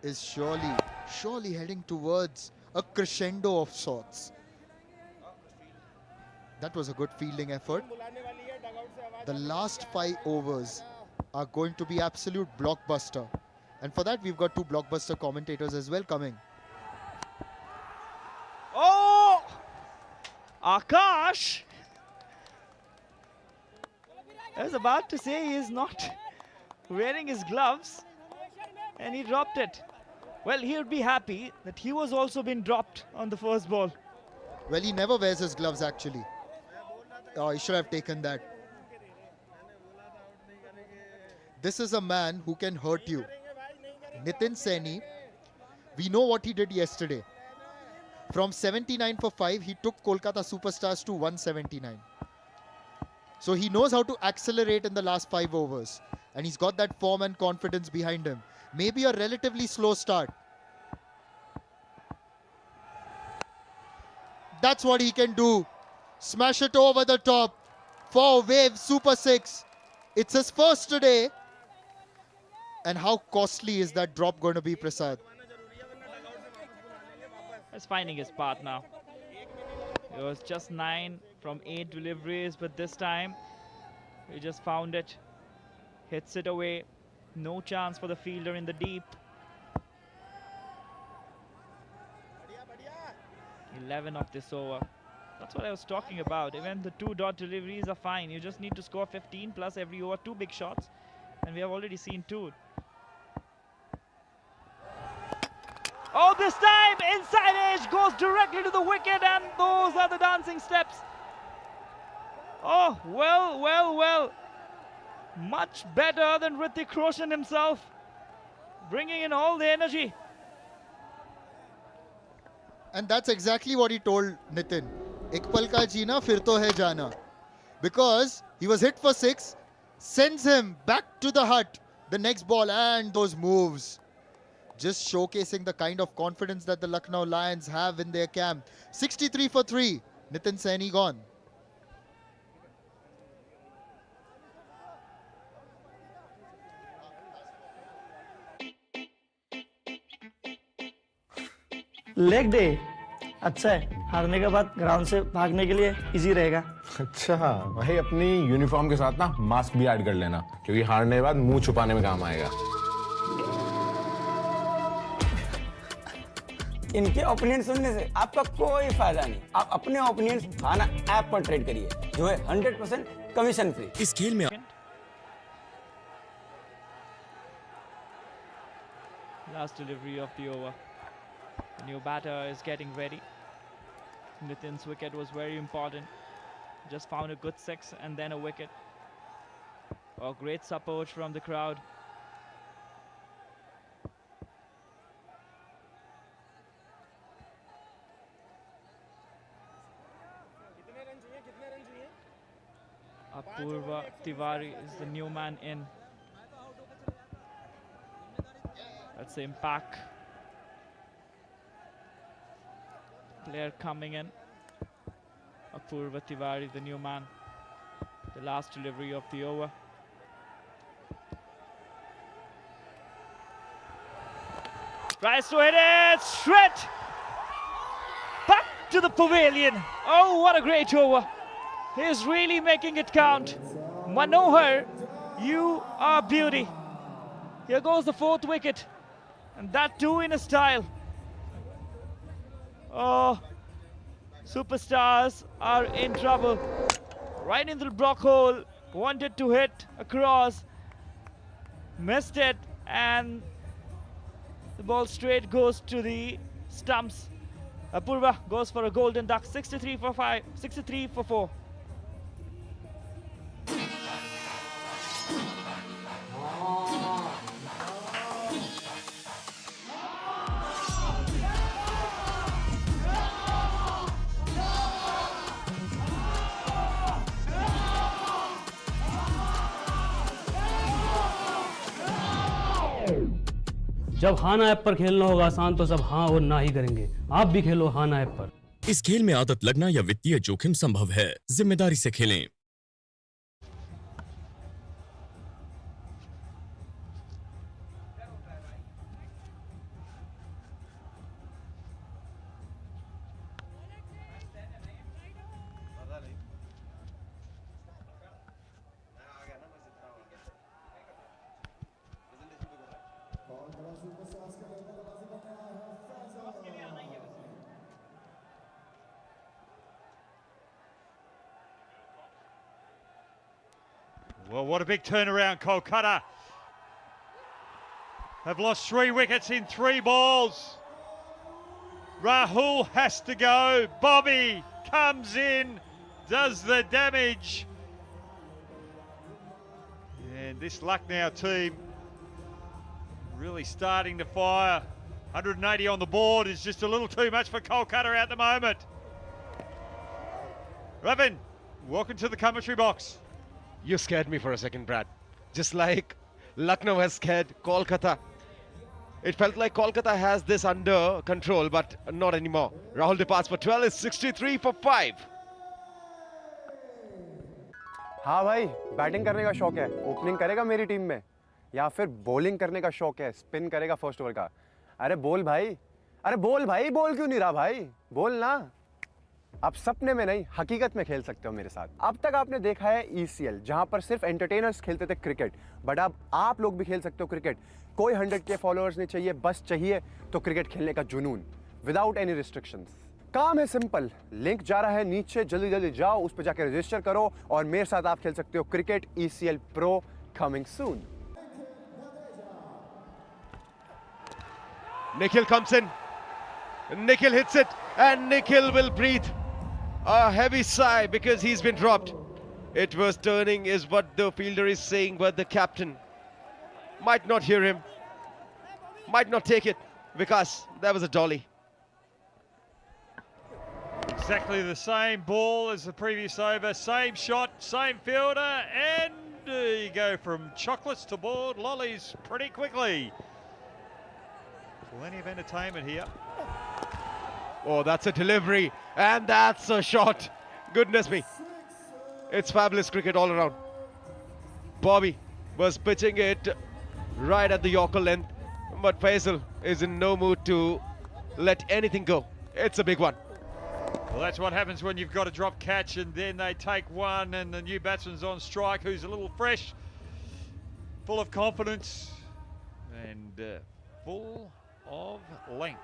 S8: is surely heading towards a crescendo of sorts. That was a good fielding effort. The last 5 overs are going to be absolute blockbuster. And for that, we've got 2 blockbuster commentators as well coming.
S3: Oh! Akash! I was about to say he is not wearing his gloves and he dropped it. Well, he would be happy that he was also been dropped on the first ball.
S8: Well, he never wears his gloves actually. Oh, he should have taken that. This is a man who can hurt you. Nitin Saini, we know what he did yesterday. From 79 for 5, he took Kolkata Superstars to 179. So he knows how to accelerate in the last 5 overs. And he's got that form and confidence behind him. Maybe a relatively slow start. That's what he can do. Smash it over the top. 4 wave super 6. It's his first today. And how costly is that drop going to be, Prasad?
S3: He's finding his path now. It was just 9 from 8 deliveries, but this time he just found it. Hits it away. No chance for the fielder in the deep. 11 of this over. That's what I was talking about. Even the 2 dot deliveries are fine. You just need to score 15 plus every over 2 big shots. And we have already seen 2. Oh, this time inside edge goes directly to the wicket, and those are the dancing steps. Oh, well. Much better than Hrithik Roshan himself. Bringing in all the energy.
S8: And that's exactly what he told Nitin. Ek pal ka jeena, fir to hai jana. Because he was hit for 6, sends him back to the hut. The next ball and those moves. Just showcasing the kind of confidence that the Lucknow Lions have in their camp. 63 for 3. Nitin Saini gone.
S21: Leg day अच्छा है, हारने के बाद ground से भागने के लिए easy रहेगा।
S22: अच्छा भाई, अपनी यूनिफॉर्म के साथ ना मास्क भी ऐड कर लेना, क्योंकि हारने के बाद मुंह छुपाने में काम आएगा।
S23: इनके ओपिनियन सुनने से आपका कोई फायदा नहीं। आप अपने ओपिनियन खाना ऐप पर ट्रेड करिए, जो है 100% कमीशन फ्री।
S18: इस खेल में
S3: Last delivery of the over. The new batter is getting ready. Nitin's wicket was very important. Just found a good 6 and then a wicket. Oh, great support from the crowd. Apurva Tiwari is the new man in. That's the impact. Player coming in. Apurva Tiwari, the new man. The last delivery of the over. Tries to hit it straight back to the pavilion. Oh, what a great over. He's really making it count. Manohar, you are beauty. Here goes the 4th wicket. And that too in a style. Oh, Superstars are in trouble. Right into the block hole. Wanted to hit across. Missed it. And the ball straight goes to the stumps. Apurva goes for a golden duck. 63 for 5. 63 for 4.
S16: जब हाना app पर खेलना होगा आसान तो सब हाँ और ना ही करेंगे। आप भी खेलो हाना ऐप पर।
S18: इस खेल में आदत लगना या वित्तीय जोखिम संभव है, जिम्मेदारी से खेलें।
S2: Well, what a big turnaround. Kolkata have lost 3 wickets in 3 balls. Rahul has to go. Bobby comes in, does the damage. And this Lucknow team really starting to fire. 180 on the board is just a little too much for Kolkata at the moment. Ravin, welcome to the commentary box.
S5: You scared me for a second, Brad. Just like Lucknow has scared Kolkata. It felt like Kolkata has this under control, but not anymore. Rahul departs for 12, is 63 for 5.
S11: हाँ भाई, batting करने का शौक है, opening करेगा मेरी team में, या फिर बॉलिंग करने का शौक है, स्पिन करेगा फर्स्ट ओवर का। अरे बोल भाई, बोल क्यों नहीं रहा भाई, बोल ना। आप सपने में नहीं, हकीकत में खेल सकते हो मेरे साथ। अब तक आपने देखा है ECL, जहां पर सिर्फ एंटरटेनर्स खेलते थे क्रिकेट, बट अब आप लोग भी खेल सकते हो क्रिकेट। कोई 100K फॉलोअर्स नहीं चाहिए, बस चाहिए तो क्रिकेट खेलने का जुनून, विदाउट एनी रिस्ट्रिक्शंस। काम है सिंपल, लिंक जा रहा है नीचे, जल्दी जल्दी जाओ, उस पर जाकर रजिस्टर करो और मेरे साथ आप खेल सकते हो cricket ECL Pro coming soon.
S5: Nikhil comes in. Nikhil hits it, and Nikhil will breathe a heavy sigh because he's been dropped. It was turning is what the fielder is saying, but the captain might not hear him, might not take it because there was a dolly.
S2: Exactly the same ball as the previous over, same shot, same fielder, and you go from chocolates to board lollies pretty quickly. Plenty of entertainment here.
S5: Oh, that's a delivery, and that's a shot. Goodness me. It's fabulous cricket all around. Bobby was pitching it right at the Yorker length, but Faisal is in no mood to let anything go. It's a big one.
S2: Well, that's what happens when you've got a drop catch and then they take one and the new batsman's on strike, who's a little fresh, full of confidence and full of length.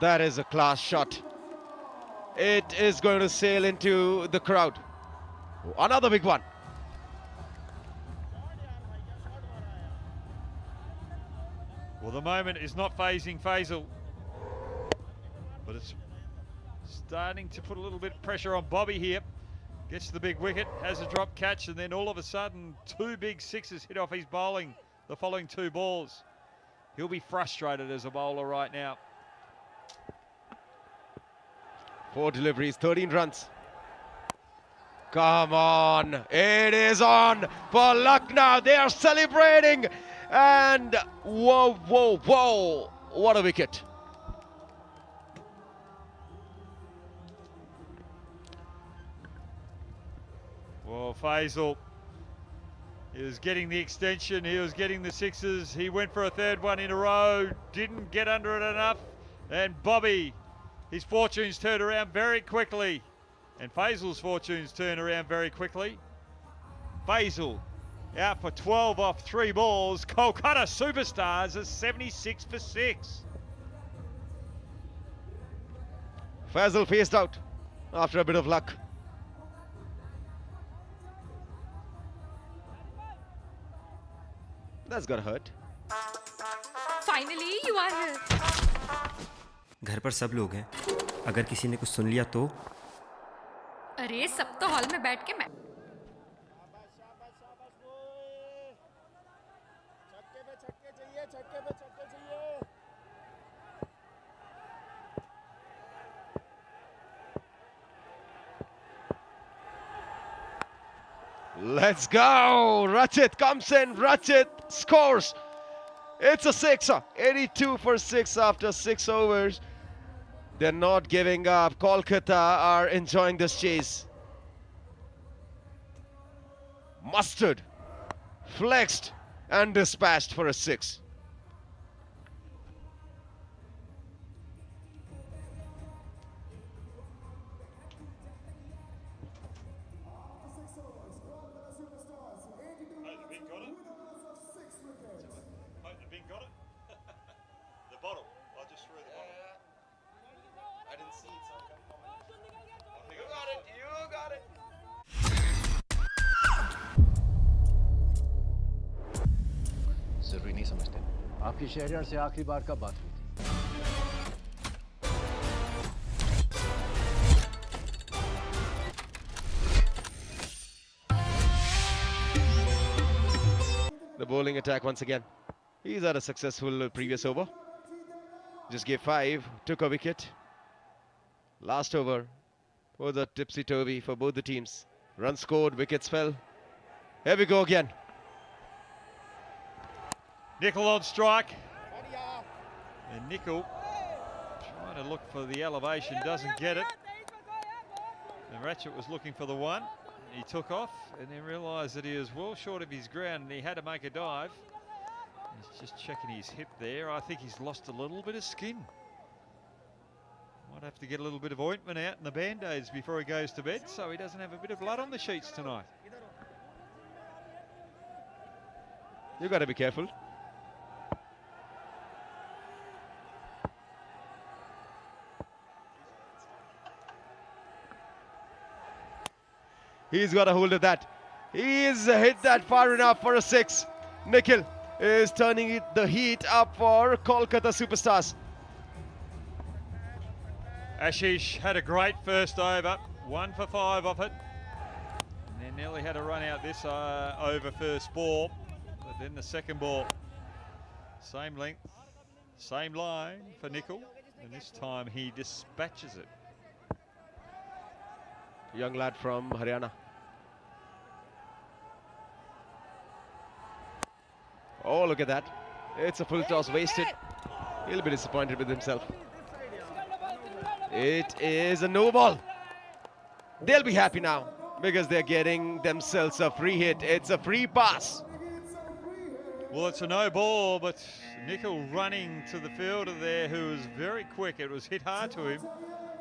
S5: That is a class shot. It is going to sail into the crowd. Another big one.
S2: Well, the moment is not phasing Faisal, but it's starting to put a little bit of pressure on Bobby here. Gets the big wicket, has a drop catch, and then all of a sudden 2 big sixes hit off his bowling the following 2 balls. He'll be frustrated as a bowler right now.
S5: 4 deliveries, 13 runs. Come on, it is on for Lucknow. They are celebrating, and whoa, whoa, whoa, what a wicket.
S2: Well, Faisal, he was getting the extension, he was getting the sixes, he went for a 3rd one in a row, didn't get under it enough, and Bobby, his fortunes turned around very quickly, and Faisal's fortunes turn around very quickly. Faisal out for 12 off 3 balls. Kolkata Superstars is 76 for 6.
S5: Faisal faced out after a bit of luck. That's gotta hurt.
S10: Finally, you are here.
S4: घर पर सब लोग हैं, अगर किसी ने कुछ सुन लिया तो?
S10: अरे सब तो हॉल में बैठ के मैं
S5: Let's go! Rachit comes in, Rachit scores. It's a sixer. 82 for 6 after 6 overs. They're not giving up. Kolkata are enjoying this chase. Mustered, flexed, and dispatched for a 6.
S2: The bottle. I just threw the bottle. I didn't see it, so I can't comment. You got it. You got it.
S7: जरूरी नहीं समझते आपकी शहरियार से आखिरी बार कब बात हुई थी
S5: The bowling attack once again. He's had a successful previous over. Just gave 5, took a wicket. Last over was a tipsy-turvy for both the teams. Runs scored, wickets fell. Here we go again.
S2: Nickel on strike. And Nickel trying to look for the elevation, doesn't get it. And Rachit was looking for the one. He took off and then realised that he was well short of his ground and he had to make a dive. He's just checking his hip there. I think he's lost a little bit of skin. Might have to get a little bit of ointment out in the band-aids before he goes to bed so he doesn't have a bit of blood on the sheets tonight.
S5: You got to be careful. He's got a hold of that. He's hit that far enough for a 6. Nikhil is turning the heat up for Kolkata Superstars.
S2: Ashish had a great first over, 1 for 5 off it. And then nearly had a run out this over first ball. But then the second ball, same length, same line for Nickel. And this time he dispatches it.
S5: Young lad from Haryana. Oh, look at that. It's a full toss wasted. He'll be disappointed with himself. It is a no ball. They'll be happy now because they're getting themselves a free hit. It's a free pass.
S2: Well, it's a no ball, but Nickel running to the fielder there who was very quick. It was hit hard to him.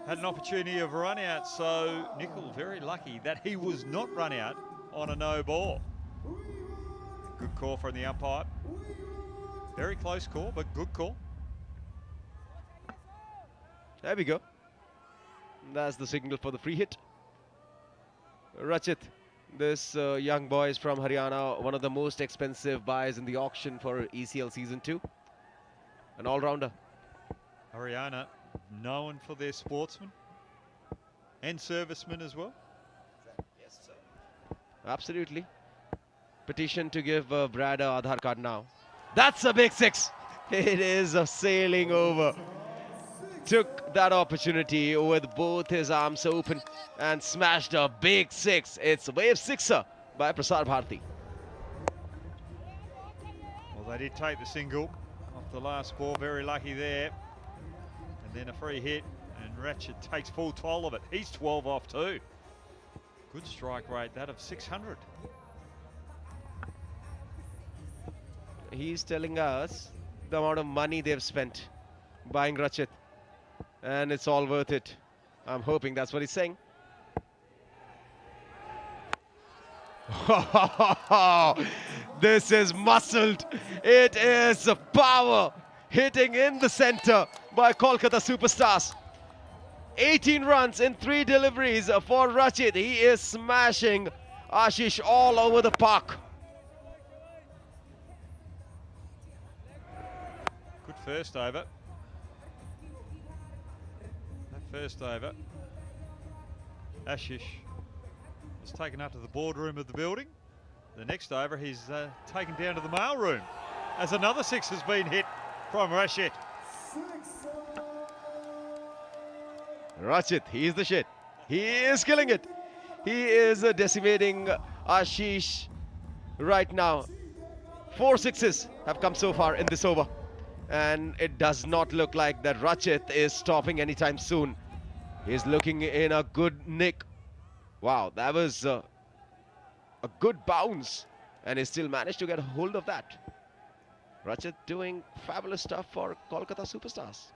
S2: Had an opportunity of run out, so Nickel very lucky that he was not run out on a no ball. Good call from the umpire. Very close call, but good call.
S5: There we go. That's the signal for the free hit. Rachit, this young boy is from Haryana, one of the most expensive buys in the auction for ECL Season 2. An all-rounder.
S2: Haryana, known for their sportsmen and servicemen as well.
S5: Yes, sir. Absolutely. Petition to give Brad a Aadhaar card now. That's a big 6. It is a sailing over. Took that opportunity with both his arms open and smashed a big 6. It's a wave 6er by Prasar Bharati.
S2: Well, they did take the single off the last ball. Very lucky there. And then a free hit. And Rachit takes full 12 of it. He's 12 off too. Good strike rate, that of 600.
S5: He's telling us the amount of money they've spent buying Rachit. And it's all worth it. I'm hoping that's what he's saying. This is muscled. It is a power hitting in the center by Kolkata Superstars. 18 runs in 3 deliveries for Rachit. He is smashing Ashish all over the park.
S2: Good first over. That first over, Ashish was taken up to the boardroom of the building. The next over, he's taken down to the mail room as another 6 has been hit from Rachit.
S5: Rachit, he's the shit. He is killing it. He is decimating Ashish right now. 4 sixes have come so far in this over. And it does not look like that Rachit is stopping anytime soon. He's looking in a good nick. Wow, that was a good bounce. And he still managed to get a hold of that. Rachit doing fabulous stuff for Kolkata Superstars.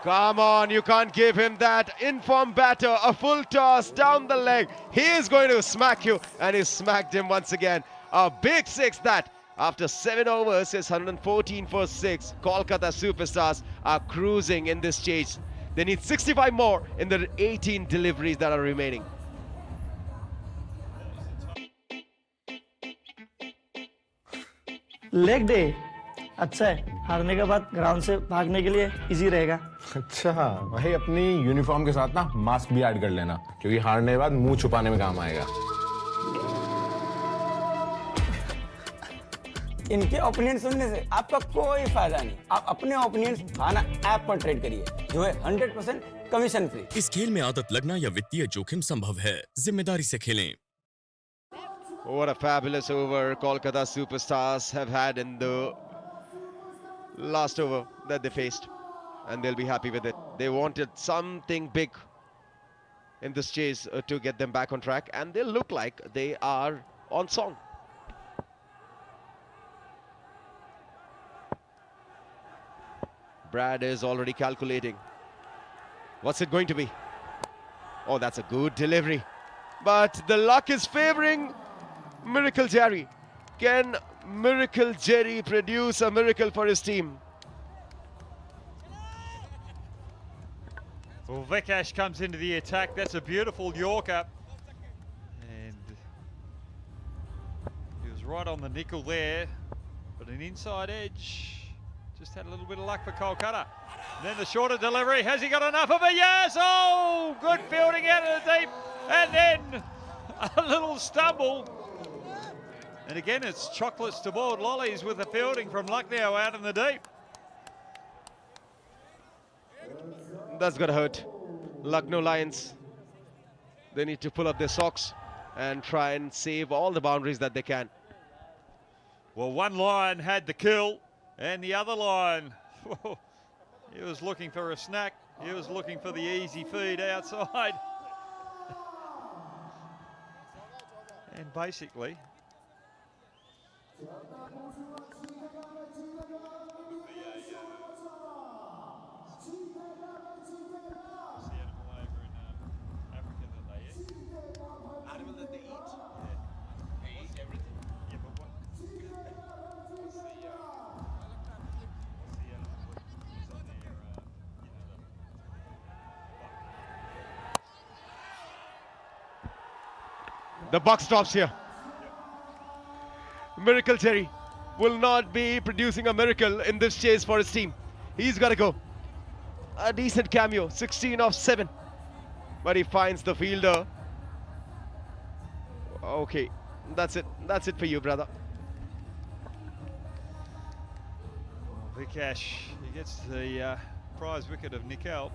S5: Come on, you can't give him that. Informed batter, a full toss down the leg. He is going to smack you, and he smacked him once again. A big six that. After 7 overs, is 114 for 6. Kolkata Superstars are cruising in this chase. They need 65 more in the 18 deliveries that are remaining.
S21: Leg day अच्छा है, हारने के बाद ground से भागने के लिए easy रहेगा।
S22: अच्छा भाई, अपनी यूनिफॉर्म के साथ ना मास्क भी ऐड कर लेना, क्योंकि हारने के बाद मुंह छुपाने में काम आएगा।
S23: इनके ओपिनियन सुनने से आपका कोई फायदा नहीं। आप अपने ओपिनियंस खाना ऐप पर ट्रेड करिए, जो है 100% कमीशन फ्री।
S18: इस खेल में आदत लगना या वित्तीय जोखिम संभव है, जिम्मेदारी से खेलें।
S5: What a fabulous over Kolkata Superstars have had in the last over that they faced, and they'll be happy with it. They wanted something big in this chase to get them back on track, and they look like they are on song. Brad is already calculating. What's it going to be? Oh, that's a good delivery. But the luck is favoring Miracle Jerry. Can Miracle Jerry produce a miracle for his team?
S2: Well, Akash comes into the attack. That's a beautiful Yorker. And he was right on the nickel there. But an inside edge. Just had a little bit of luck for Kolkata. Then the shorter delivery. Has he got enough of it? Yes! Oh! Good fielding out of the deep. And then a little stumble. And again, it's chocolates to boiled lollies with the fielding from Lucknow out in the deep.
S5: That's going to hurt. Lucknow Lions, they need to pull up their socks and try and save all the boundaries that they can.
S2: Well, one Lion had the kill, and the other Lion, he was looking for a snack. He was looking for the easy feed outside. And basically,
S5: the buck stops here. Miracle Jerry will not be producing a miracle in this chase for his team. He's got to go. A decent cameo, 16 of 7. But he finds the fielder. Okay, that's it. That's it for you, brother.
S2: Akash, he gets the prize wicket of Nickel.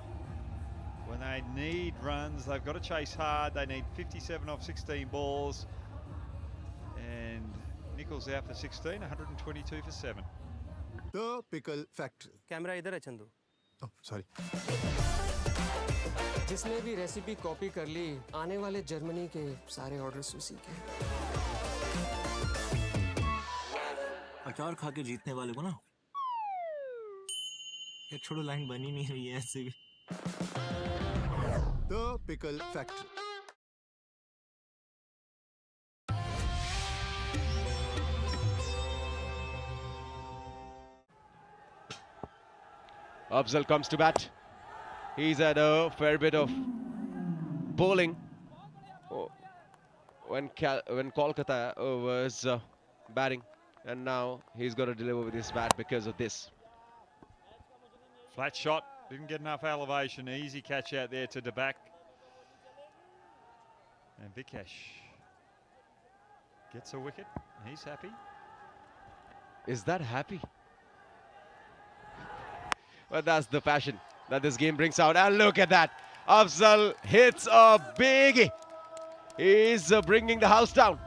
S2: When they need runs, they've got to chase hard. They need 57 off 16 balls. And Nickel's out for 16, 122 for 7.
S19: The Pickle Factory.
S9: Camera इधर है Chandu.
S19: Oh, sorry.
S9: जिसने भी recipe copy कर ली, आने वाले Germany के सारे orders उसी के।
S14: अचार खा के जीतने वाले को ना, ये छोड़ो लाइन बनी नहीं रही है ऐसे भी।
S19: The Pickle Factory.
S5: Afzal comes to bat. He's had a fair bit of bowling when Kolkata was batting, and now he's got to deliver with his bat because of this.
S2: Flat shot, didn't get enough elevation. Easy catch out there to the back. And Akash gets a wicket. He's happy.
S5: Is that happy? But that's the passion that this game brings out. And look at that. Afzal hits a biggie. He's bringing the house down.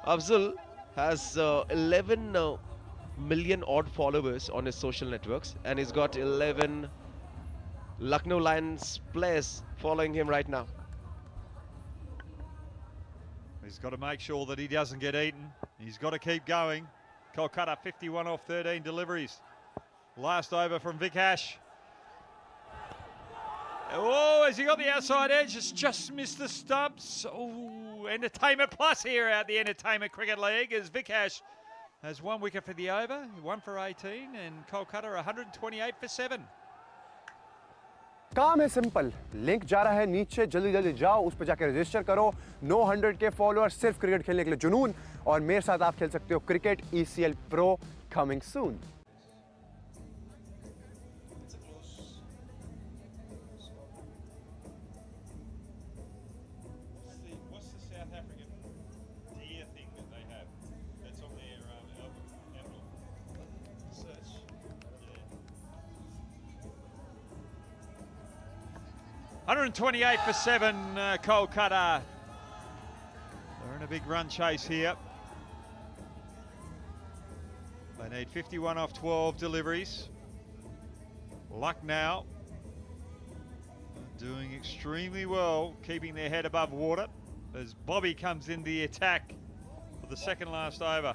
S5: Afzal has 11 million odd followers on his social networks, and he's got 11 Lucknow Lions players following him right now.
S2: He's got to make sure that he doesn't get eaten. He's got to keep going. Kolkata 51 off 13 deliveries. Last over from Akash. Oh, has he got the outside edge? It's just missed the stumps. Oh, Entertainment Plus here at the Entertainment Cricket League as Akash has 1 wicket for the over, 1 for 18, and Kolkata 128 for 7.
S11: काम है simple, link जा रहा है नीचे, जल्दी जल्दी जाओ, उस पर जाकर रजिस्टर करो. 900 के फॉलोअर सिर्फ क्रिकेट खेलने के लिए जुनून, और मेरे साथ आप खेल सकते हो cricket ECL Pro coming soon.
S2: What's the South African deer thing that they have? That's on their album. Search. 128 for 7, Kolkata. They're in a big run chase here. They need 51 off 12 deliveries. Lucknow doing extremely well, keeping their head above water as Bobby comes in the attack for the second last over.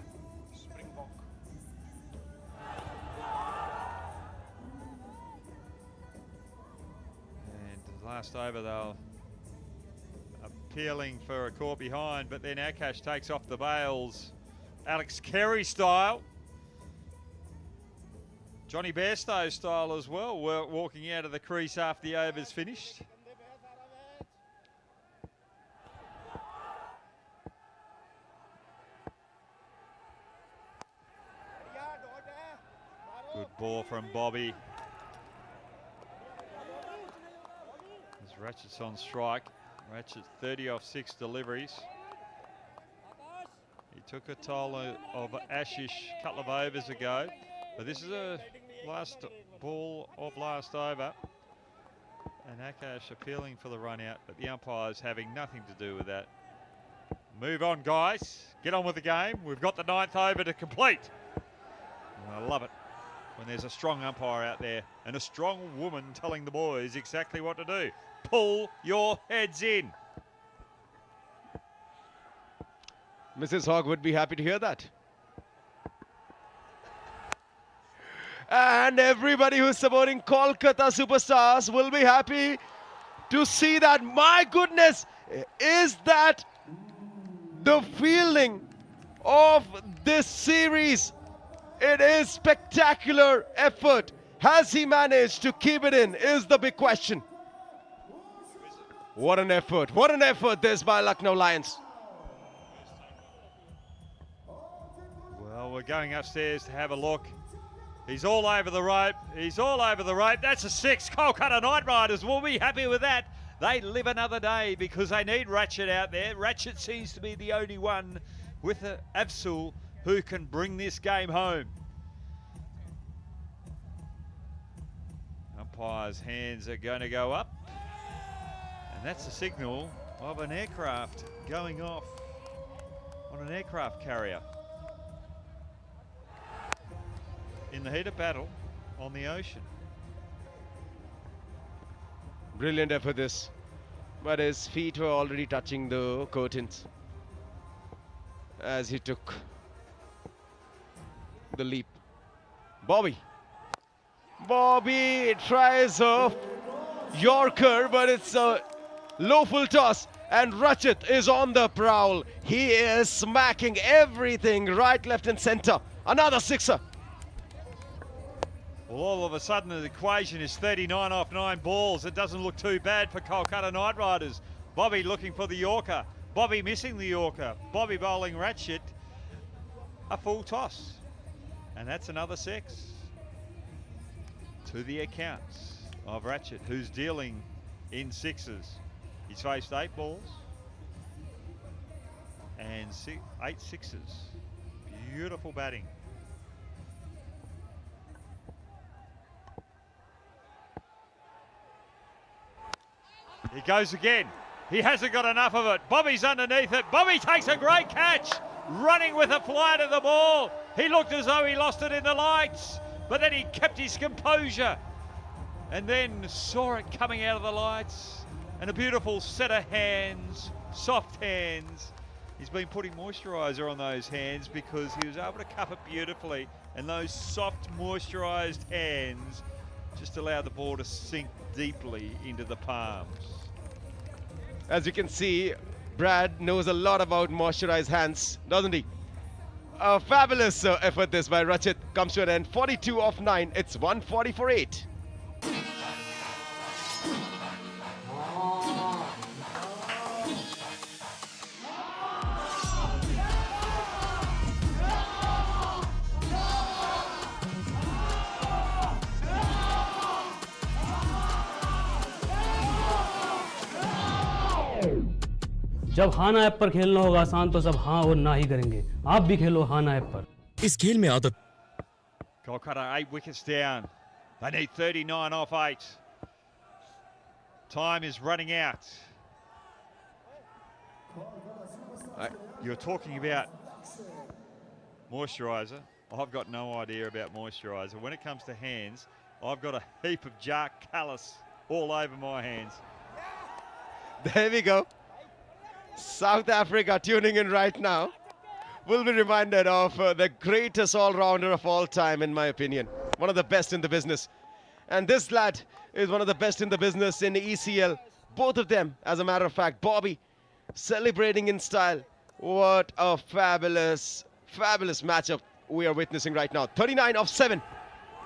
S2: Last over, they'll appealing for a caught behind, but then Akash takes off the bails. Alex Carey style. Johnny Bairstow style as well, walking out of the crease after the over's finished. Good ball from Bobby. Rachit's on strike. Rachit 30 off 6 deliveries. He took a toll of Ashish a couple of overs ago, but this is a last ball of last over. And Akash appealing for the run out, but the umpires having nothing to do with that. Move on, guys. Get on with the game. We've got the 9th over to complete. And I love it when there's a strong umpire out there and a strong woman telling the boys exactly what to do. Pull your heads in.
S5: Mrs. Hogg would be happy to hear that. And everybody who's supporting Kolkata Superstars will be happy to see that. My goodness, is that the fielding of this series? It is spectacular effort. Has he managed to keep it in is the big question. What an effort. What an effort this by Lucknow Lions.
S2: Well, we're going upstairs to have a look. He's all over the rope. He's all over the rope. That's a 6. Kolkata Knight Riders will be happy with that. They live another day because they need Rachit out there. Rachit seems to be the only one with an Afzal who can bring this game home. Umpire's hands are going to go up. And that's a signal of an aircraft going off on an aircraft carrier in the heat of battle on the ocean.
S5: Brilliant effort this, but his feet were already touching the curtains as he took the leap. Bobby tries a Yorker, but it's a low full toss, and Rachit is on the prowl. He is smacking everything right, left and center. Another 6er.
S2: Well, all of a sudden the equation is 39 off 9 balls. It doesn't look too bad for Kolkata Knight Riders. Bobby looking for the Yorker. Bobby missing the Yorker. Bobby bowling Rachit. A full toss. And that's another 6 to the accounts of Rachit, who's dealing in 6s. He's faced 8 balls and 8 6s. Beautiful batting. He goes again. He hasn't got enough of it. Bobby's underneath it. Bobby takes a great catch. running with a fly to the ball. He looked as though he lost it in the lights, but then he kept his composure and then saw it coming out of the lights, and a beautiful set of hands, soft hands. He's been putting moisturiser on those hands because he was able to cup it beautifully, and those soft moisturised hands just allowed the ball to sink deeply into the palms.
S5: As you can see, Brad knows a lot about moisturized hands, doesn't he? A fabulous effort this by Rachit comes to an end. 42 of 9. It's 140 for 8.
S16: जब हाना app पर खेलना होगा आसान तो सब हाँ और ना ही करेंगे आप भी खेलो हाना ऐप पर
S18: इस खेल में आदत
S2: Kolkata 8 wickets down. They need 39 off 8. Time is running out. You're talking about moisturiser. I've got no idea about moisturiser. When it comes to hands, I've got a heap of Jark callus all over my hands.
S5: There we go. South Africa tuning in right now will be reminded of the greatest all-rounder of all time, in my opinion. One of the best in the business. And this lad is one of the best in the business in ECL. Both of them, as a matter of fact. Bobby celebrating in style. What a fabulous, fabulous matchup we are witnessing right now. 39 of 7.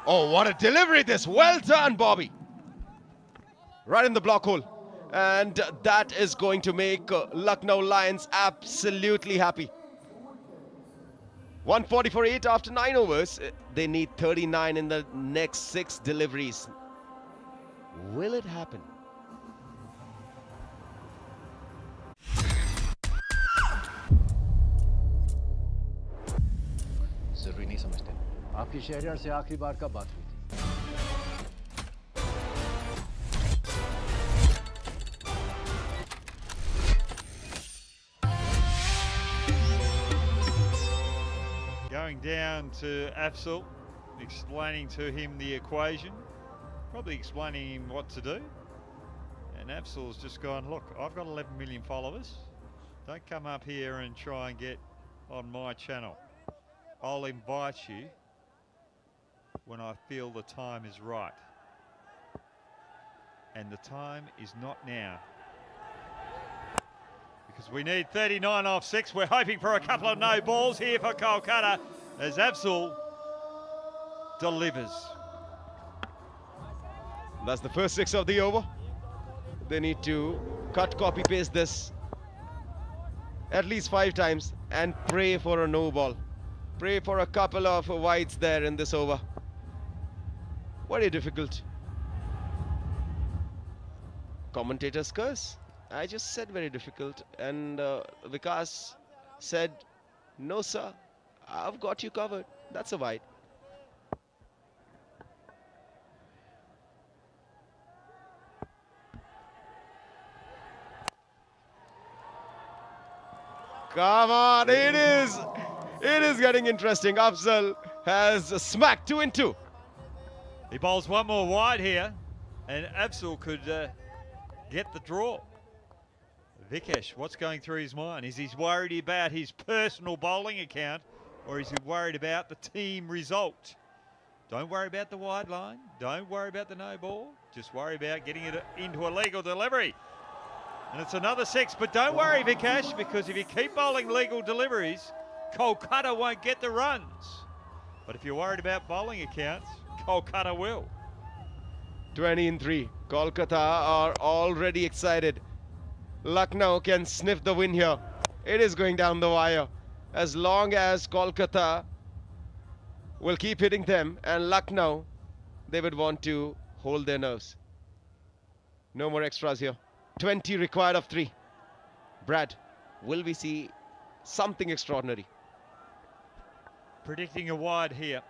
S5: Oh, what a delivery this. Well done, Bobby. Right in the block hole. And that is going to make Lucknow Lions absolutely happy. 140 for 8 after 9 overs. They need 39 in the next 6 deliveries. Will it happen?
S7: जरूरी नहीं समझते आपकी शहरियार से आखिरी बार कब बात हुई थी
S2: Going down to Afzal, explaining to him the equation, probably explaining him what to do. And Afzal's just gone, look, I've got 11 million followers. Don't come up here and try and get on my channel. I'll invite you when I feel the time is right. And the time is not now. Because we need 39 off 6. We're hoping for a couple of no balls here for Kolkata as Afzal delivers.
S5: That's the first 6 of the over. They need to cut, copy, paste this at least 5 times and pray for a no ball. Pray for a couple of wides there in this over. Very difficult. Commentators curse. I just said very difficult, and Vikas said, no sir, I've got you covered. That's a wide. Come on, it is getting interesting. Afzal has smacked 2 and 2.
S2: He bowls one more wide here, and Afzal could get the draw. Vikesh, what's going through his mind? Is he worried about his personal bowling account, or is he worried about the team result? Don't worry about the wide line. Don't worry about the no ball. Just worry about getting it into a legal delivery. And it's another 6, but don't worry, Vikesh, because if you keep bowling legal deliveries, Kolkata won't get the runs. But if you're worried about bowling accounts, Kolkata will.
S5: 20 and 3. Kolkata are already excited. Lucknow can sniff the win here. It is going down the wire. As long as Kolkata will keep hitting them, and Lucknow, they would want to hold their nerves. No more extras here. 20 required of 3. Brad, will we see something extraordinary?
S2: Predicting a wide here.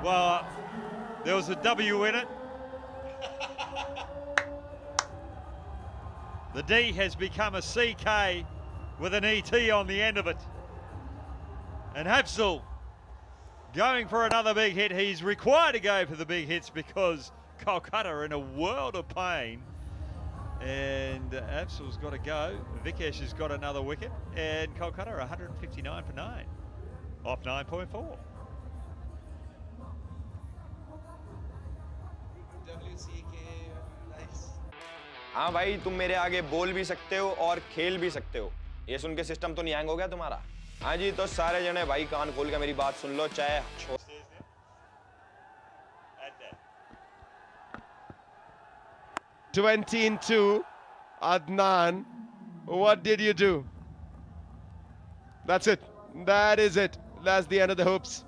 S2: Well, there was a W in it. The D has become a CK with an ET on the end of it. And Hafsel going for another big hit. He's required to go for the big hits because Kolkata are in a world of pain. And Hafsel's got to go. Vikesh has got another wicket. And Kolkata are 159 for 9. Off 9.4.
S12: हाँ भाई, तुम मेरे आगे बोल भी सकते हो और खेल भी सकते हो। ये सुन के सिस्टम तो नहीं हैंग हो गया तुम्हारा? हाँ जी, तो सारे जने भाई कान खोल के मेरी बात सुन लो, चाहे
S5: 20-2. Adnan, what did you do? That's it. That is it. That's the end of the hopes.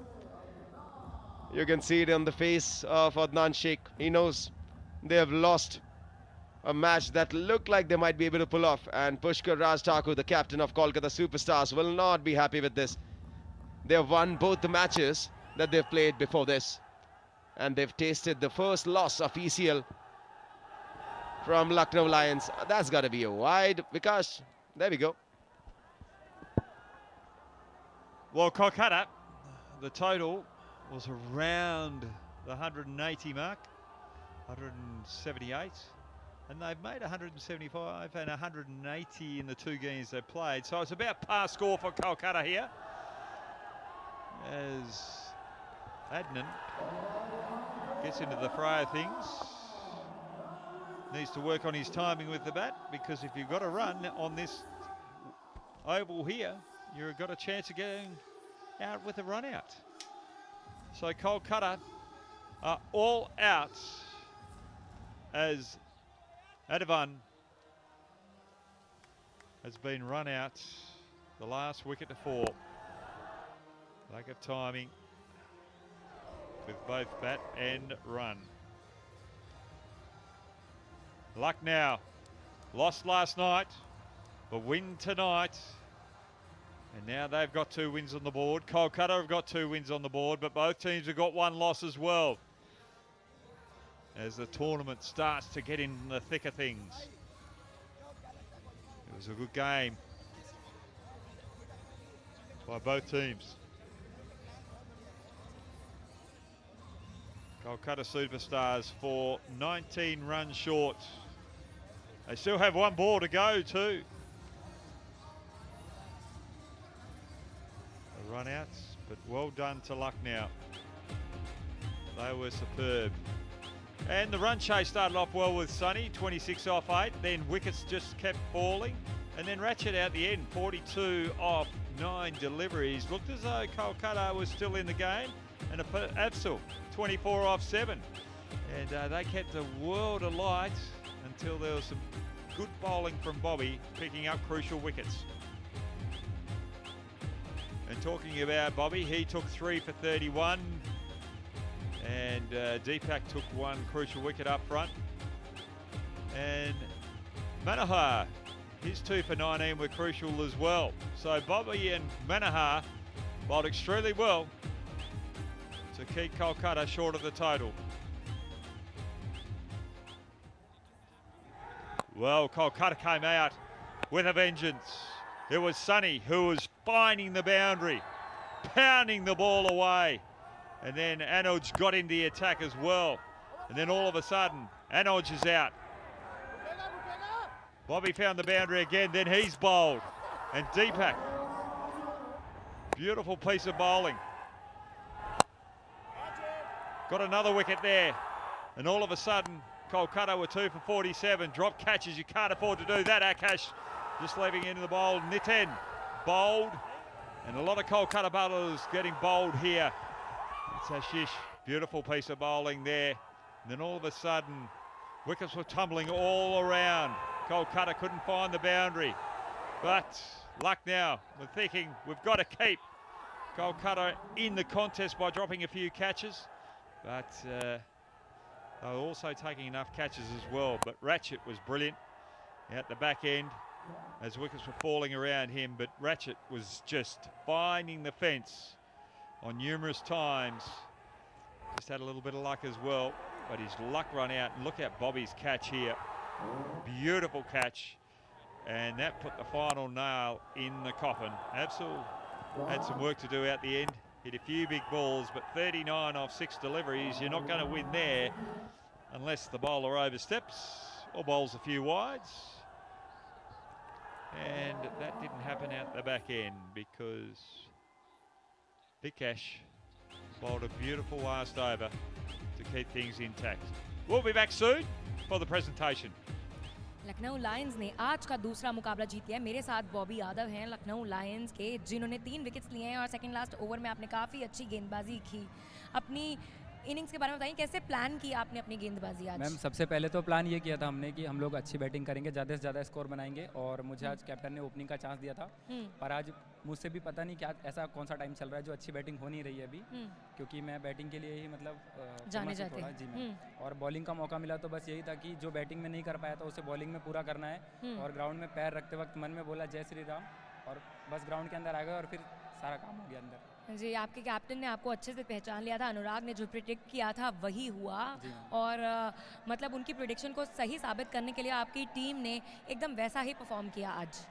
S5: You can see it on the face of Adnan Sheikh. He knows they have lost a match that looked like they might be able to pull off. And Pushkar Thakur, the captain of Kolkata Superstars, will not be happy with this. They have won both the matches that they've played before this. And they've tasted the first loss of ECL from Lucknow Lions. That's got to be a wide. Akash, there we go.
S2: Well, Kolkata, the total was around the 180 mark, 178. And they've made 175 and 180 in the 2 games they've played. So it's about par score for Kolkata here. As Adnan gets into the fray of things. Needs to work on his timing with the bat, because if you've got a run on this oval here, you've got a chance of getting out with a run out. So Kolkata are all out as Adavan has been run out, the last wicket to fall. Lack of timing with both bat and run. Lucknow lost last night, but win tonight. And now they've got 2 wins on the board. Kolkata have got 2 wins on the board, but both teams have got 1 loss as well, as the tournament starts to get in the thick of things. It was a good game by both teams. Kolkata Superstars for 19 runs short. They still have 1 ball to go too. The run outs, but well done to Lucknow. They were superb. And the run chase started off well with Sunny, 26 off 8. Then wickets just kept falling. And then Rachit out the end, 42 off 9 deliveries. Looked as though Kolkata was still in the game. And Afsul, 24 off 7. And they kept the world alight until there was some good bowling from Bobby, picking up crucial wickets. And talking about Bobby, he took 3 for 31. And Deepak took 1 crucial wicket up front. And Manohar, his 2 for 19 were crucial as well. So Bobby and Manohar bowled extremely well to keep Kolkata short of the total. Well, Kolkata came out with a vengeance. It was Sunny who was finding the boundary, pounding the ball away. And then Anuj got in the attack as well. And then all of a sudden, Anuj is out. Bobby found the boundary again, then he's bowled. And Deepak, beautiful piece of bowling. Got another wicket there. And all of a sudden, Kolkata were 2 for 47. Drop catches, you can't afford to do that. Akash just leaving into the bowl. Nitin bowled. And a lot of Kolkata bowlers getting bowled here. It's Ashish, beautiful piece of bowling there. And then all of a sudden, wickets were tumbling all around. Kolkata couldn't find the boundary. But Lucknow were thinking, we've got to keep Kolkata in the contest by dropping a few catches. But they were also taking enough catches as well. But Rachit was brilliant at the back end as wickets were falling around him. But Rachit was just finding the fence on numerous times. Just had a little bit of luck as well, but his luck run out. And look at Bobby's catch here. Beautiful catch. and that put the final nail in the coffin. Absol had some work to do out the end. Hit a few big balls, but 39 off 6 deliveries. You're not going to win there unless the bowler oversteps or bowls a few wides. And that didn't happen out the back end because Akash bowled a beautiful last over to keep things intact. We'll be back soon for the presentation.
S10: Lucknow Lions ने आज का दूसरा मुकाबला जीत लिया है। मेरे साथ बॉबी यादव हैं लखनऊ लायंस के, जिन्होंने 3 विकेट्स लिए हैं और सेकंड लास्ट ओवर में आपने काफ़ी अच्छी गेंदबाजी की। अपनी इनिंग्स के बारे में बताइए, कैसे प्लान किया आपने अपनी गेंदबाजी आज?
S1: मैम सबसे पहले तो प्लान ये किया था हमने कि हम लोग अच्छी बैटिंग करेंगे, ज़्यादा से ज़्यादा स्कोर बनाएंगे, और मुझे आज कैप्टन ने ओपनिंग का चांस दिया था, पर आज मुझसे भी पता नहीं क्या ऐसा कौन सा टाइम चल रहा है जो अच्छी बैटिंग हो नहीं रही है अभी, क्योंकि मैं बैटिंग के लिए ही मतलब
S10: जाने जाते
S1: हैं जी मैम, और बॉलिंग का मौका मिला तो बस यही था कि जो बैटिंग में नहीं कर पाया था उसे बॉलिंग में पूरा करना है, और ग्राउंड में पैर रखते वक्त मन में बोला जय श्री राम, और बस ग्राउंड के अंदर आ गए और फिर सारा काम हो गया अंदर।
S10: जी, आपके कैप्टन ने आपको अच्छे से पहचान लिया था, अनुराग ने जो प्रिडिक्ट किया था वही हुआ, और मतलब उनकी प्रिडिक्शन को सही साबित करने के लिए आपकी टीम ने एकदम वैसा ही परफॉर्म किया आज।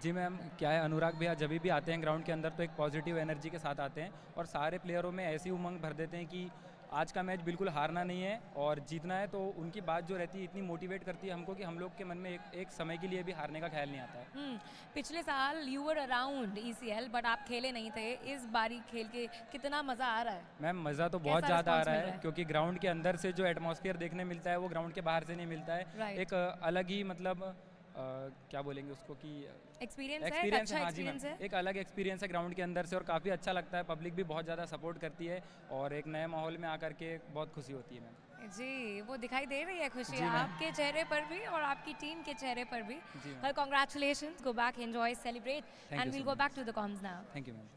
S1: जी मैम, क्या है अनुराग भैया जब भी आते हैं ग्राउंड के अंदर तो एक पॉजिटिव एनर्जी के साथ आते हैं और सारे प्लेयरों में ऐसी उमंग भर देते हैं कि आज का मैच बिल्कुल हारना नहीं है और जीतना है, तो उनकी बात जो रहती है इतनी मोटिवेट करती है हमको कि हम लोग के मन में एक समय के लिए भी हारने का ख्याल नहीं आता है।
S10: पिछले साल you were around ECL but आप खेले नहीं थे, इस बारी खेल के कितना मज़ा आ रहा है?
S1: मैम मज़ा तो बहुत ज़्यादा आ रहा है, क्योंकि ग्राउंड के अंदर से जो एटमॉस्फेयर देखने मिलता है वो ग्राउंड के बाहर से नहीं मिलता है। एक अलग ही मतलब क्या बोलेंगे उसको कि
S10: एक्सपीरियंस
S1: है, हाँ जी मैम, एक अलग एक्सपीरियंस है ग्राउंड के अंदर से और काफ़ी अच्छा लगता है, पब्लिक भी बहुत ज़्यादा सपोर्ट करती है और एक नए माहौल में आकर के बहुत खुशी होती है मैम।
S10: जी, वो दिखाई दे रही है खुशी आपके चेहरे पर भी और आपकी टीम के चेहरे पर भी। Well congratulations, go back, enjoy, celebrate, and we'll go back to the comms now.
S1: Thank you ma'am.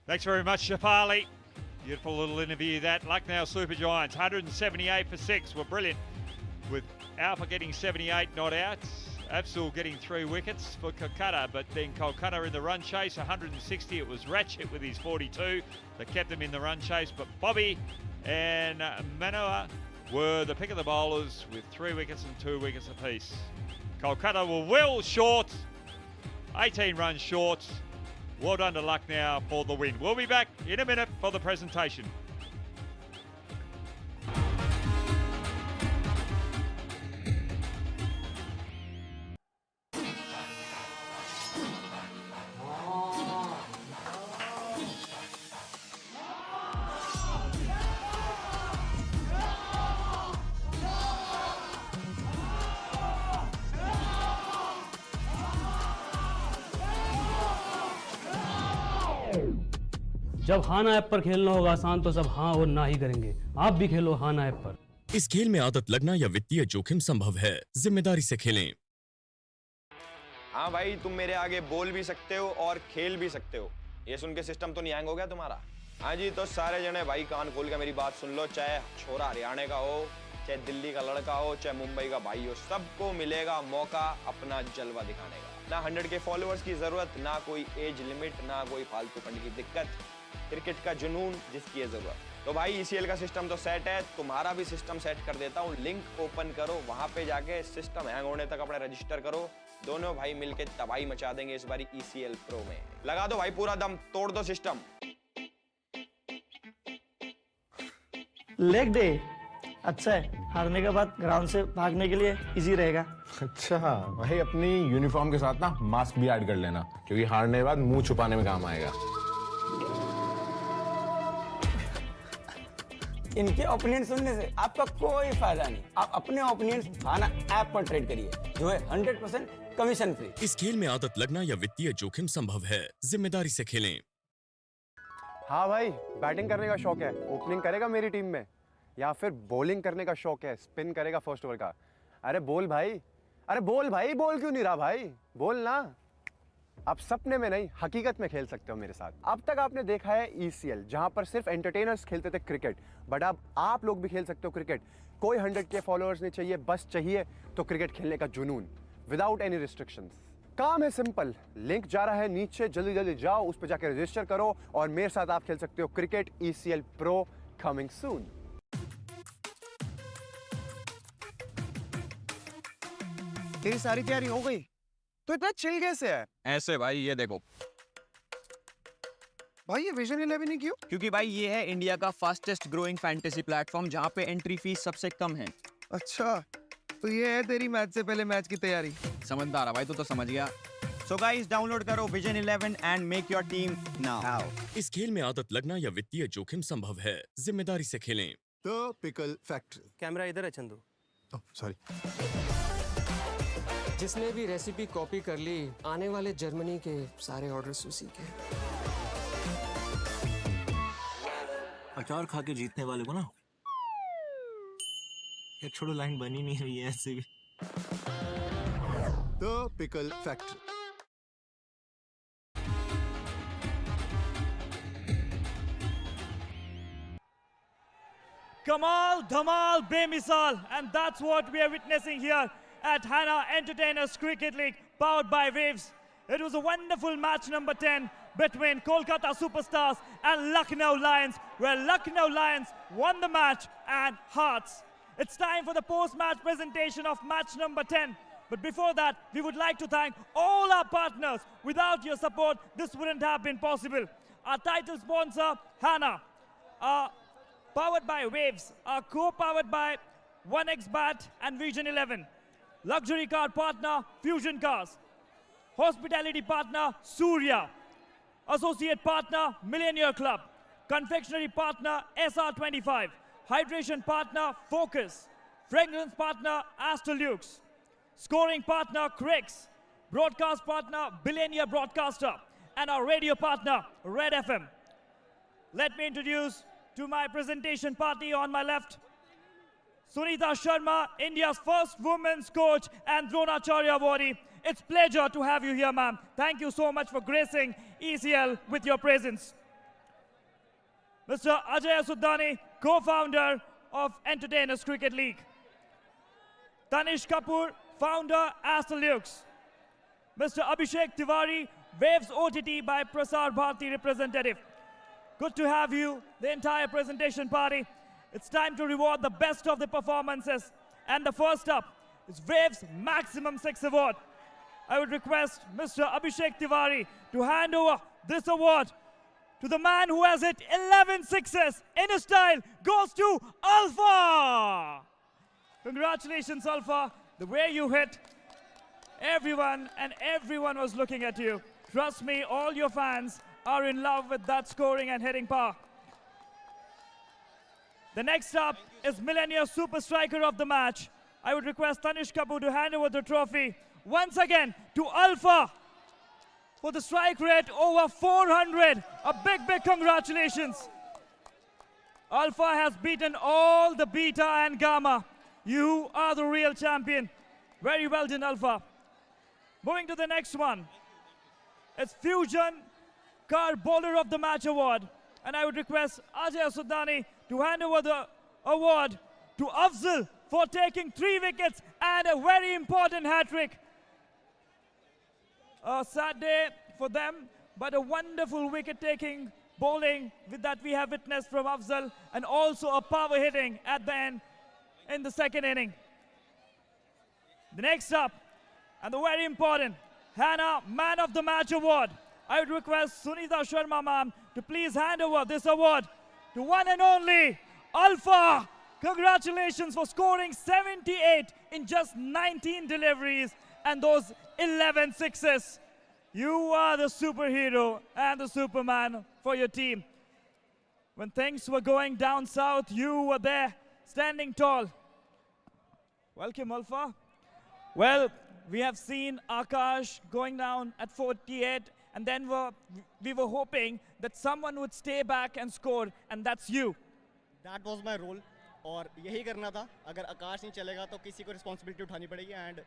S2: Thanks very much, Shafali. Beautiful little interview that. Lucknow Super Giants, 178 for 6 were brilliant, with Alpha getting 78 not out. Afzal getting 3 wickets for Kolkata, but then Kolkata in the run chase, 160. It was Rachit with his 42 that kept them in the run chase, but Bobby and Manoa were the pick of the bowlers with 3 wickets and 2 wickets apiece. Kolkata were well short, 18 runs short. Well done to Lucknow for the win. We'll be back in a minute for the presentation.
S16: जब हाना app पर खेलना होगा आसान तो सब हाँ और ना ही करेंगे। आप भी खेलो हाना ऐप पर।
S18: इस खेल में आदत लगना या वित्तीय जोखिम संभव है, जिम्मेदारी से खेलें।
S12: हाँ भाई, तुम मेरे आगे बोल भी सकते हो और खेल भी सकते हो। ये सुन के सिस्टम तो नहीं हैंग हो गया तुम्हारा? हाँ जी, तो सारे जने भाई कान खोल के मेरी बात सुन लो, चाहे छोरा हरियाणा का हो, चाहे दिल्ली का लड़का हो, चाहे मुंबई का भाई हो, सबको मिलेगा मौका अपना जलवा दिखाने का। ना 100K फॉलोअर्स की जरूरत, ना कोई एज लिमिट, ना कोई फालतू फंड की दिक्कत, क्रिकेट का जुनून जिसकी है जरूरत। तो भाई ECL का सिस्टम तो सेट है, तुम्हारा भी सिस्टम सेट कर देता हूँ। लिंक ओपन करो, वहां पे जाके सिस्टम हैंग होने तक अपना रजिस्टर करो। दोनों भाई मिलके तबाही मचा देंगे इस बारी ECL Pro में। लगा दो भाई पूरा दम, तोड़ दो सिस्टम।
S21: लेग डे अच्छा है, हारने के बाद ग्राउंड से भागने के लिए इजी रहेगा।
S22: अच्छा भाई, अपनी यूनिफॉर्म के साथ ना मास्क भी ऐड कर लेना, क्योंकि हारने के बाद मुंह छुपाने में काम आएगा।
S23: इनके ओपिनियन सुनने से आपका कोई फायदा नहीं। आप अपने ओपिनियन खाना ऐप पर ट्रेड करिए, जो है 100% कमीशन फ्री।
S18: इस खेल में आदत लगना या वित्तीय जोखिम संभव है, जिम्मेदारी से खेलें।
S11: हाँ भाई, बैटिंग करने का शौक है, ओपनिंग करेगा मेरी टीम में, या फिर बॉलिंग करने का शौक है, स्पिन करेगा फर्स्ट ओवर का। अरे बोल भाई, अरे बोल भाई, बोल क्यों नहीं रहा भाई? बोल ना। आप सपने में नहीं, हकीकत में खेल सकते हो मेरे साथ। अब तक आपने देखा है ECL, जहां पर सिर्फ एंटरटेनर्स खेलते थे क्रिकेट, बट अब आप लोग भी खेल सकते हो क्रिकेट। कोई 100K फॉलोअर्स नहीं चाहिए, बस चाहिए तो क्रिकेट खेलने का जुनून, विदाउट एनी रिस्ट्रिक्शंस। काम है सिंपल, लिंक जा रहा है नीचे, जल्दी जल्दी जाओ, उस पर जाकर रजिस्टर करो और मेरे साथ आप खेल सकते हो cricket. ECL Pro coming soon.
S6: तेरी सारी तैयारी हो गई?
S11: तो इतना चिल कैसे है?
S6: ऐसे भाई, ये देखो
S11: भाई ये विजन 11 ही क्यों?
S6: क्योंकि भाई ये है इंडिया का फास्टेस्ट ग्रोइंग फैंटेसी प्लेटफॉर्म जहाँ पे एंट्री फीस सबसे कम है।
S11: अच्छा, तो ये है तेरी मैच से पहले मैच की तैयारी।
S6: समझदार है भाई, तो समझ गया। So guys, डाउनलोड करो vision 11 and make your team now.
S18: इस खेल में आदत लगना या वित्तीय जोखिम संभव है, जिम्मेदारी से खेलें।
S19: The pickle factory.
S9: कैमरा इधर है चंदू।
S19: Oh, sorry.
S9: जिसने भी रेसिपी कॉपी कर ली, आने वाले जर्मनी के सारे ऑर्डर्स उसी के।
S14: अचार खा के जीतने वाले को ना, एक छोड़ो, लाइन बनी नहीं रही है ऐसे भी।
S19: The pickle factory.
S3: Kamal, Dhamal, Bemisal, and that's what we are witnessing here at Hana Entertainers Cricket League, powered by Waves. It was a wonderful match number 10 between Kolkata Superstars and Lucknow Lions, where Lucknow Lions won the match and hearts. It's time for the post-match presentation of match number 10. But before that, we would like to thank all our partners. Without your support, this wouldn't have been possible. Our title sponsor, Hana. Powered by Waves, co-powered by 1xBat and Vision 11. Luxury car partner, Fusion Cars. Hospitality partner, Surya. Associate partner, Millionaire Club. Confectionery partner, SR25. Hydration partner, Focus. Fragrance partner, Astelux. Scoring partner, Crix. Broadcast partner, Billionaire Broadcaster. And our radio partner, Red FM. Let me introduce to my presentation party on my left, Sunita Sharma, India's first women's coach and Dronacharya Awardee. It's a pleasure to have you here, ma'am. Thank you so much for gracing ECL with your presence. Mr. Ajay Sudhani, co-founder of Entertainers Cricket League. Tanish Kapoor, founder, Astelux. Mr. Abhishek Tiwari, Waves OTT by Prasar Bharati representative. Good to have you, the entire presentation party. It's time to reward the best of the performances. And the first up is Waves Maximum 6 Award. I would request Mr. Abhishek Tiwari to hand over this award to the man who has hit 11 sixes in his style. Goes to Alpha. Congratulations, Alpha. The way you hit, everyone was looking at you. Trust me, all your fans are in love with that scoring and hitting power. The next up is Millennium Super Striker of the match. I would request Tanish Kapoor to hand over the trophy once again to Alpha for the strike rate over 400. A big congratulations. Alpha has beaten all the beta and gamma. You are the real champion. Very well done, Alpha. Moving to the next one. It's Fusion Car Bowler of the Match Award. And I would request Ajay Sudhani to hand over the award to Afzal for taking 3 wickets and a very important hat-trick. A sad day for them, but a wonderful wicket-taking bowling with that we have witnessed from Afzal, and also a power hitting at the end in the second inning. The next up, and the very important, Hana Man of the Match Award. I would request Sunita Sharma ma'am to please hand over this award to one and only Alpha. Congratulations for scoring 78 in just 19 deliveries and those 11 sixes. You are the superhero and the Superman for your team. When things were going down south, you were there standing tall. Welcome, Alpha. Well, we have seen Akash going down at 48, and then we were hoping that someone would stay back and score, and that's you.
S13: That was my role, और यही करना था. अगर आकाश नहीं चलेगा तो किसी को रिस्पॉन्सिबिलिटी उठानी पड़ेगी, and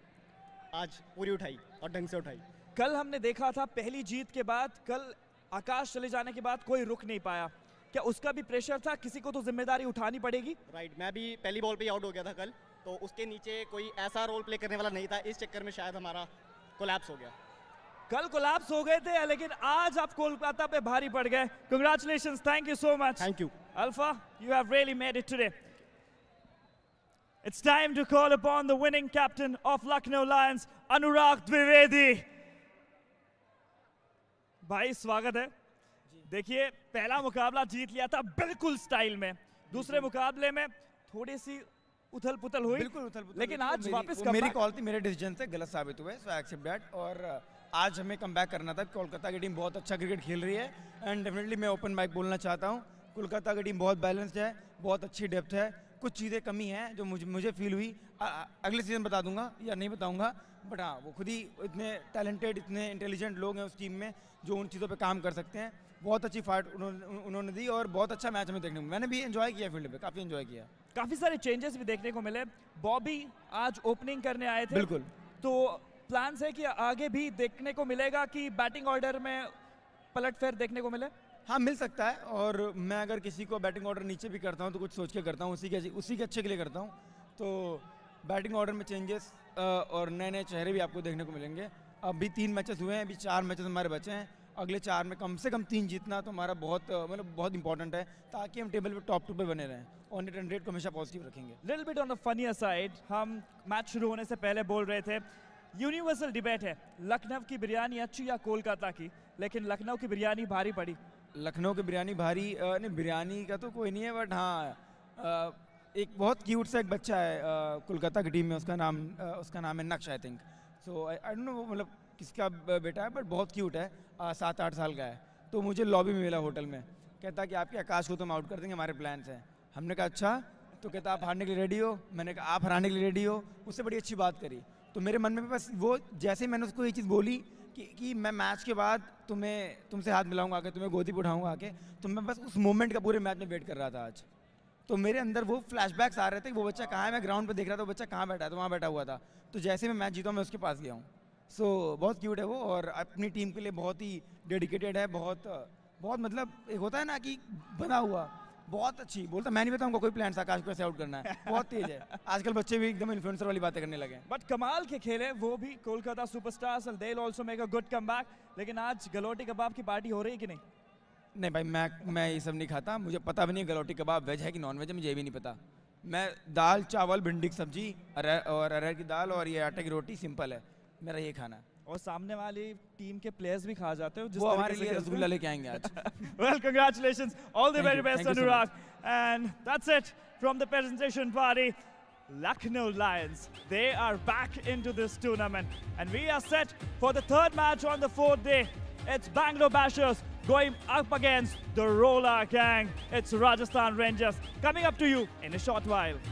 S13: आज पूरी उठाई और ढंग से उठाई.
S3: कल हमने देखा था पहली जीत के बाद, कल आकाश चले जाने के बाद कोई रुक नहीं पाया. क्या उसका भी प्रेशर था? किसी को तो जिम्मेदारी उठानी पड़ेगी.
S13: राइट, मैं भी पहली बॉल पे आउट हो गया था कल, तो उसके नीचे कोई ऐसा रोल प्ले करने वाला नहीं था. इस चक्कर में शायद हमारा कोलैप्स हो गया.
S3: कल कोलैप्स हो गए थे, लेकिन आज आप कोलकाता पे भारी पड़ गए. Congratulations, thank you so much.
S13: Thank you.
S3: Alpha, you have really made it today. It's time to call upon the winning captain of Lucknow Lions, Anurag Dwivedi. भाई स्वागत है। देखिए पहला मुकाबला जीत लिया था बिल्कुल स्टाइल में, दूसरे मुकाबले में थोड़ी सी उथल पुथल हुई,
S23: बिल्कुल उथल पुथल,
S3: लेकिन आज वापस
S23: मेरी कॉल थी, मेरे डिसीजन से गलत साबित हुए, सो आई एक्सेप्ट दैट। और आज हमें कम बैक करना था। कोलकाता की टीम बहुत अच्छा क्रिकेट खेल रही है एंड डेफिनेटली मैं ओपन माइक बोलना चाहता हूँ। कोलकाता की टीम बहुत बैलेंस्ड है, बहुत अच्छी डेप्थ है, कुछ चीज़ें कमी हैं जो मुझे फील हुई। अगले सीजन बता दूंगा या नहीं बताऊंगा, बट हाँ वो खुद ही इतने टैलेंटेड, इतने इंटेलिजेंट लोग हैं उस टीम में जो उन चीज़ों पे काम कर सकते हैं। बहुत अच्छी फाइट उन्होंने दी और बहुत अच्छा मैच हमें देखने को, मैंने भी एंजॉय किया फील्ड पे, काफ़ी एंजॉय किया।
S3: काफ़ी सारे चेंजेस भी देखने को मिले। बॉबी आज ओपनिंग करने आए थे,
S23: बिल्कुल,
S3: तो प्लान्स है कि आगे भी देखने को मिलेगा कि बैटिंग ऑर्डर में पलटफेर देखने को मिले?
S23: हाँ मिल सकता है, और मैं अगर किसी को बैटिंग ऑर्डर नीचे भी करता हूँ तो कुछ सोच के करता हूँ, उसी के अच्छे के लिए करता हूँ। तो बैटिंग ऑर्डर में चेंजेस और नए नए चेहरे भी आपको देखने को मिलेंगे। अभी 3 मैचेस हुए हैं, अभी 4 मैचेस हमारे बचे हैं। अगले 4 में कम से कम 3 जीतना तो हमारा बहुत इंपॉर्टेंट है, ताकि हम टेबल पे टॉप 2 पे बने रहें और नेट रन रेट को हमेशा पॉजिटिव रखेंगे।
S3: Little bit on the funnier side, हम मैच शुरू होने से पहले बोल रहे थे यूनिवर्सल डिबेट है, लखनऊ की बिरयानी अच्छी या कोलकाता की, लेकिन लखनऊ की बिरयानी भारी पड़ी।
S23: लखनऊ की बिरयानी भारी नहीं, बिरयानी का तो कोई नहीं है, बट हाँ एक बहुत क्यूट सा एक बच्चा है कोलकाता की टीम में, उसका नाम है नक्श, I think. So I don't know मतलब किसका बेटा है, बट बहुत क्यूट है, 7-8 साल का है। तो मुझे लॉबी में मिला होटल में, कहता कि आपके आकाश को तुम आउट कर देंगे, हमारे प्लान्स हैं। हमने कहा अच्छा, तो कहता आप हारने के लिए रेडी हो? मैंने कहा आप हराने के लिए रेडी हो? उससे बड़ी अच्छी बात करी। तो मेरे मन में बस वो, जैसे मैंने उसको ये चीज़ बोली कि मैं मैच के बाद तुमसे हाथ मिलाऊंगा आके, तुम्हें गोदी पे उठाऊंगा आके, तो मैं बस उस मोमेंट का पूरे मैच में वेट कर रहा था आज। तो मेरे अंदर वो फ्लैशबैक्स आ रहे थे कि वो बच्चा कहाँ है, मैं ग्राउंड पे देख रहा था वो बच्चा कहाँ बैठा है, तो वहाँ बैठा हुआ था। तो जैसे मैं मैच जीता मैं उसके पास गया हूँ। सो बहुत क्यूट है वो, और अपनी टीम के लिए बहुत ही डेडिकेटेड है, बहुत मतलब एक होता है ना कि बना हुआ, बहुत अच्छी। बोलता मैं नहीं बताऊंगा कोई प्लान आकाश को ऐसे आउट करना है, बहुत तेज है। आजकल बच्चे भी एकदम इन्फ्लुएंसर वाली बातें करने लगे।
S3: बट कमाल के खेले वो भी, Kolkata superstars, they will also make a good comeback. लेकिन आज गलोटी कबाब की पार्टी हो रही है कि नहीं?
S23: नहीं भाई, मैं ये सब नहीं खाता, मुझे पता भी नहीं गलोटी कबाब वेज है कि नॉन वेज है, मुझे ये भी नहीं पता। मैं दाल चावल भिंडी की सब्जी और अरहर की दाल और ये आटे की रोटी, सिंपल है मेरा ये खाना।
S3: और सामने वाली टीम के प्लेयर्स भी खा जाते हो,
S23: वो हमारे लिए रसगुल्ला लेके आएंगे आज।
S3: Well, congratulations, all the very best, Anurag. And that's it from the presentation party. Lucknow Lions, they are back into this tournament, and we are set for the 3rd match on the 4th day. It's Bangalore Bashers going up against the Roller Gang. It's Rajasthan Rangers coming up to you in a short while.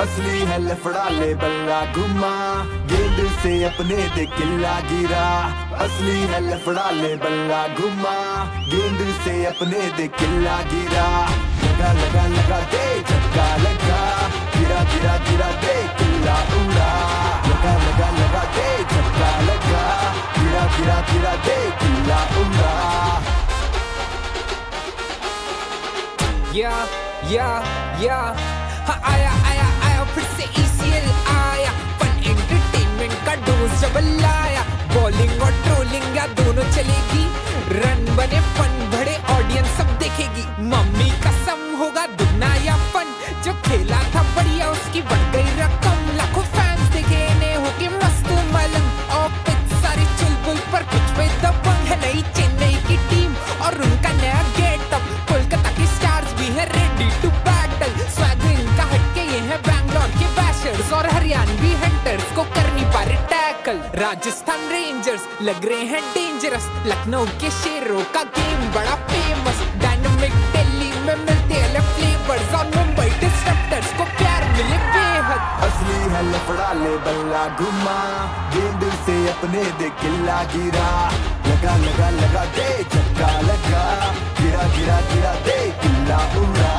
S15: असली है लफड़ा ले बल्ला घुमा, गेंद से अपने दे किल्ला गिरा। असली है लफड़ा ले बल्ला घुमा, गेंद से अपने दे किल्ला गिरा। लगा लगा लगा दे झटका लगा, गिरा गिरा गिरा दे किल्ला उड़ा। लगा लगा लगा दे झटका लगा, गिरा गिरा गिरा दे किल्ला उड़ा।
S17: या हाँ आया आया आया फिर से ECL आया, फन एंटरटेनमेंट का डोज डबल लाया। बॉलिंग और ट्रोलिंग या दोनों चलेगी, रन बने फन भरे ऑडियंस सब देखेगी। मम्मी कसम होगा दुगना या फन, जो खेला था बढ़िया उसकी बढ़ गई रकम। लाखों फैंस देखे ने होके मस्त मलंग, और पिच सारी चुलबुल कल राजस्थान रेंजर्स लग रहे हैं डेंजरस, लखनऊ के शेरों का गेम बड़ा फेमस, डायनामिक दिल्ली में मिलते अलग फ्लेवर्स और मुंबई डिस्ट्रप्टर्स को प्यार मिले बेहद।
S15: असली है लफड़ा ले बल्ला घुमा, गेंद से अपने दे किल्ला गिरा, लगा लगा लगा दे झटका लगा, गिरा गिरा गिरा दे किल्ला उड़ा।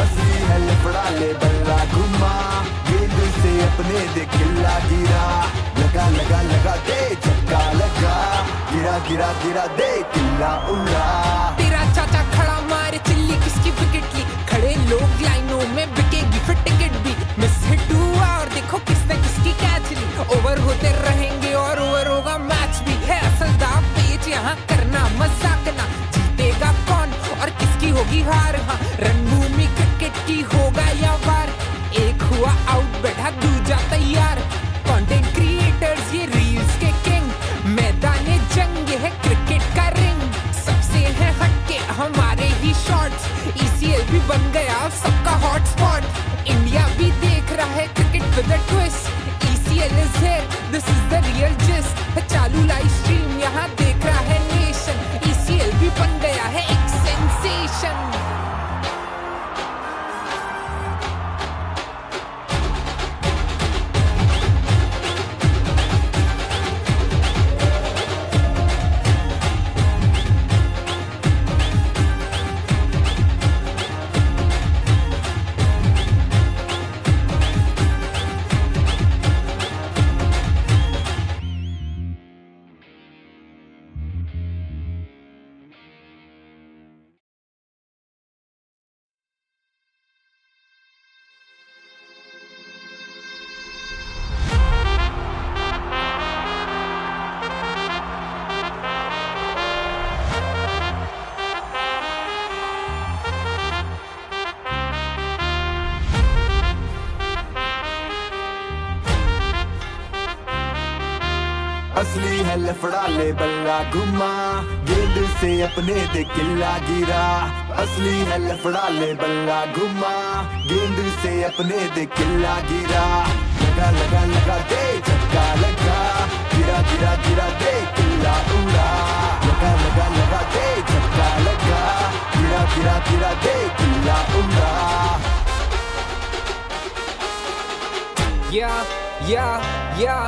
S15: असली है लफड़ा ले बल्ला घुमा, गेंद से अपने दे किल्ला गिरा, लगा लगा लगा दे झटका लगा, गिरा गिरा गिरा दे किल्ला उड़ा।
S17: तेरा चाचा खड़ा मारे चिल्ली किसकी विकेट ली, खड़े लोग लाइनों में बिकेगी फिर टिकट भी, मिस हिट हुआ और देखो किसने किसकी कैच ली, ओवर होते रहेंगे और ओवर होगा मैच भी, है असल दाव पेच यहाँ करना मजाक ना, जीतेगा कौन और किसकी होगी हार, हाँ रणभूमि क्रिकेट की होगा या वार, एक हुआ आउट बैठा दूजा तैयार, कंटेंट क्रिएटर्स ये रील्स के किंग, मैदाने जंग ये है क्रिकेट का रिंग, सबसे है हटके हमारे ही शॉट्स, ECL भी बन गया सबका हॉटस्पॉट, इंडिया भी देख रहा है cricket with a twist, ECL is here, this is the real gist, चालू लाइव स्ट्रीम यहाँ देख रहा है नेशन, ECL भी बन गया है एक सेंसेशन।
S15: असली है लफड़ा ले बल्ला घुमा, गेंद से अपने दे किल्ला गिरा, असली है लफड़ा ले बल्ला घुमा, गेंद से अपने दे किल्ला गिरा, लगा लगा लगा दे झटका लगा, गिरा गिरा गिरा दे किल्ला उड़ा, लगा लगा लगा दे झटका लगा, गिरा गिरा गिरा दे किल्ला उड़ा।
S17: या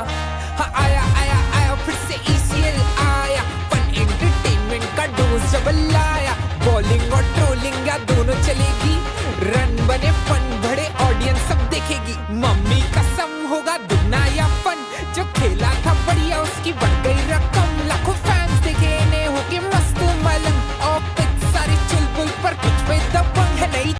S17: हाँ आया आया आया फिर से ECL आया, फन एंटरटेनमेंट का डोज जब लाया, बॉलिंग और ट्रोलिंग या दोनों चलेगी, रन